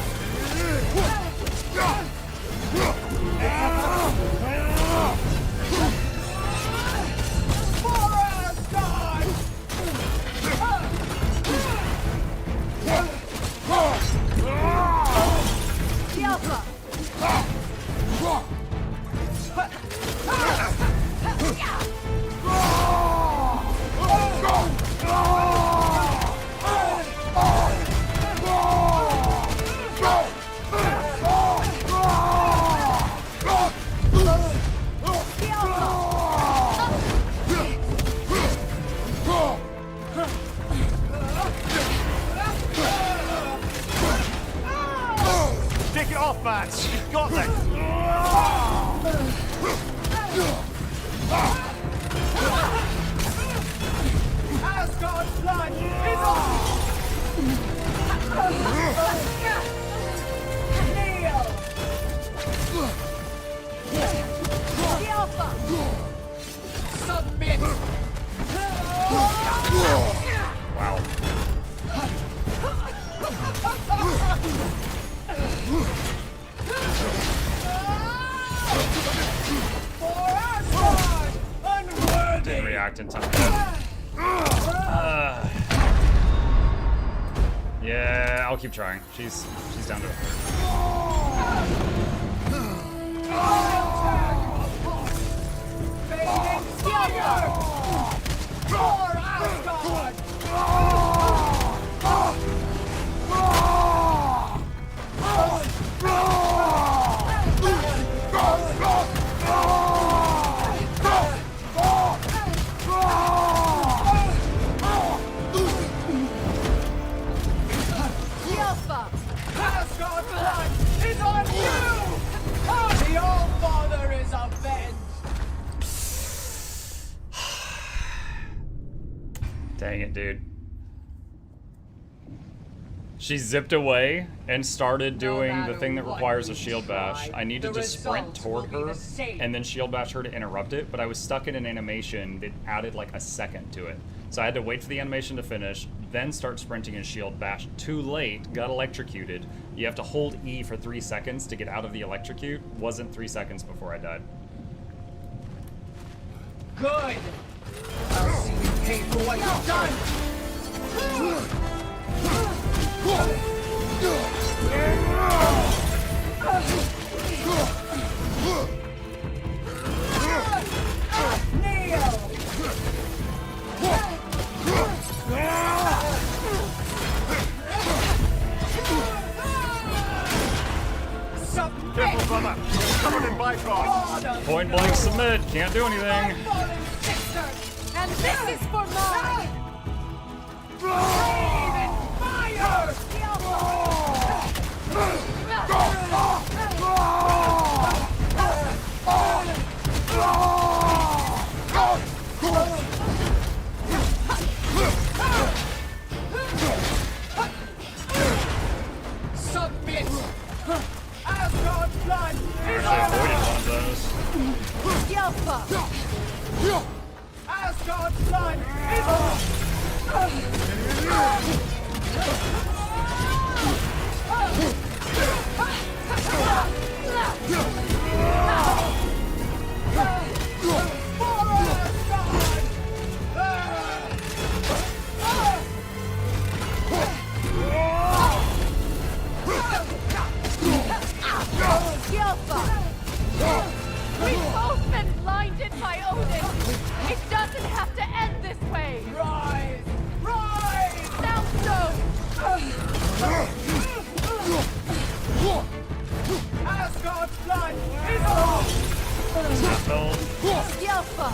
For Asgard! Yelpa! Take it off, man! You've got this! Asgard's blood is on Submit! Wow. Didn't react in time. Yeah, I'll keep trying. She's down to a third. Asgard's blood is on you! The All-Father is avenged! Dang it, dude. She zipped away and started doing the thing that requires a shield bash. I need to just sprint toward her and then shield bash her to interrupt it, but I was stuck in an animation that added like a second to it. So I had to wait for the animation to finish, then start sprinting and shield bash. Too late, got electrocuted. You have to hold E for 3 seconds to get out of the electrocute. Wasn't 3 seconds before I died. Good! I'll see you pay for what you've done! Careful, brother. Covered in Bifrost. Point blank submit, can't do anything. And this is for mine! Submit! Asgard's blood is Actually avoided one of those. Yelpa! Asgard's blood is We've both been blinded by Odin! It doesn't have to end this way! rise! Rise! Soundstone! Asgard's blood is on! Yelpa!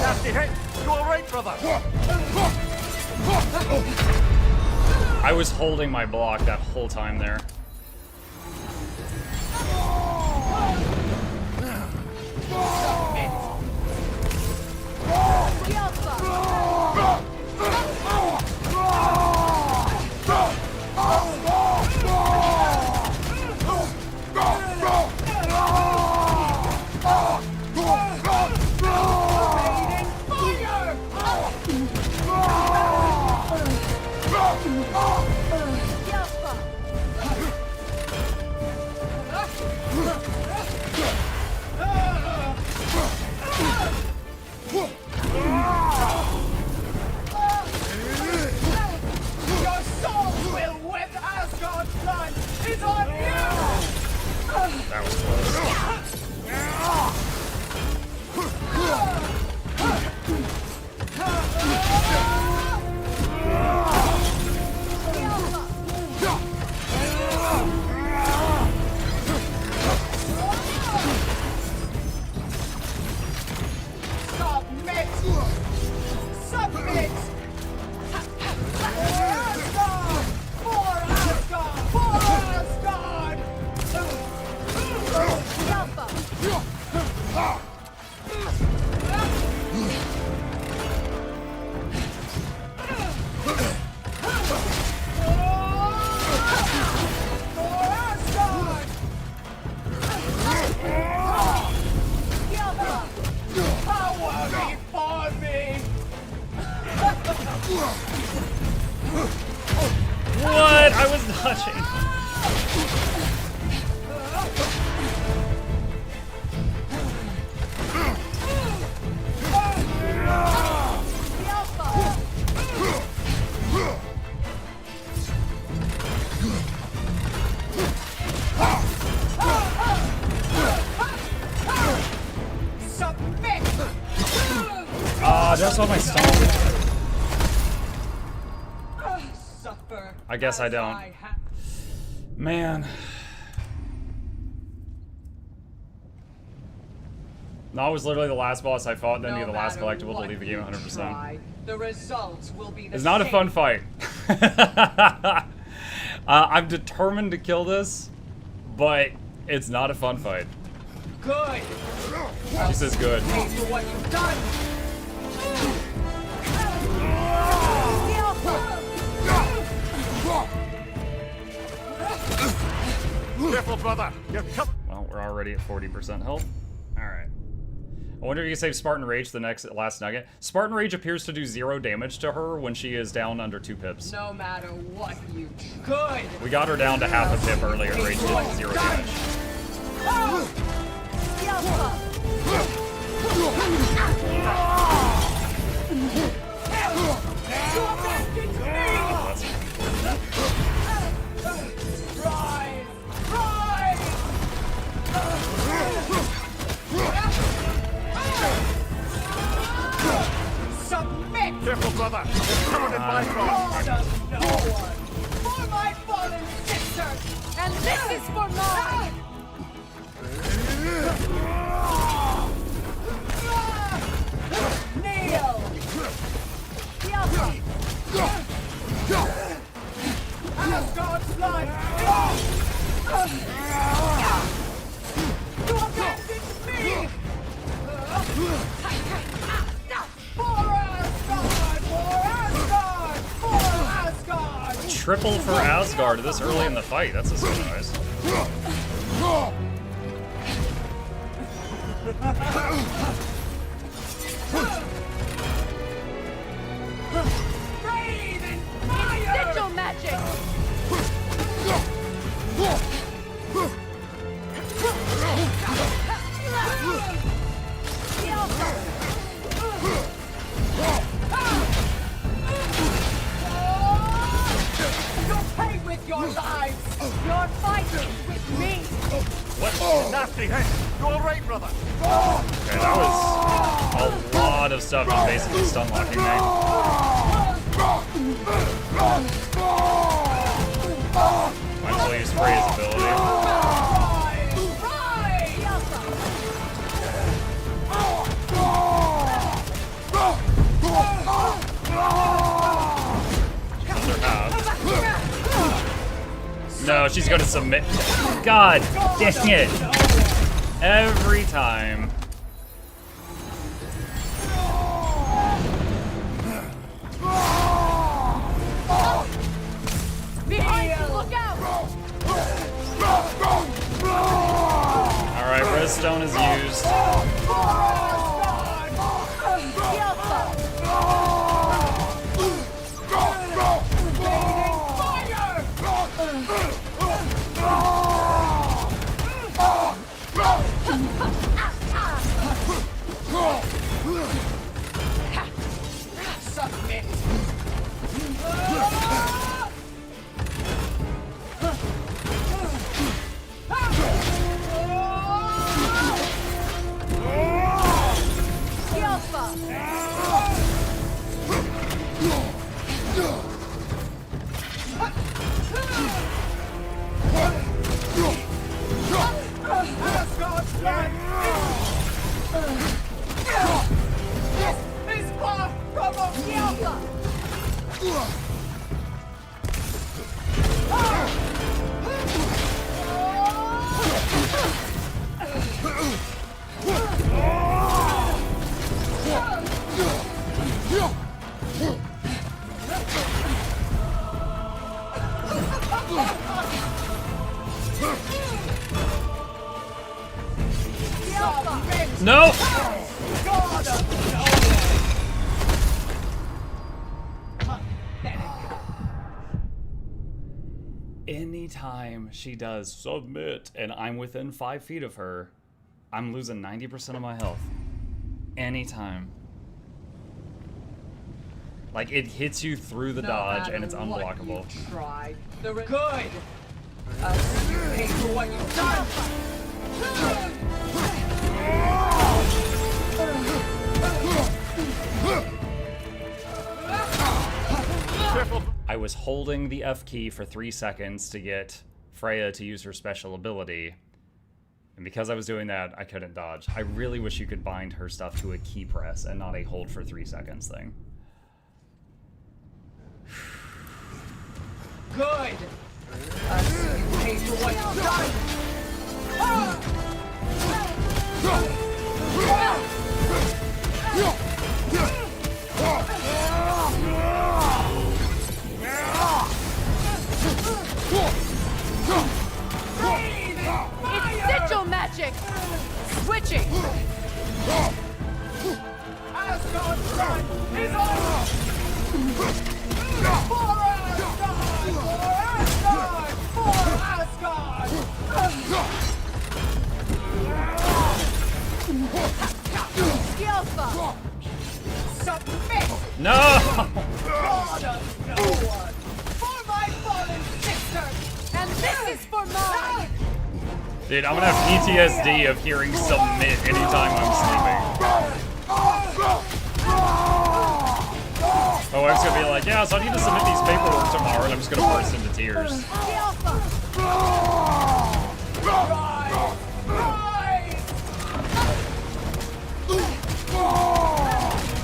Nasty hit. You all right, brother? I was holding my block that whole time there. dodging. That's on my stomach. I guess I don't. Man. That was literally the last boss I fought, then be the last collectible to leave the game 100%. The results will be the It's not a fun fight. I'm determined to kill this, but it's not a fun fight. Good. She says good. Pay for what you've done. Careful, brother. You're Well, we're already at 40% health. Alright. I wonder if you can save Spartan Rage the last nugget. Spartan Rage appears to do 0 damage to her when she is down under 2 pips. No matter what you could. We got her down to half a pip earlier and Rage did 0 damage. Submit! Careful, brother. You're covered in my God of no one. For my fallen sister! And this is for mine! Kneel! Asgard's blood! You abandoned me! For Asgard! For Asgard! Triple for Asgard this early in the fight. That's a surprise. Rain and fire! Sigil magic! You'll pay with your lives! You're fighting with me! What? Nasty, hey? You alright, brother? Okay, that was a lot of stuff just basically stun locking me. Might as well use Frey's ability. Another half. No, she's gonna submit. God dang it! Every time. Behind you, look out! Alright, redstone is used. Submit! Asgard's blood! This is far from Okialpa! No! God of no anytime she does submit and I'm within 5 feet of her, I'm losing 90% of my health. Anytime. Like, it hits you through the dodge and it's unblockable. Tried. Good! I'll see you pay for what you've done! I was holding the F key for 3 seconds to get Freya to use her special ability. And because I was doing that, I couldn't dodge. I really wish you could bind her stuff to a key press and not a hold for 3 seconds thing. Good! I'll see you pay for what you've done! It's sigil magic! Switching! Asgard's son is on! For Asgard! For Asgard! Skilfa! Submit! No! God of no one! For my fallen sister! And this is for mine! Dude, I'm gonna have PTSD of hearing submit anytime I'm sleeping. My wife's gonna be like, yeah, so I need to submit these paperwork tomorrow, and I'm just gonna burst into tears.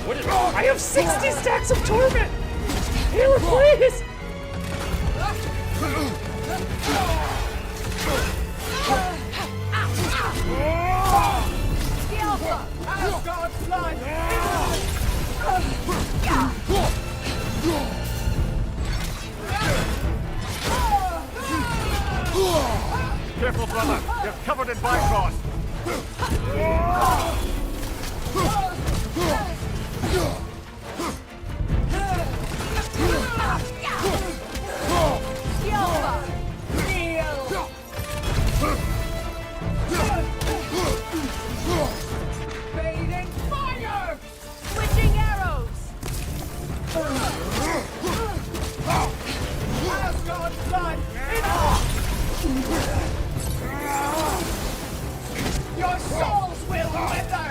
What is, I have 60 stacks of torment! Healer, please! Asgard's blood! Careful, brother. You're covered in Bifrost. Fading fire! Switching arrows! Asgard's blood! Your souls will wither!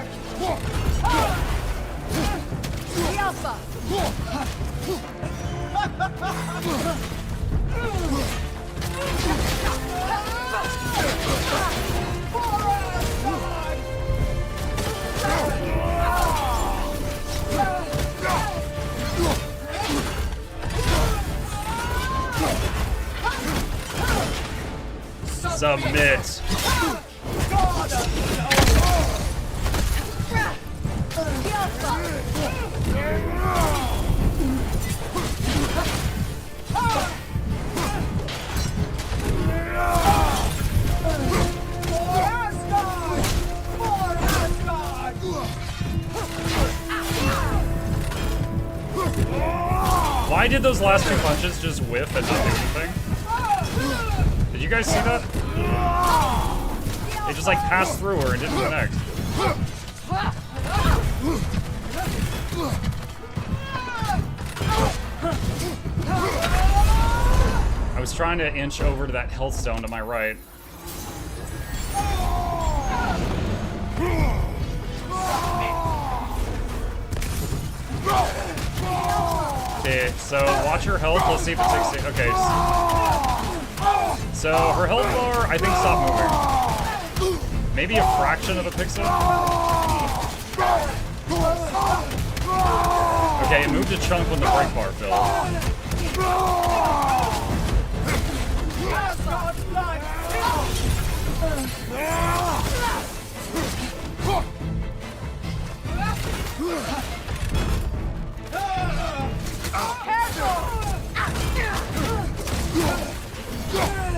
Skilfa! Submit. Why did those last 2 punches just whiff and not do anything? Did you guys see that? They just like passed through her and didn't connect. I was trying to inch over to that health stone to my right. Okay, so watch her health. Let's see if it's 16. Okay. So her health bar, I think, stopped moving. Maybe a fraction of a pixel. Okay, it moved a chunk when the break bar filled.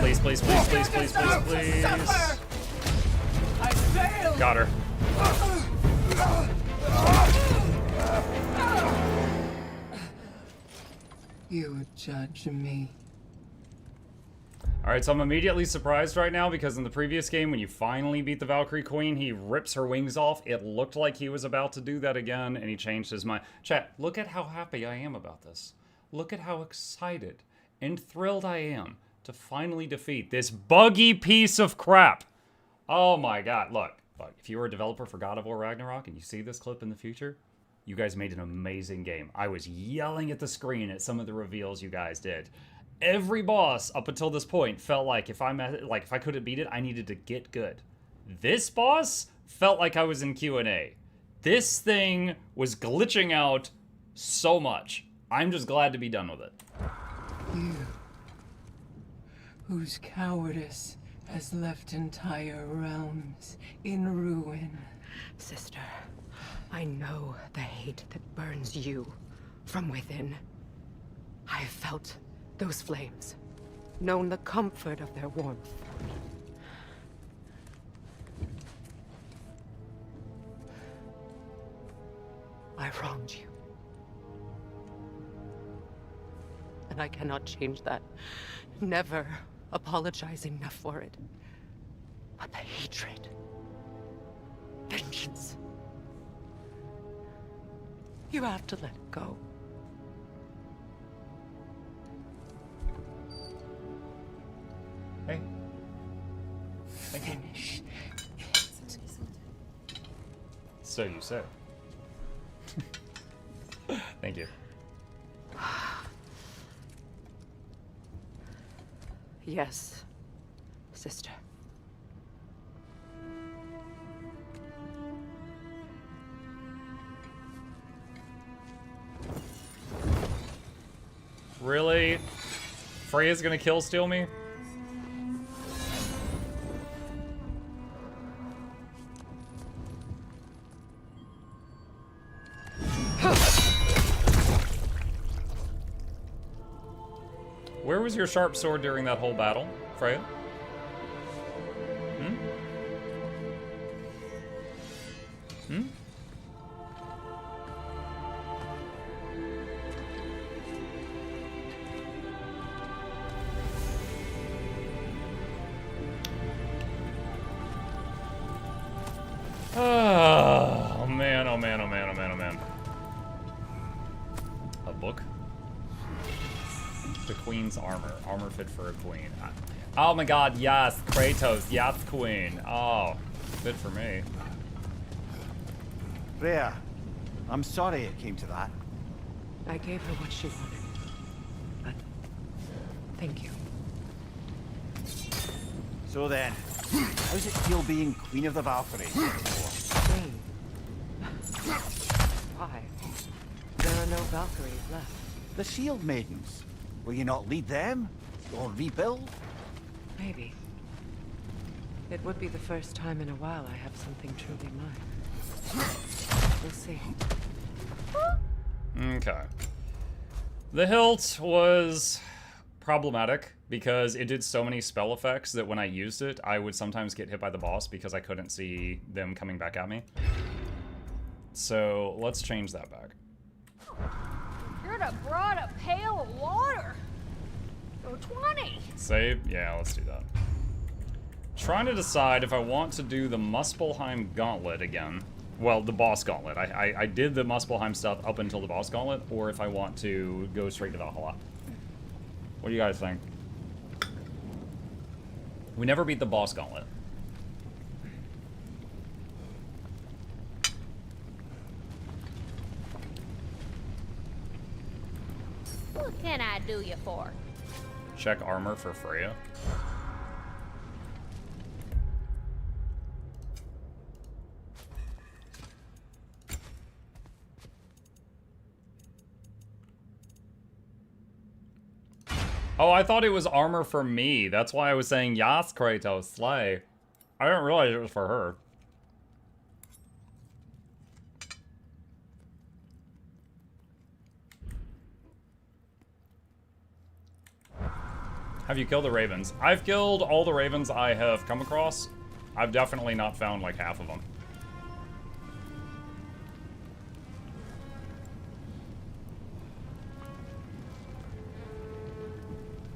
Please, please, please, please, please, please, please. I failed. Got her. You would judge me. Alright, so I'm immediately surprised right now because in the previous game, when you finally beat the Valkyrie Queen, he rips her wings off. It looked like he was about to do that again, and he changed his mind. Chat, look at how happy I am about this. Look at how excited and thrilled I am to finally defeat this buggy piece of crap. Oh my god, look, if you were a developer for God of War Ragnarok and you see this clip in the future, you guys made an amazing game. I was yelling at the screen at some of the reveals you guys did. Every boss up until this point felt like if I couldn't beat it, I needed to get good. This boss felt like I was in Q&A. This thing was glitching out so much. I'm just glad to be done with it. You, whose cowardice has left entire realms in ruin. Sister, I know the hate that burns you from within. I have felt those flames, known the comfort of their warmth. I wronged you. And I cannot change that. Never apologize enough for it. But the hatred, vengeance, you have to let it go. Hey. Thank you. Finish. So you say. Thank you. Yes, sister. Really? Freya's gonna kill steal me? Where was your sharp sword during that whole battle, Freya? Hmm? Hmm? Oh man, oh man, oh man, oh man, oh man. A book? The queen's armor. Armor fit for a queen. Oh my god, yes, Kratos, yes, queen. Oh, fit for me. Freya, I'm sorry it came to that. I gave her what she wanted. But thank you. So then, how's it feel being Queen of the Valkyries? Queen. Why? There are no Valkyries left. The Shield Maidens. Will you not lead them? Or rebuild? Maybe. It would be the first time in a while I have something truly mine. We'll see. Okay. The hilt was problematic because it did so many spell effects that when I used it, I would sometimes get hit by the boss because I couldn't see them coming back at me. So let's change that back. Should have brought a pail of water. Or 20. Save? Yeah, let's do that. Trying to decide if I want to do the Muspelheim Gauntlet again. Well, the boss gauntlet. I did the Muspelheim stuff up until the boss gauntlet, or if I want to go straight to Valhalla. What do you guys think? We never beat the boss gauntlet. What can I do you for? Check armor for Freya. Oh, I thought it was armor for me. That's why I was saying, Yas, Kratos, slay. I didn't realize it was for her. Have you killed the ravens? I've killed all the ravens I have come across. I've definitely not found like half of them.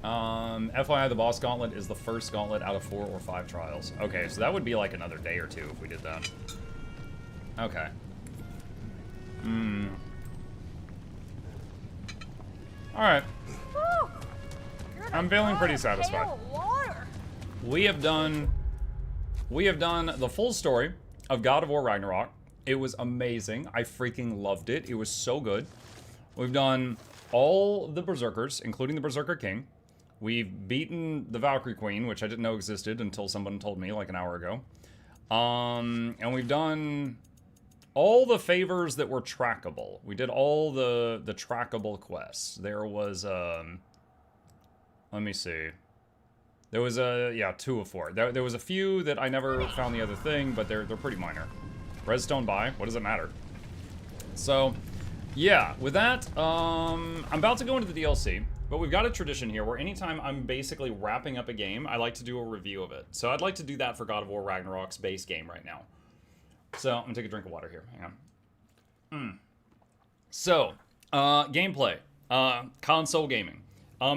FYI, the boss gauntlet is the first gauntlet out of 4 or 5 trials. Okay, so that would be like another day or 2 if we did that. Okay. Alright. I'm feeling pretty satisfied. We have done the full story of God of War Ragnarok. It was amazing. I freaking loved it. It was so good. We've done all the Berserkers, including the Berserker King. We've beaten the Valkyrie Queen, which I didn't know existed until someone told me like an hour ago. And we've done all the favors that were trackable. We did all the trackable quests. There was, let me see. There was yeah, 2 of 4. There was a few that I never found the other thing, but they're pretty minor. Redstone buy, what does it matter? So, yeah, with that, I'm about to go into the DLC, but we've got a tradition here where anytime I'm basically wrapping up a game, I like to do a review of it. So I'd like to do that for God of War Ragnarok's base game right now. So, I'm gonna take a drink of water here, hang on. So, gameplay, console gaming.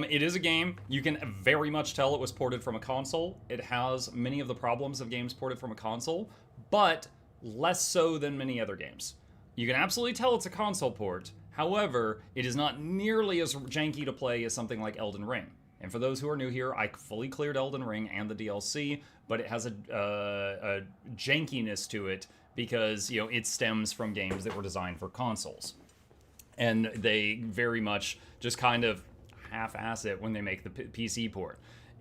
It is a game. You can very much tell it was ported from a console. It has many of the problems of games ported from a console, but less so than many other games. You can absolutely tell it's a console port. However, it is not nearly as janky to play as something like Elden Ring. And for those who are new here, I fully cleared Elden Ring and the DLC, but it has a jankiness to it because, you know, it stems from games that were designed for consoles. And they very much just kind of half-ass it when they make the PC port.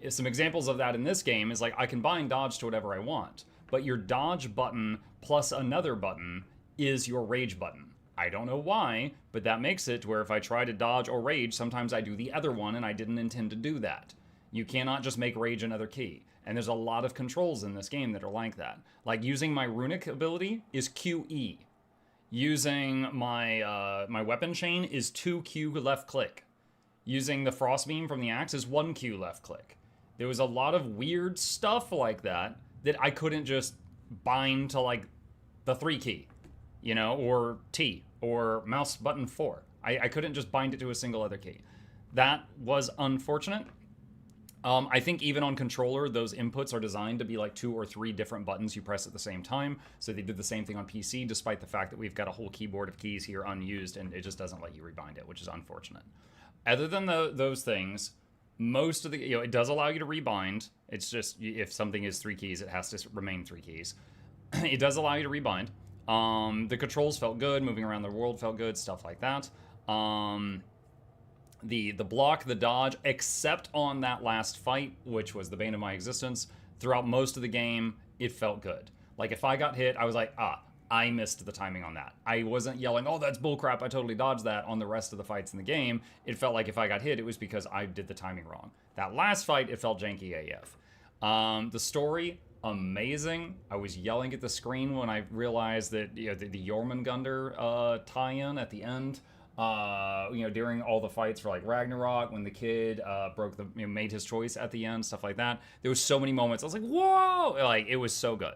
Some examples of that in this game is like I can bind dodge to whatever I want, but your dodge button plus another button is your rage button. I don't know why, but that makes it to where if I try to dodge or rage, sometimes I do the other one and I didn't intend to do that. You cannot just make rage another key. And there's a lot of controls in this game that are like that. Like using my runic ability is QE. Using my my weapon chain is 2Q left click. Using the frost beam from the axe is 1Q left click. There was a lot of weird stuff like that that I couldn't just bind to like the 3 key, you know, or T, or mouse button 4. I couldn't just bind it to a single other key. That was unfortunate. I think even on controller, those inputs are designed to be like 2 or 3 different buttons you press at the same time. So they did the same thing on PC, despite the fact that we've got a whole keyboard of keys here unused, and it just doesn't let you rebind it, which is unfortunate. Other than those things, most of the, you know, it does allow you to rebind. It's just, if something is 3 keys, it has to remain 3 keys. It does allow you to rebind. The controls felt good, moving around the world felt good, stuff like that. The block, the dodge, except on that last fight, which was the bane of my existence, throughout most of the game, it felt good. Like, if I got hit, I was like, I missed the timing on that. I wasn't yelling, oh, that's bullcrap, I totally dodged that on the rest of the fights in the game. It felt like if I got hit, it was because I did the timing wrong. That last fight, it felt janky AF. The story, amazing. I was yelling at the screen when I realized that, you know, the Jormungandr tie-in at the end, you know, during all the fights for like Ragnarok, when the kid made his choice at the end, stuff like that. There was so many moments. I was like, whoa! Like, it was so good.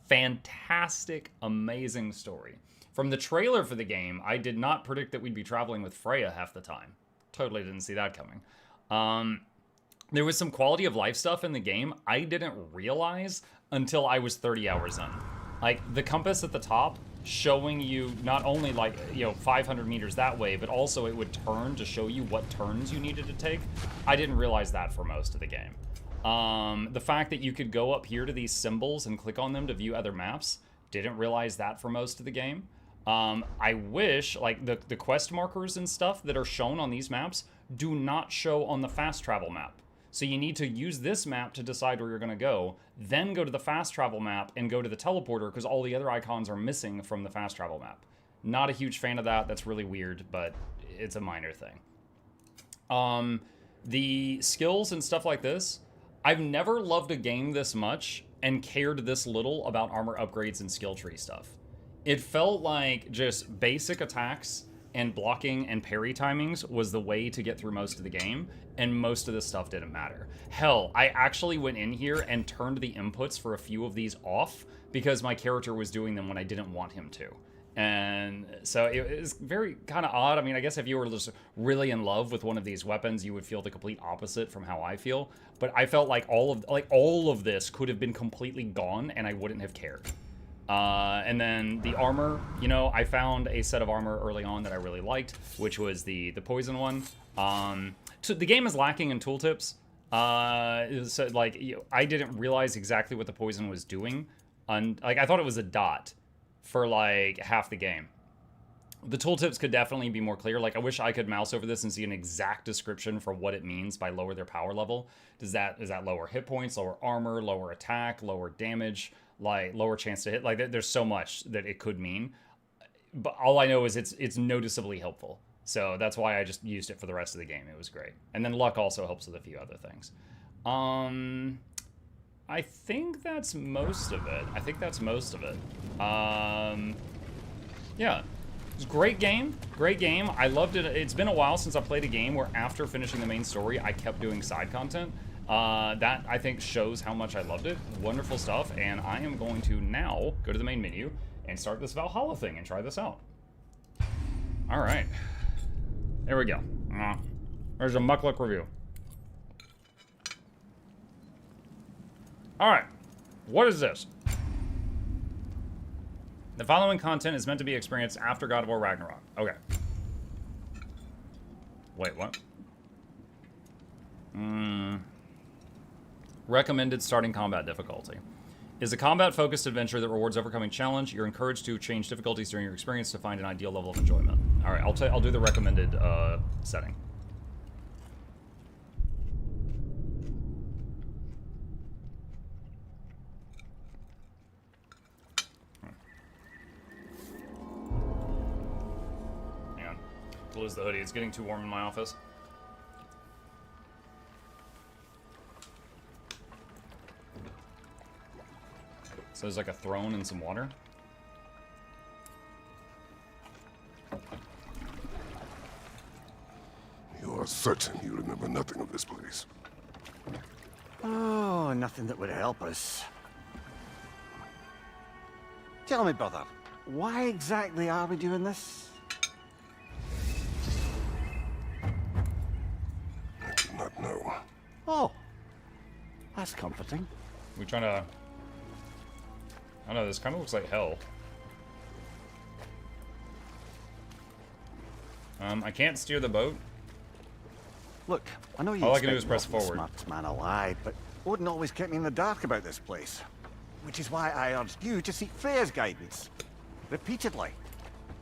Fantastic, amazing story. From the trailer for the game, I did not predict that we'd be traveling with Freya half the time. Totally didn't see that coming. There was some quality of life stuff in the game I didn't realize until I was 30 hours in. Like, the compass at the top showing you not only, like, you know, 500 meters that way, but also it would turn to show you what turns you needed to take. I didn't realize that for most of the game. The fact that you could go up here to these symbols and click on them to view other maps, didn't realize that for most of the game. I wish, like, the quest markers and stuff that are shown on these maps do not show on the fast travel map. So you need to use this map to decide where you're going to go, then go to the fast travel map and go to the teleporter because all the other icons are missing from the fast travel map. Not a huge fan of that. That's really weird, but it's a minor thing. The skills and stuff like this, I've never loved a game this much and cared this little about armor upgrades and skill tree stuff. It felt like just basic attacks and blocking and parry timings was the way to get through most of the game, and most of this stuff didn't matter. Hell, I actually went in here and turned the inputs for a few of these off because my character was doing them when I didn't want him to. And so it was very kind of odd. I mean, I guess if you were just really in love with one of these weapons, you would feel the complete opposite from how I feel. But I felt like all of this could have been completely gone, and I wouldn't have cared. And then the armor, you know, I found a set of armor early on that I really liked, which was the poison one. So the game is lacking in tooltips. So like I didn't realize exactly what the poison was doing. Like I thought it was a dot for like half the game. The tooltips could definitely be more clear. Like I wish I could mouse over this and see an exact description for what it means by lower their power level. Is that lower hit points, lower armor, lower attack, lower damage, like lower chance to hit? Like there's so much that it could mean. But all I know is it's noticeably helpful. So that's why I just used it for the rest of the game. It was great. And then luck also helps with a few other things. I think that's most of it. Yeah. It's a great game. Great game. I loved it. It's been a while since I played a game where after finishing the main story, I kept doing side content. That, I think, shows how much I loved it. Wonderful stuff. And I am going to now go to the main menu and start this Valhalla thing and try this out. All right. There we go. There's a Mukluk review. All right. What is this? The following content is meant to be experienced after God of War Ragnarok. Okay. Wait, what? Recommended starting combat difficulty. Is a combat-focused adventure that rewards overcoming challenge. You're encouraged to change difficulties during your experience to find an ideal level of enjoyment. All right, I'll do the recommended setting. Man, close the hoodie. It's getting too warm in my office. So there's like a throne and some water. You are certain you remember nothing of this place? Oh, nothing that would help us. Tell me, brother, why exactly are we doing this? I do not know. Oh, that's comforting. We trying to... I don't know, this kind of looks like hell. I can't steer the boat. Look, I know you All I can do is expect press me to be the forward. smartest man alive, but Odin always kept me in the dark about this place. Which is why I urged you to seek Freya's guidance. Repeatedly.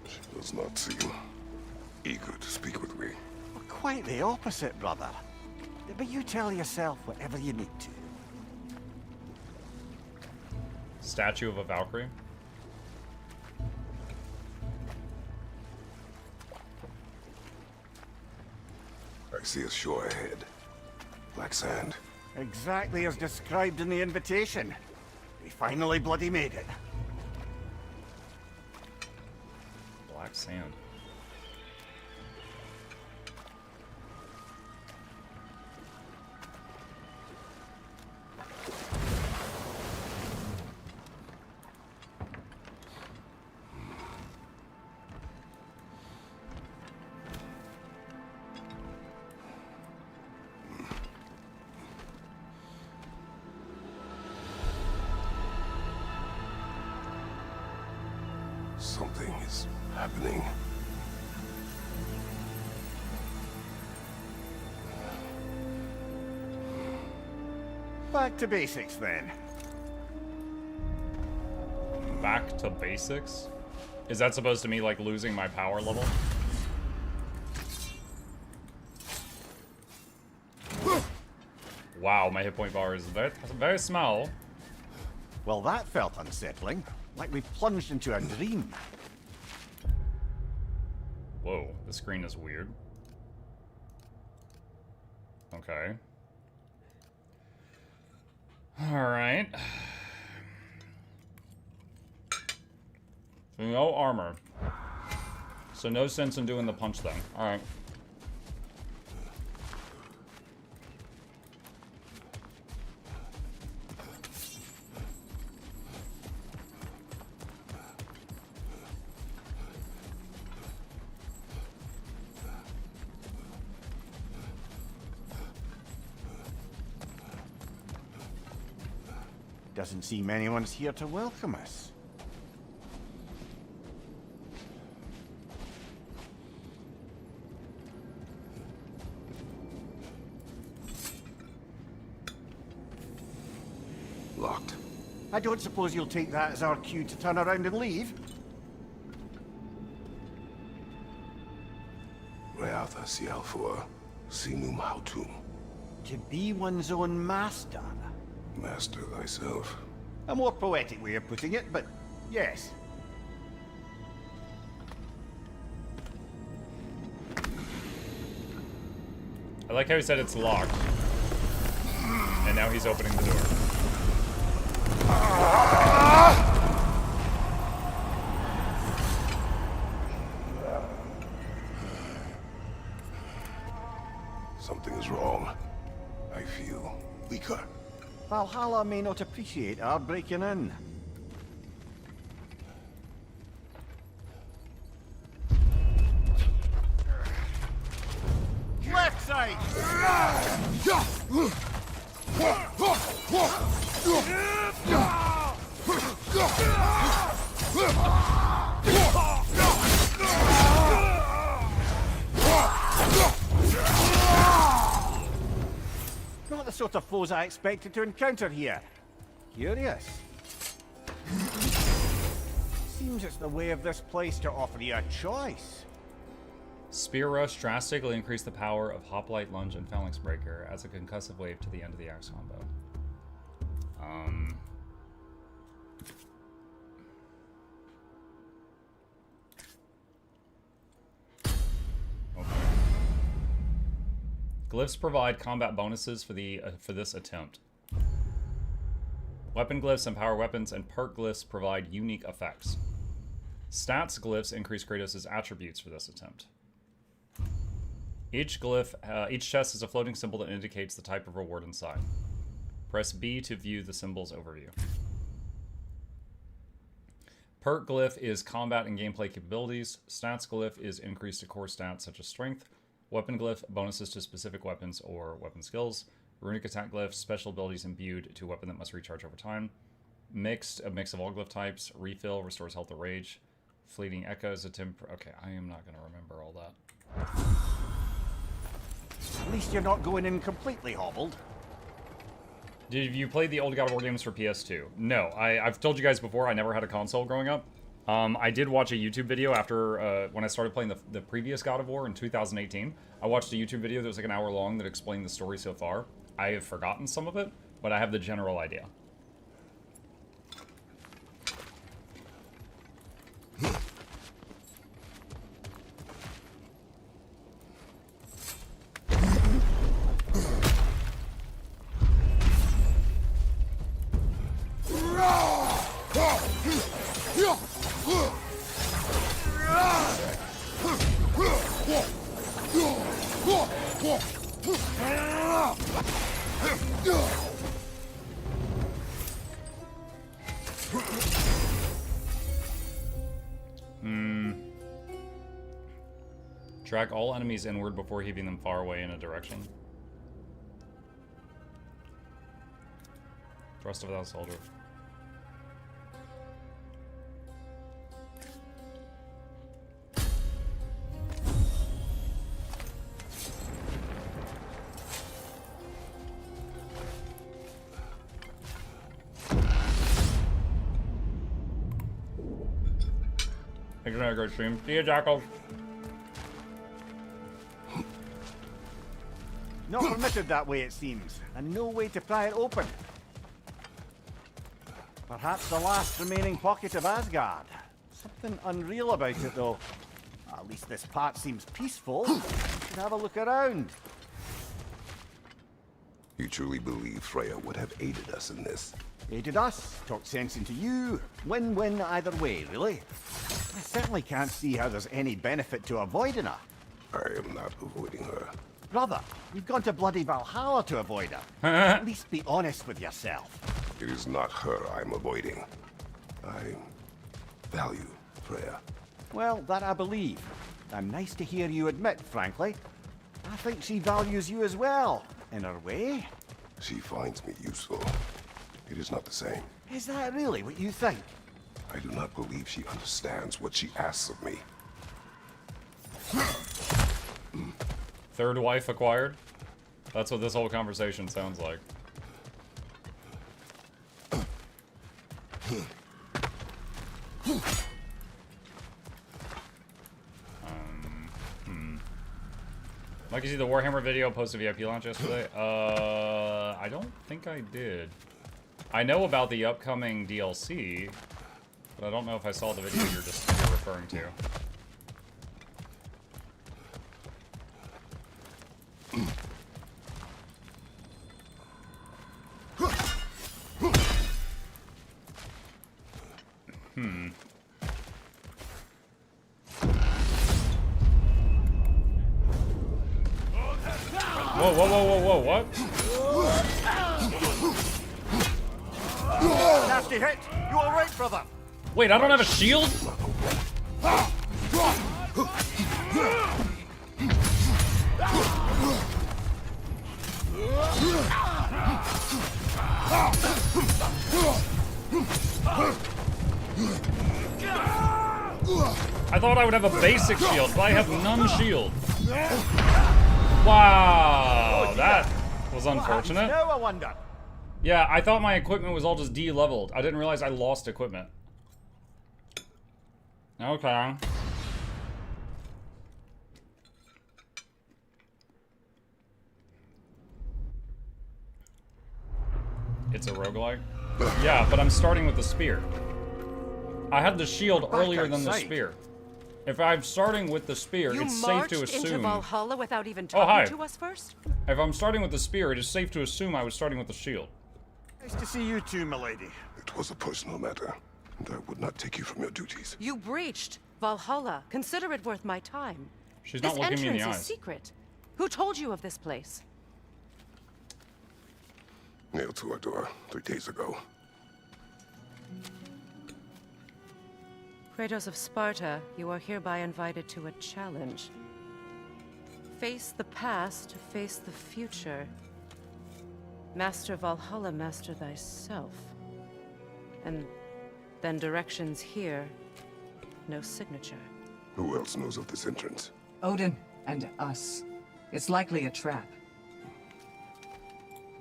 She does not seem eager to speak with me. Well, quite the opposite, brother. But you tell yourself whatever you need to. Statue of a Valkyrie. I see a shore ahead. Black sand. Exactly as described in the invitation. We finally bloody made it. Black sand. Something is happening. Back to basics then. Back to basics? Is that supposed to mean like losing my power level? Wow, my hit point bar is very small. Well, that felt unsettling. Like we plunged into a dream. Whoa, the screen is weird. Okay. Alright. So no armor. So no sense in doing the punch thing. Alright. Doesn't seem anyone's here to welcome us. Locked. I don't suppose you'll take that as our cue to turn around and leave? Reatha Sialfur, Sinum Hautum. To be one's own master. Master thyself. A more poetic way of putting it, but yes. I like how he said it's locked. And now he's opening the door. Something is wrong. I feel weaker. Valhalla may not appreciate our breaking in. Left side! Not the sort of foes I expected to encounter here. Curious. Seems it's the way of this place to offer you a choice. Spear Rush drastically increased the power of Hoplite, Lunge, and Phalanx Breaker as a concussive wave to the end of the axe combo. Okay. Glyphs provide combat bonuses for this attempt. Weapon glyphs empower weapons, and perk glyphs provide unique effects. Stats glyphs increase Kratos' attributes for this attempt. Each chest is a floating symbol that indicates the type of reward inside. Press B to view the symbol's overview. Perk glyph is combat and gameplay capabilities. Stats glyph is increased to core stats such as strength. Weapon glyph, bonuses to specific weapons or weapon skills. Runic attack glyph, special abilities imbued to a weapon that must recharge over time. Mixed, a mix of all glyph types. Refill, restores health or rage. Fleeting echoes, a okay, I am not going to remember all that. At least you're not going in completely hobbled. Did you play the old God of War games for PS2? No, I've told you guys before, I never had a console growing up. I did watch a YouTube video after, when I started playing the previous God of War in 2018. I watched a YouTube video that was like an hour long that explained the story so far. I have forgotten some of it, but I have the general idea. Track all enemies inward before heaving them far away in a direction. Thrust of that soldier. Thanks for a great stream. See you, Jackal. Not permitted that way, it seems, and no way to pry it open. Perhaps the last remaining pocket of Asgard. Something unreal about it, though. At least this part seems peaceful. You should have a look around. You truly believe Freya would have aided us in this? Aided us, talked sense into you. Win-win either way, really. I certainly can't see how there's any benefit to avoiding her. I am not avoiding her. Brother, you've gone to bloody Valhalla to avoid her. At least be honest with yourself. It is not her I'm avoiding. I value Freya. Well, that I believe. I'm nice to hear you admit, frankly. I think she values you as well, in her way. She finds me useful. It is not the same. Is that really what you think? I do not believe she understands what she asks of me. Third wife acquired? That's what this whole conversation sounds like. Like, you see the Warhammer video posted VIP launch yesterday? I don't think I did. I know about the upcoming DLC, but I don't know if I saw the video you're referring to. Whoa, whoa, whoa, whoa, whoa, what? Nasty hit! You alright, brother? Wait, I don't have a shield? I thought I would have a basic shield, but I have none shield. Wow, that was unfortunate. Now I wonder. Yeah, I thought my equipment was all just de-leveled. I didn't realize I lost equipment. Okay. It's a roguelike? Yeah, but I'm starting with the spear. I had the shield earlier than the spear. If I'm starting with the spear, it's safe to assume... into Valhalla without even Oh, hi. talking to us first? If I'm starting with the spear, it is safe to assume I was starting with the shield. Nice to see you too, milady. It was a personal matter, and I would not take you from your duties. You breached Valhalla. Consider it worth my time. She's not looking me in the This entrance eyes. is secret. Who told you of this place? Nailed to our door 3 days ago. Kratos of Sparta, you are hereby invited to a challenge. Face the past to face the future. Master Valhalla, master thyself. And then directions here, no signature. Who else knows of this entrance? Odin and us. It's likely a trap.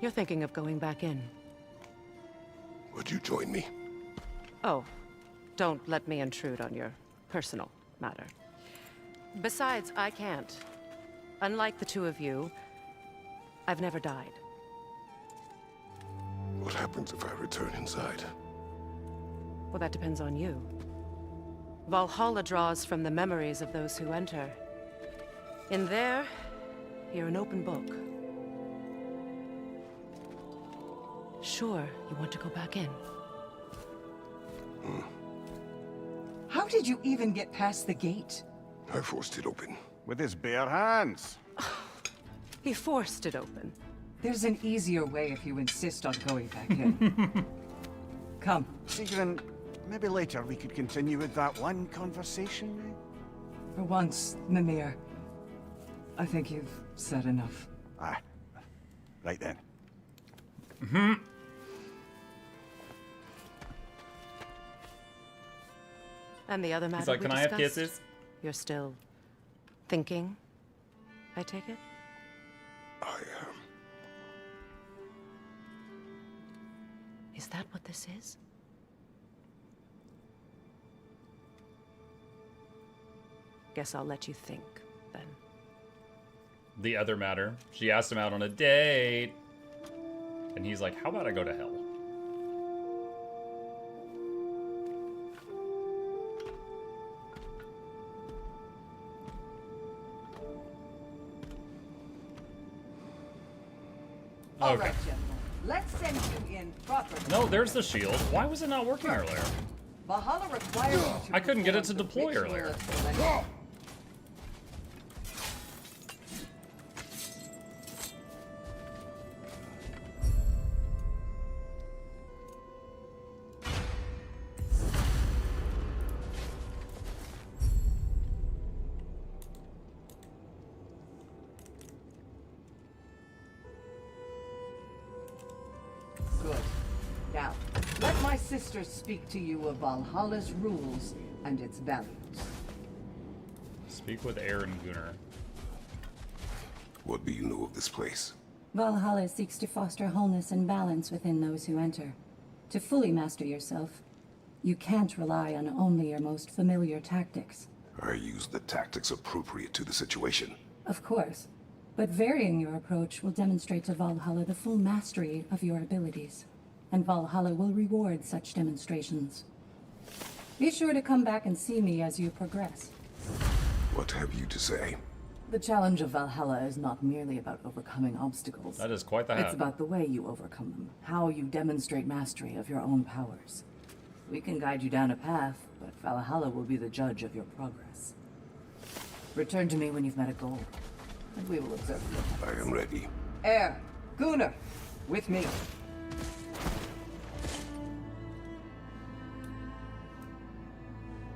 You're thinking of going back in. Would you join me? Oh, don't let me intrude on your personal matter. Besides, I can't. Unlike the two of you, I've never died. What happens if I return inside? Well, that depends on you. Valhalla draws from the memories of those who enter. In there, you're an open book. Sure, you want to go back in. How did you even get past the gate? I forced it open. With his bare hands. He forced it open. There's an easier way if you insist on going back in. Come. Sigrun, maybe later we could continue with that one conversation. For once, Mimir. I think you've said enough. Ah, right then. And the other matter He's like, we can I have discussed? kisses? You're still thinking, I take it? I am. Is that what this is? Guess I'll let you think, then. The other matter. She asked him out on a date. And he's like, how about I go to hell? All Okay. right, gentlemen. Let's send you in properly. No, there's the shield. Why was it not working earlier? Valhalla requires you to I couldn't get it perform to the deploy ritual earlier. of selection. Good. Now, let my sister speak to you of Valhalla's rules and its values. Speak with Aaron Gunnar. What do you know of this place? Valhalla seeks to foster wholeness and balance within those who enter. To fully master yourself, you can't rely on only your most familiar tactics. I use the tactics appropriate to the situation. Of course, but varying your approach will demonstrate to Valhalla the full mastery of your abilities, and Valhalla will reward such demonstrations. Be sure to come back and see me as you progress. What have you to say? The challenge of Valhalla is not merely about overcoming obstacles. That is quite the hat. It's about the way you overcome them, how you demonstrate mastery of your own powers. We can guide you down a path, but Valhalla will be the judge of your progress. Return to me when you've met a goal, and we will observe your I am ready. Air, Gunnar, with me.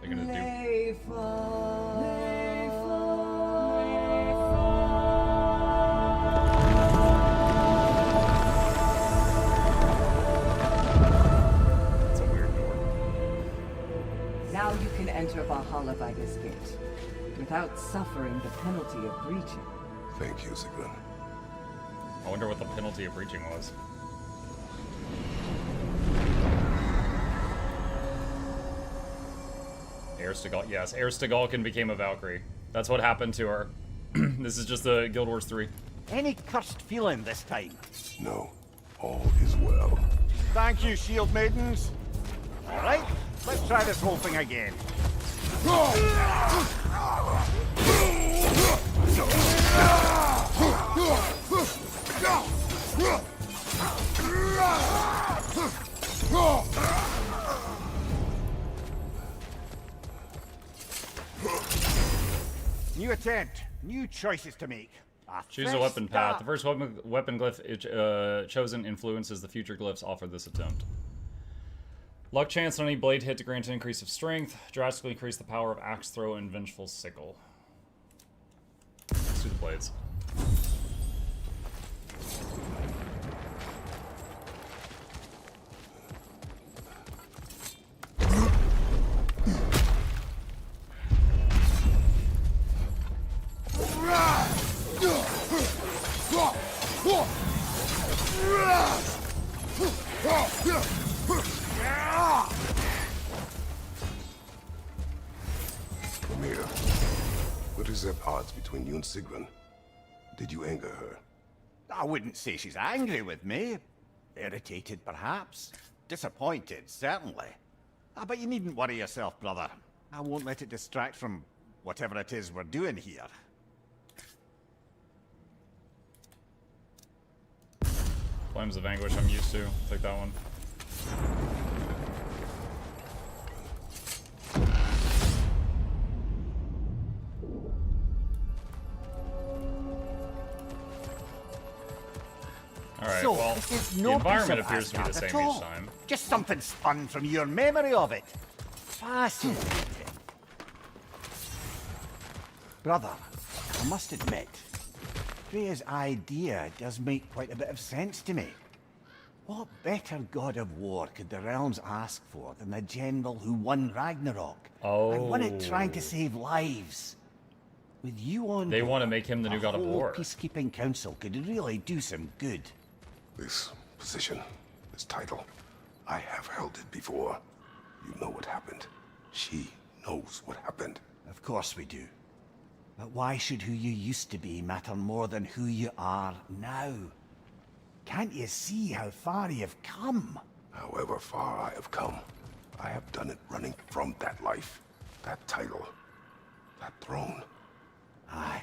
They're gonna do. It's a weird door. Now you can enter Valhalla by this gate, without suffering the penalty of breaching. Thank you, Sigrun. I wonder what the penalty of breaching was. Yes, Erstegalken became a Valkyrie. That's what happened to her. This is just the Guild Wars 3. Any cursed feeling this time? No, all is well. Thank you, shield maidens. All right, let's try this whole thing again. New attempt, new choices to make. Choose a weapon path. The first weapon glyph chosen influences the future glyphs offered this attempt. Luck chance on any blade hit to grant an increase of strength. Drastically increase the power of axe throw and vengeful sickle. Let's do the blades. Amir, what is at odds between you and Sigrun? Did you anger her? I wouldn't say she's angry with me. Irritated, perhaps. Disappointed, certainly. But you needn't worry yourself, brother. I won't let it distract from whatever it is we're doing here. Flames of Anguish I'm used to. Take that one. Alright, So, well, this is the no environment piece of appears to be the Asgard same at each all. time. Just something spun from your memory of it. Fascinating. Brother, I must admit, Freya's idea does make quite a bit of sense to me. What better god of war could the realms ask for than the general who won Ragnarok? And won it trying to save lives. With you on They board, want to make him the new god of whole war. peacekeeping council could really do some good. This position, this title, I have held it before. You know what happened. She knows what happened. Of course we do. But why should who you used to be matter more than who you are now? Can't you see how far you've come? However far I have come, I have done it running from that life, that title, that throne. Aye.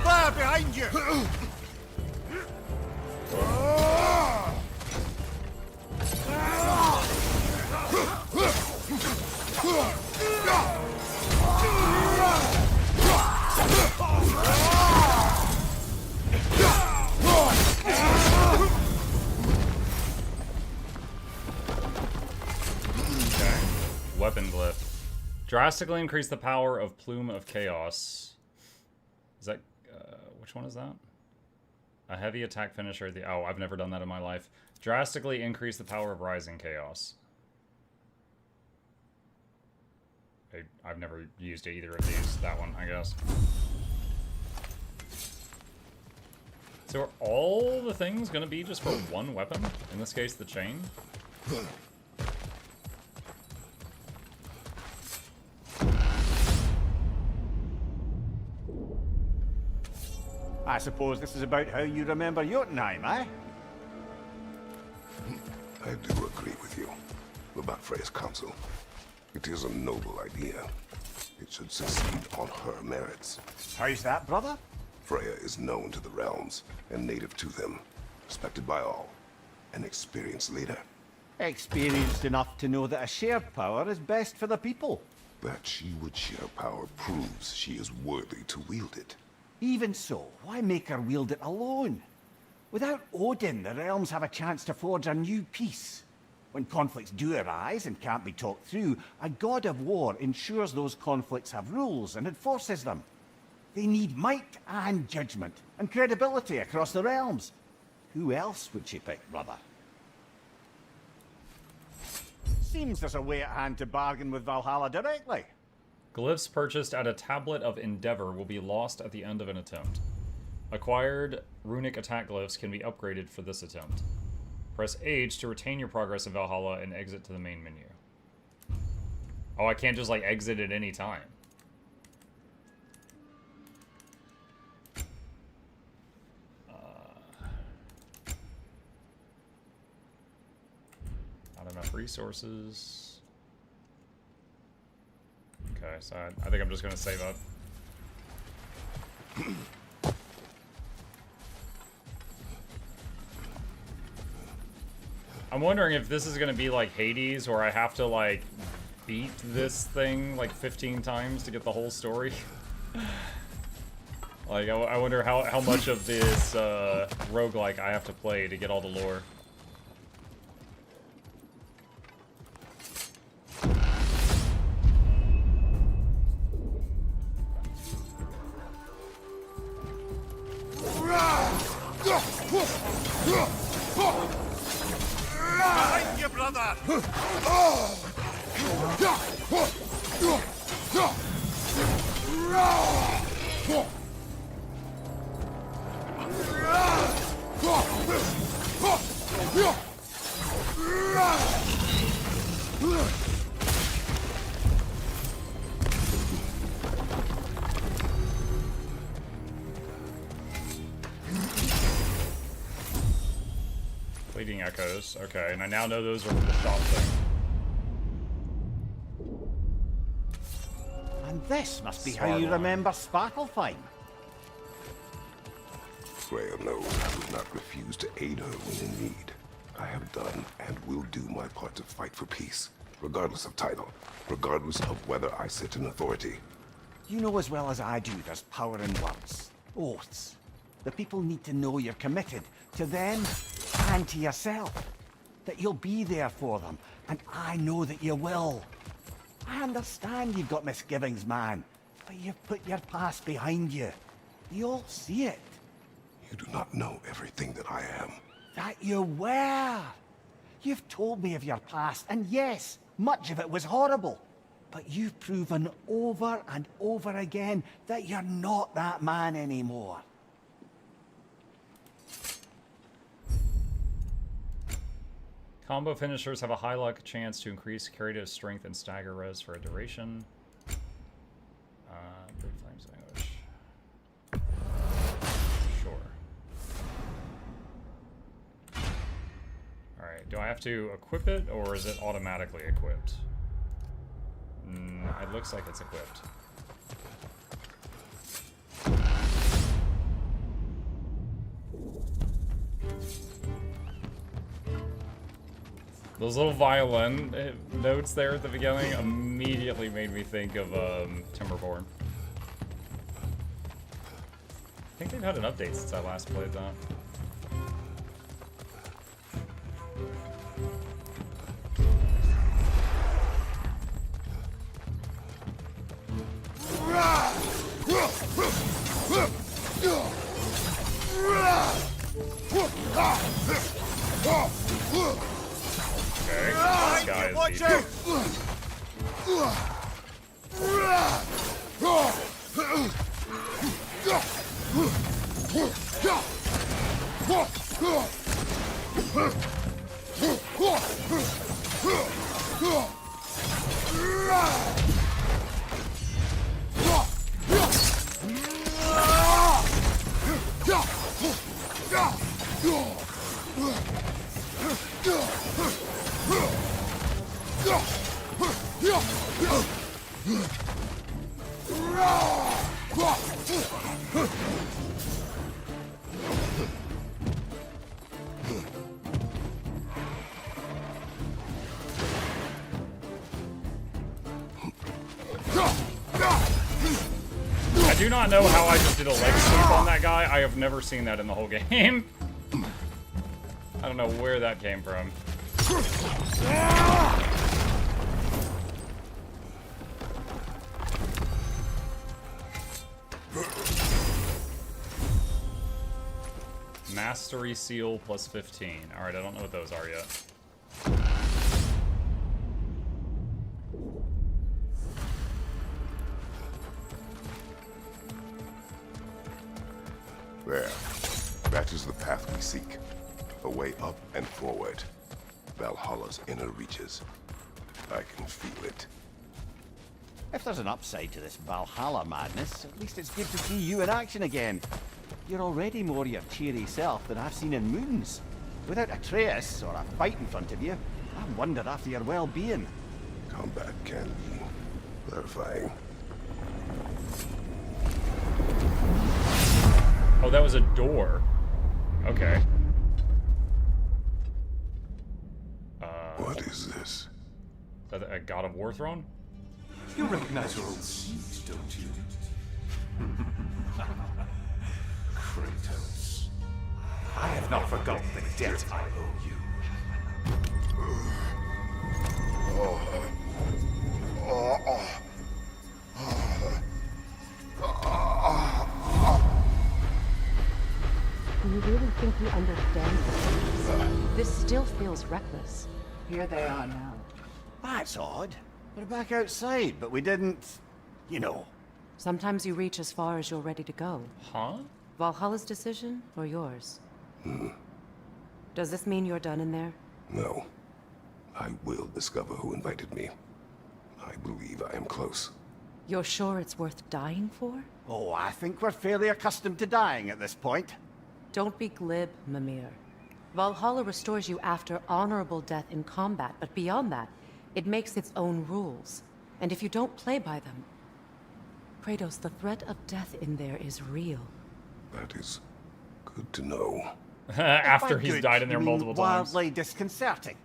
There, behind Drastically increase the power of Plume of Chaos. Is that... which one is that? A heavy attack finisher. Oh, I've never done that in my life. Drastically increase the power of Rising Chaos. I've never used either of these. That one, I guess. So are all the things going to be just for one weapon? In this case, the chain? I suppose this is about how you remember Jotunheim, eh? I do agree with you about Freya's counsel. It is a noble idea. It should succeed on her merits. How's that, brother? Freya is known to the realms and native to them, respected by all, an experienced leader. Experienced enough to know that a shared power is best for the people. That she would share power proves she is worthy to wield it. Even so, why make her wield it alone? Without Odin, the realms have a chance to forge a new peace. When conflicts do arise and can't be talked through, a god of war ensures those conflicts have rules and enforces them. They need might and judgment and credibility across the realms. Who else would she pick, brother? Seems there's a way at hand to bargain with Valhalla directly. Glyphs purchased at a Tablet of Endeavor will be lost at the end of an attempt. Acquired runic attack glyphs can be upgraded for this attempt. Press H to retain your progress in Valhalla and exit to the main menu. Oh, I can't just, like, exit at any time. Not enough resources. Okay, so I think I'm just going to save up. I'm wondering if this is going to be like Hades, where I have to, like, beat this thing, like, 15 times to get the whole story. Like, I wonder how much of this roguelike I have to play to get all the lore. Behind you, brother! Fleeting echoes. Okay, and I now know those are for the shop thing. And this must be how you remember Sparklefine. Freya knows I would not refuse to aid her when in need. I have done and will do my part to fight for peace, regardless of title, regardless of whether I sit in authority. You know as well as I do there's power in words. Oaths. The people need to know you're committed to them and to yourself. That you'll be there for them, and I know that you will. I understand you've got misgivings, man, but you've put your past behind you. You all see it. You do not know everything that I am. That you were. You've told me of your past, and yes, much of it was horrible. But you've proven over and over again that you're not that man anymore. Combo finishers have a high luck chance to increase curative strength and stagger res for a duration. Brute Flames Language. Sure. Alright, do I have to equip it, or is it automatically equipped? It looks like it's equipped. Those little violin notes there at the beginning immediately made me think of Timberborn. I think they've had an update since I last played that. Okay, this guy is Watch beefy. out! I do not know how I just did a leg sweep on that guy. I have never seen that in the whole game. I don't know where that came from. Mastery seal plus 15. Alright, I don't know what those are yet. There. That is the path we seek. A way up and forward. Valhalla's inner reaches. I can feel it. If there's an upside to this Valhalla madness, at least it's good to see you in action again. You're already more your cheery self than I've seen in moons. Without Atreus or a fight in front of you, I wonder after your well-being. Combat can be clarifying. Oh, that was a door. Okay. What is this? Is that a God of War throne? You recognize your old seeds, don't you? Kratos. I have not forgotten the debt I owe you. Do you really think he understands this? This still feels reckless. Here they are now. That's odd. We're back outside, but we didn't... you know. Sometimes you reach as far as you're ready to go. Huh? Valhalla's decision, or yours? Does this mean you're done in there? No. I will discover who invited me. I believe I am close. You're sure it's worth dying for? Oh, I think we're fairly accustomed to dying at this point. Don't be glib, Mimir. Valhalla restores you after honorable death in combat, but beyond that, it makes its own rules. And if you don't play by them... Kratos, the threat of death in there is real. That is good to know. After By he's good, died in there you mean multiple times. wildly disconcerting.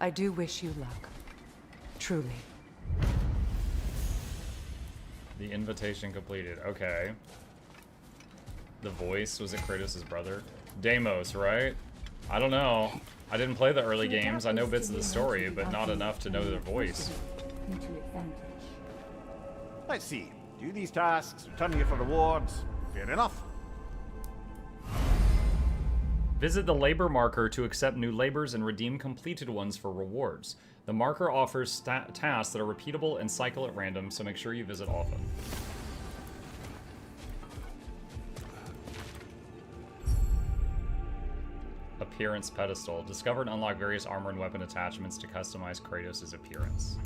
I do wish you luck. Truly. The invitation completed. Okay. The voice, was it Kratos' brother? Deimos, right? I don't know. I didn't play the early games. I know bits of the story, but not enough to know their voice. Let's see. Do these tasks, return here for rewards. Fair enough. Visit the labor marker to accept new labors and redeem completed ones for rewards. The marker offers tasks that are repeatable and cycle at random, so make sure you visit often. Appearance pedestal. Discover and unlock various armor and weapon attachments to customize Kratos' appearance.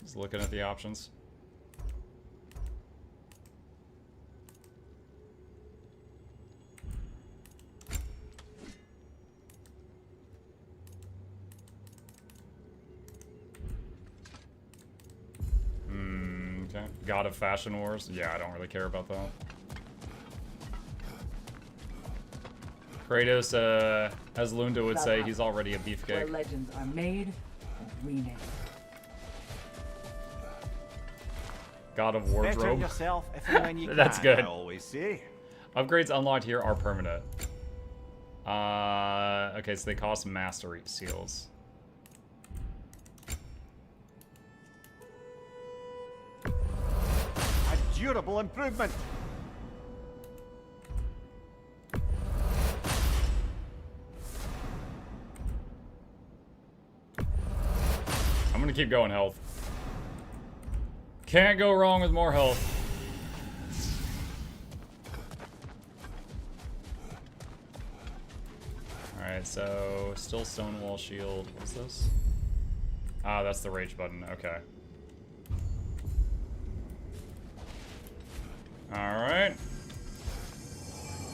Just looking at the options. Okay. God of Fashion Wars. Yeah, I don't really care about that. Kratos, as Lunda would say, he's already a Where beefcake. legends are made and renamed. God of Better Wardrobe. yourself if and when you That's can, good. I always say. Upgrades unlocked here are permanent. Okay, so they cost mastery seals. A durable improvement. I'm gonna keep going health. Can't go wrong with more health. Alright, so still Stonewall Shield. What's this? Ah, that's the rage button. Okay. Alright.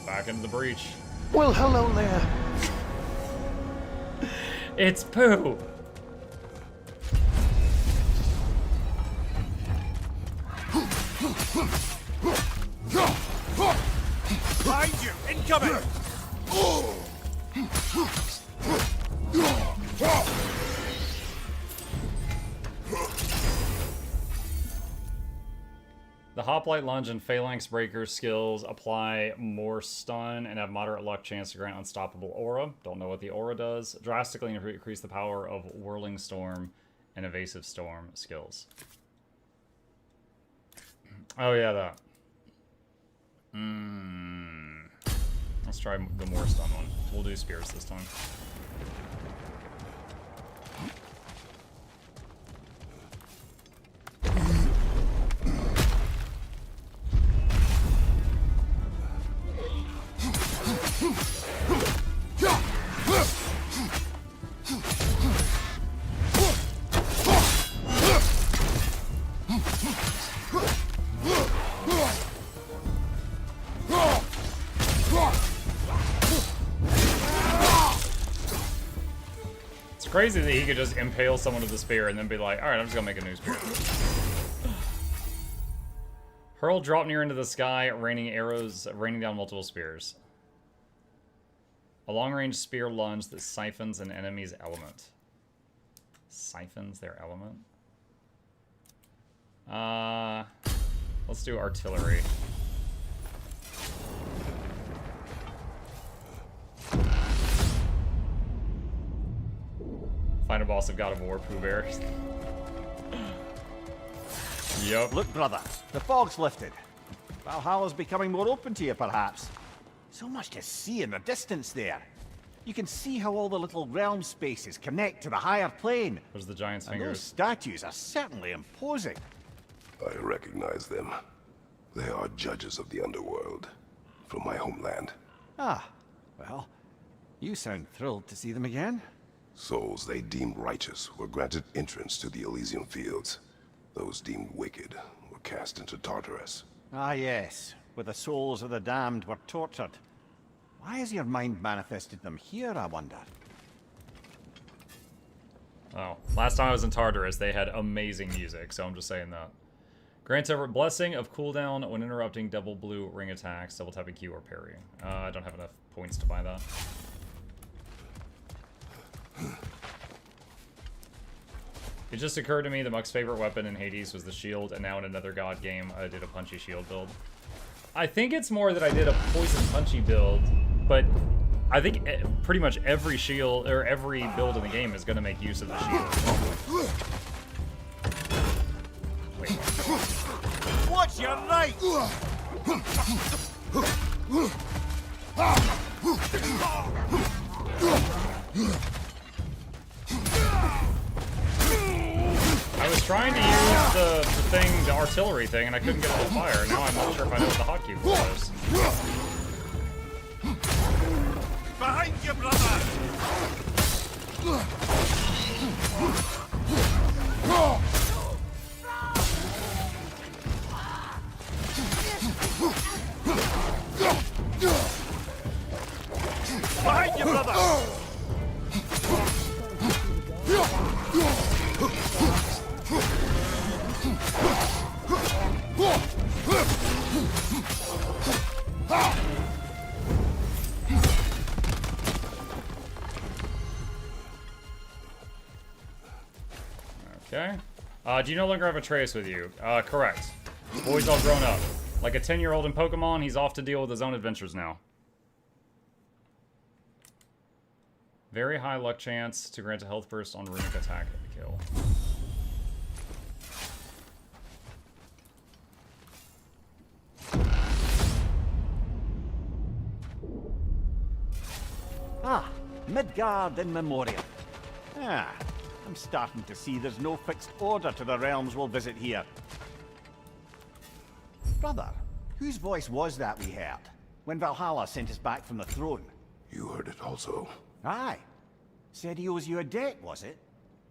Back into the breach. Well, hello there. It's poo! Behind you! Incoming! The Hoplite Lunge and Phalanx Breaker skills apply more stun and have moderate luck chance to grant Unstoppable Aura. Don't know what the aura does. Drastically increase the power of Whirling Storm and Evasive Storm skills. Oh yeah, that. Let's try the more stun one. We'll do spears this time. It's crazy that he could just impale someone with a spear and then be like, alright, I'm just gonna make a new spear. Hurl drop near into the sky, raining arrows, raining down multiple spears. A long-range spear lunge that siphons an enemy's element. Siphons their element? Let's do artillery. Find a boss of God of War, Pooh Bear. Yup. Look, brother, the fog's lifted. Valhalla's becoming more open to you, perhaps. So much to see in the distance there. You can see how all the little realm spaces connect to the higher plane. There's the giant's And fingers. those statues are certainly imposing. I recognize them. They are judges of the underworld from my homeland. Ah, well, you sound thrilled to see them again. Souls they deemed righteous were granted entrance to the Elysian fields. Those deemed wicked were cast into Tartarus. Ah, yes, where the souls of the damned were tortured. Why has your mind manifested them here, I wonder? Oh, last time I was in Tartarus, they had amazing music, so I'm just saying that. Grants every blessing of cooldown when interrupting double blue ring attacks, double tapping Q or parrying. I don't have enough points to buy that. It just occurred to me that Muck's favorite weapon in Hades was the shield, and now in another god game, I did a punchy shield build. I think it's more that I did a poison punchy build, but I think pretty much every shield, or every build in the game is going to make use of the shield. Wait, what? Watch your right! I was trying to use the artillery thing, and I couldn't get it to fire. Now I'm not sure if I know what the hotkey for is. Behind you, brother! Behind you, brother! Okay. Do you no longer have Atreus with you? Correct. Boy's all grown up. Like a 10-year-old in Pokemon, he's off to deal with his own adventures now. Very high luck chance to grant a health burst on runic attack kill. Ah, Midgard in memoriam. Ah, I'm starting to see there's no fixed order to the realms we'll visit here. Brother, whose voice was that we heard when Valhalla sent us back from the throne? You heard it also. Aye. Said he owes you a debt, was it?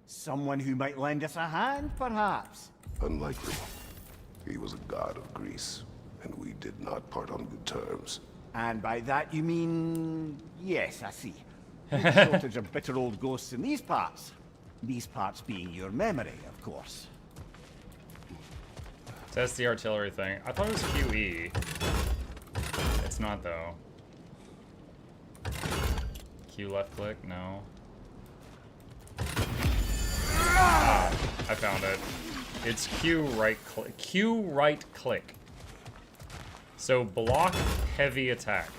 Someone who might lend us a hand, perhaps? Unlikely. He was a god of Greece, and we did not part on good terms. And by that you mean... Yes, I see. No shortage of bitter old ghosts in these parts. These parts being your memory, of course. Test the artillery thing. I thought it was QE. It's not, though. Q left click? No. Ah, I found it. It's Q right click. Q right click. So block heavy attack.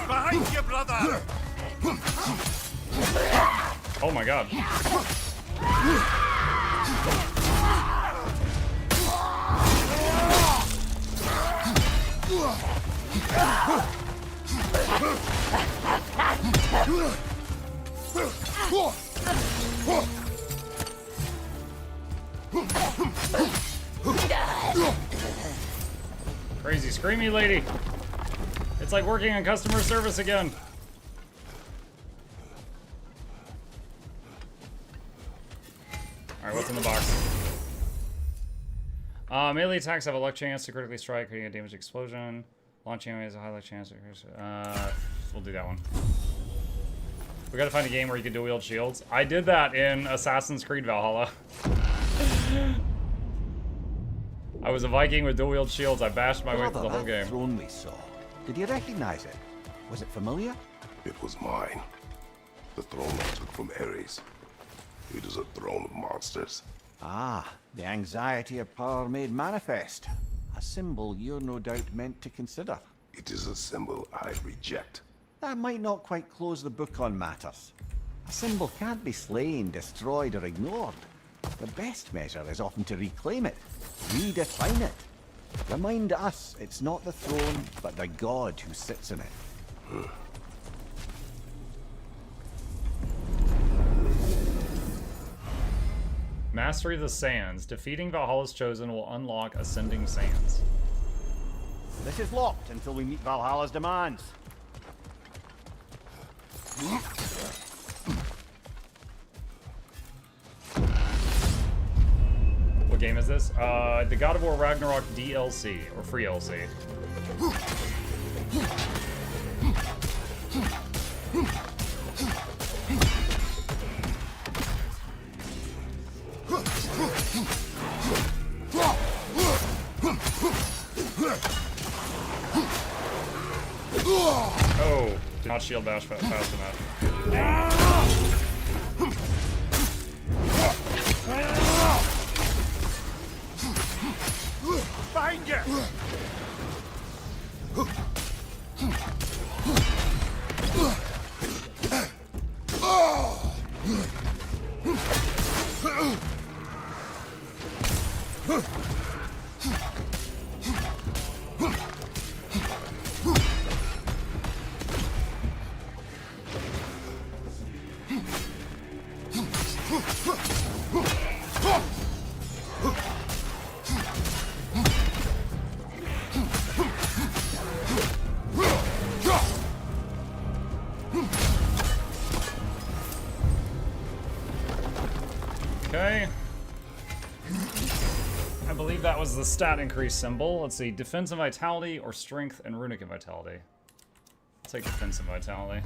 Behind you, brother! Oh my god. Crazy screamy lady. It's like working in customer service again. Alright, what's in the box? Melee attacks have a luck chance to critically strike, creating a damage explosion. Launching has a high luck chance. We'll do that one. We gotta find a game where you can dual wield shields. I did that in Assassin's Creed Valhalla. I was a Viking with dual wield shields. I bashed my way through the whole game. That throne we saw. Did you recognize it? Was it familiar? It was mine. The throne I took from Ares. It is a throne of monsters. Ah, the anxiety of power made manifest. A symbol you're no doubt meant to consider. It is a symbol I reject. That might not quite close the book on matters. A symbol can't be slain, destroyed, or ignored. The best measure is often to reclaim it, redefine it. Remind us it's not the throne, but the god who sits in it. Mastery of the Sands. Defeating Valhalla's Chosen will unlock Ascending Sands. This is locked until we meet Valhalla's demands. What game is this? The God of War Ragnarok DLC, or free DLC. Oh, did not shield bash fast enough. Dang. Behind you! Okay. I believe that was the stat increase symbol. Let's see, defensive vitality or strength and runic vitality. I'll take defensive vitality.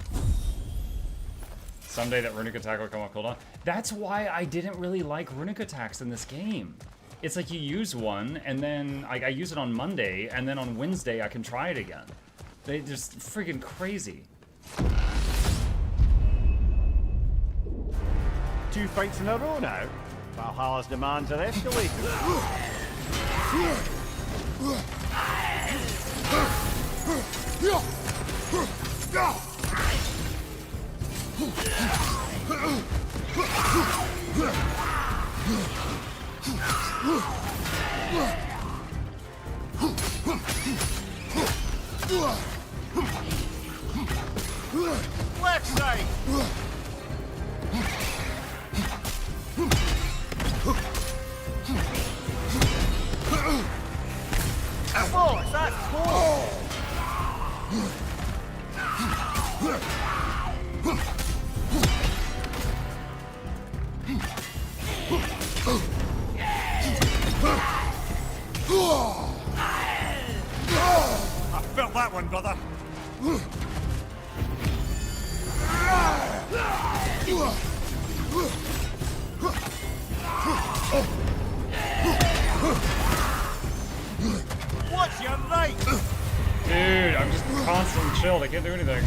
Someday that runic attack will come off cooldown. That's why I didn't really like runic attacks in this game. It's like you use one, and then I use it on Monday, and then on Wednesday I can try it again. They just freaking crazy. 2 fights in a row now. Valhalla's demands are escalating. Left side! Oh, is that cool? I felt that one, brother. What's your right? Dude, I'm just constantly chilled. I can't do anything.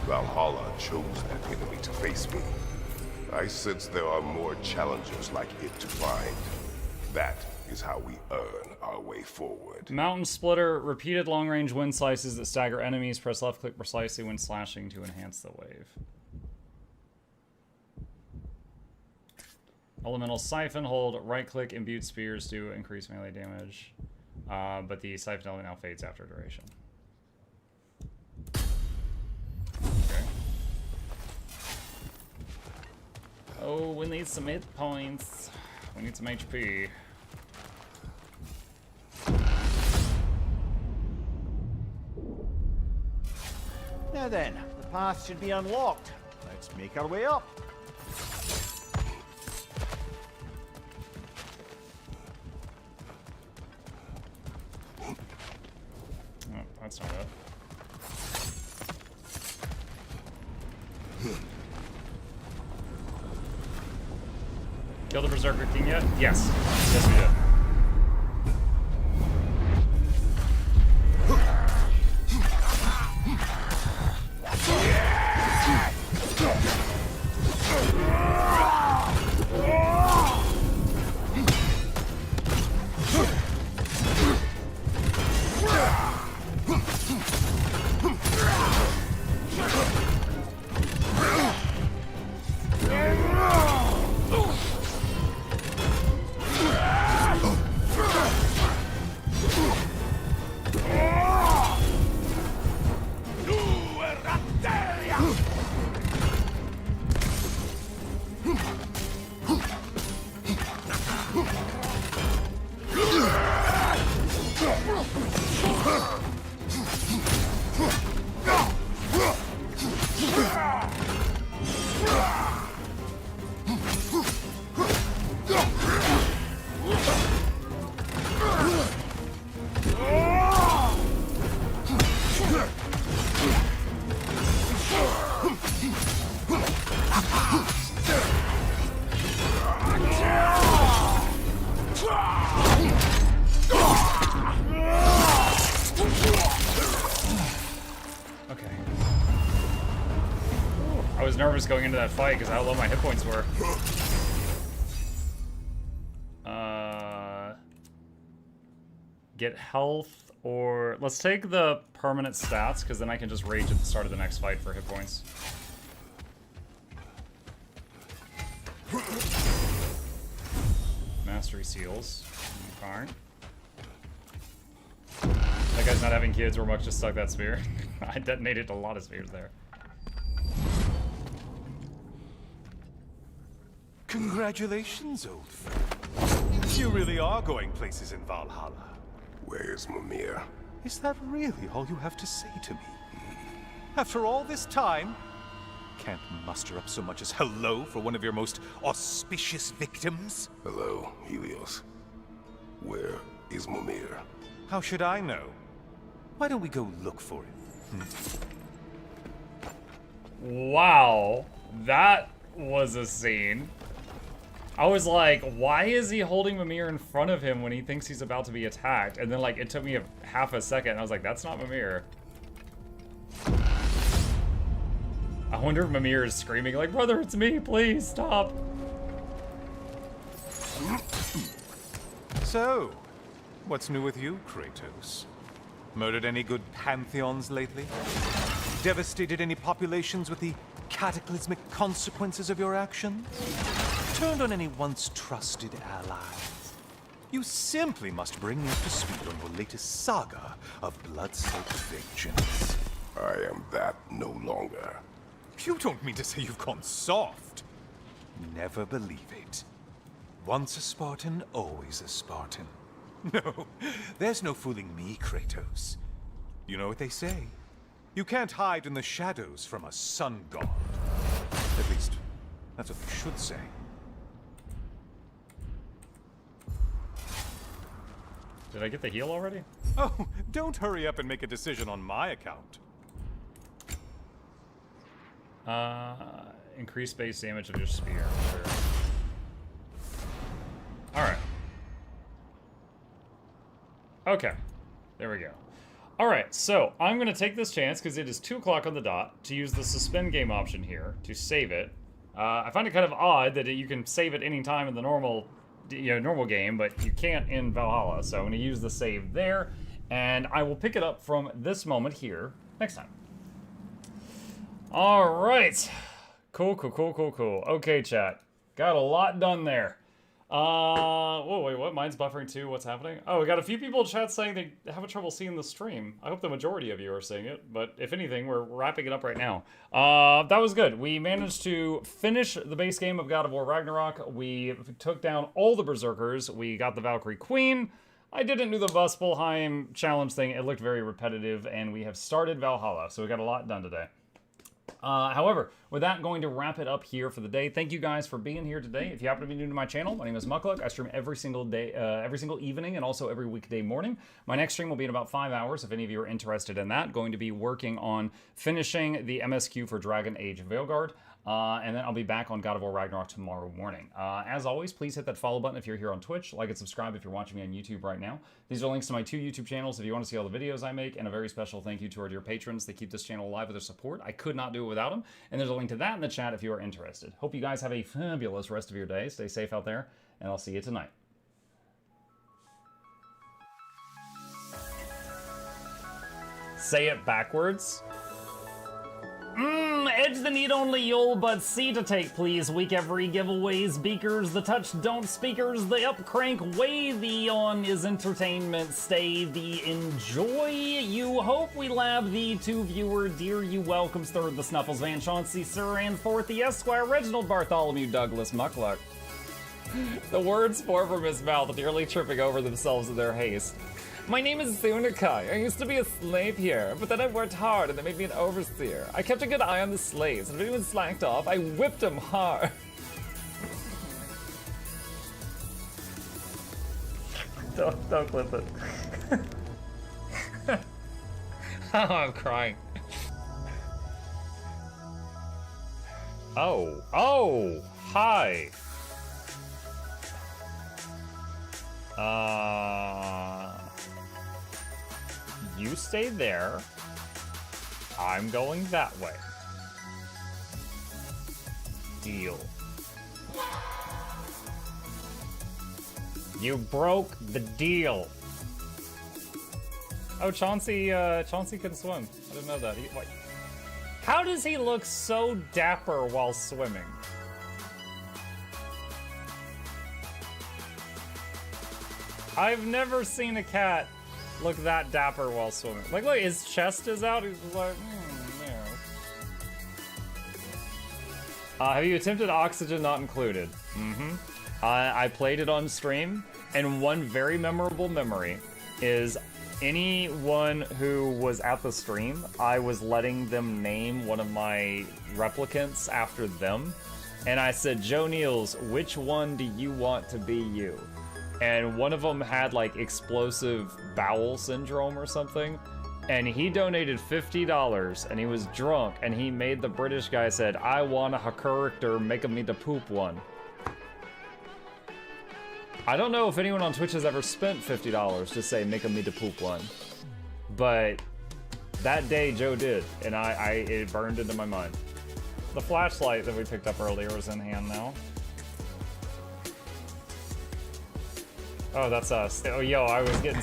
Valhalla chose that enemy to face me. I sense there are more challengers like it to find. That is how we earn our way forward. Mountain Splitter, repeated long-range wind slices that stagger enemies. Press left-click precisely when slashing to enhance the wave. Elemental Siphon, hold right-click, imbued spears to increase melee damage. But the Siphon element now fades after duration. Okay. Oh, we need some hit points. We need some HP. Now then, the path should be unlocked. Let's make our way up. Oh, that's not it. Kill the Berserker King yet? Yes. Yes, we did. Nervous going into that fight because how low my hit points were. get health, or let's take the permanent stats, because then I can just rage at the start of the next fight for hit points. Mastery seals. Okay. That guy's not having kids, or Muck just stuck that spear. I detonated a lot of spears there. Congratulations, old friend. You really are going places in Valhalla. Where's Mimir? Is that really all you have to say to me? After all this time, can't muster up so much as hello for one of your most auspicious victims? Hello, Helios. Where is Mimir? How should I know? Why don't we go look for him? Wow, that was a scene. I was like, why is he holding Mimir in front of him when he thinks he's about to be attacked? And then like, it took me half a second, and I was like, that's not Mimir. I wonder if Mimir is screaming like, brother, it's me, please, stop. So, what's new with you, Kratos? Murdered any good pantheons lately? Devastated any populations with the cataclysmic consequences of your actions? Turned on any once trusted allies? You simply must bring me up to speed on your latest saga of blood-soaked vengeance. I am that no longer. You don't mean to say you've gone soft? Never believe it. Once a Spartan, always a Spartan. No, there's no fooling me, Kratos. You know what they say? You can't hide in the shadows from a sun god. At least, that's what they should say. Did I get the heal already? Oh, don't hurry up and make a decision on my account. Increase base damage of your spear. Sure. Alright. Okay. There we go. Alright, so I'm going to take this chance, because it is 2 o'clock on the dot, to use the suspend game option here to save it. I find it kind of odd that you can save it any time in the normal game, but you can't in Valhalla. So I'm going to use the save there, and I will pick it up from this moment here next time. Alright. Cool. Okay, chat. Got a lot done there. Whoa, wait, what? Mine's buffering too? What's happening? Oh, we got a few people in chat saying they have trouble seeing the stream. I hope the majority of you are seeing it, but if anything, we're wrapping it up right now. That was good. We managed to finish the base game of God of War Ragnarok. We took down all the Berserkers. We got the Valkyrie Queen. I didn't do the Muspelheim challenge thing. It looked very repetitive, and we have started Valhalla, so we got a lot done today. However, with that, going to wrap it up here for the day. Thank you guys for being here today. If you happen to be new to my channel, my name is Mukluk. I stream every single day, every single evening, and also every weekday morning. My next stream will be in about 5 hours, if any of you are interested in that. Going to be working on finishing the MSQ for Dragon Age Veilguard. And then I'll be back on God of War Ragnarok tomorrow morning. As always, please hit that follow button if you're here on Twitch. Like and subscribe if you're watching me on YouTube right now. These are links to my 2 YouTube channels if you want to see all the videos I make. And a very special thank you to our dear patrons. They keep this channel alive with their support. I could not do it without them. And there's a link to that in the chat if you are interested. Hope you guys have a fabulous rest of your day. Stay safe out there. And I'll see you tonight. Say it backwards. Edge the need only you'll but see to take, please. Week every giveaways, beakers, the touch don't speakers, the up crank way, the on is entertainment, stay the enjoy. You hope we lab the 2 viewer, dear you welcomes, third the Snuffles, Van Chauncey, Sir, and fourth the Esquire, Reginald Bartholomew, Douglas, Mukluk. The words pour from his mouth, nearly tripping over themselves in their haste. My name is Zunikai. I used to be a slave here, but then I worked hard and they made me an overseer. I kept a good eye on the slaves, and if anyone slacked off, I whipped them hard. Don't clip it. Oh, I'm crying. Oh, hi. You stay there. I'm going that way. Deal. You broke the deal. Oh, Chauncey can swim. I didn't know that. Wait. How does he look so dapper while swimming? I've never seen a cat look that dapper while swimming. Like, look, his chest is out. He's just like, yeah. Have you attempted Oxygen Not Included? Mm-hmm. I played it on stream, and one very memorable memory is anyone who was at the stream, I was letting them name one of my replicants after them. And I said, Joe Niels, which one do you want to be you? And one of them had like explosive bowel syndrome or something. And he donated $50 and he was drunk and he made the British guy said, I want a character, make me the poop one. I don't know if anyone on Twitch has ever spent $50 to say make me the poop one. But that day Joe did, and it burned into my mind. The flashlight that we picked up earlier is in hand now. Oh, that's us. Oh, yo, I was getting...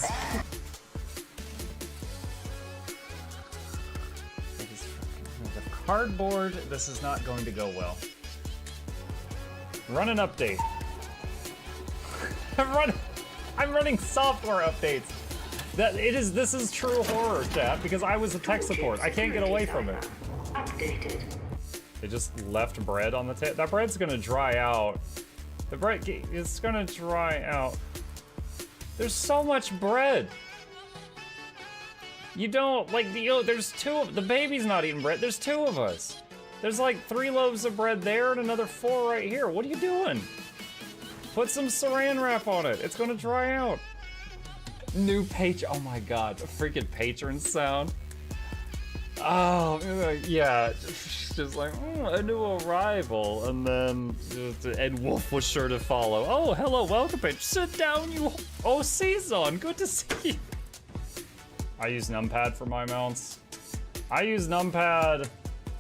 The cardboard, this is not going to go well. Run an update. I'm running software updates. This is true horror, chat, because I was a tech support. I can't get away from it. Updated. They just left bread on the table. That bread's gonna dry out. The bread is gonna dry out. There's so much bread. You don't, like, there's the baby's not eating bread. There's 2 of us. There's like 3 loaves of bread there and another 4 right here. What are you doing? Put some saran wrap on it. It's gonna dry out. New page. Oh my god, a freaking patron sound. Oh, yeah. Just like, a new arrival. And then Ed Wolf was sure to follow. Oh, hello, welcome page. Sit down, you. Oh, Season, good to see you. I use numpad for my mounts. I use numpad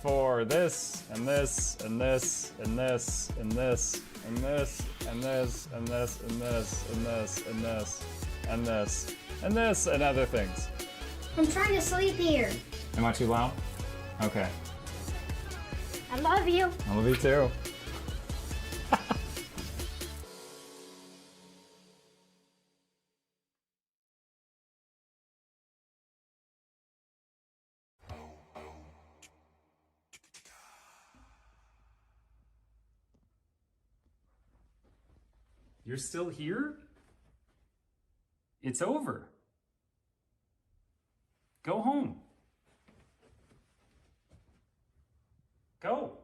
for this, and this, and this, and this, and this, and this, and this, and this, and this, and this, and this, and this, and this, and other things. I'm trying to sleep here. Am I too loud? Okay. I love you. I love you too. You're still here? It's over. Go home. Go.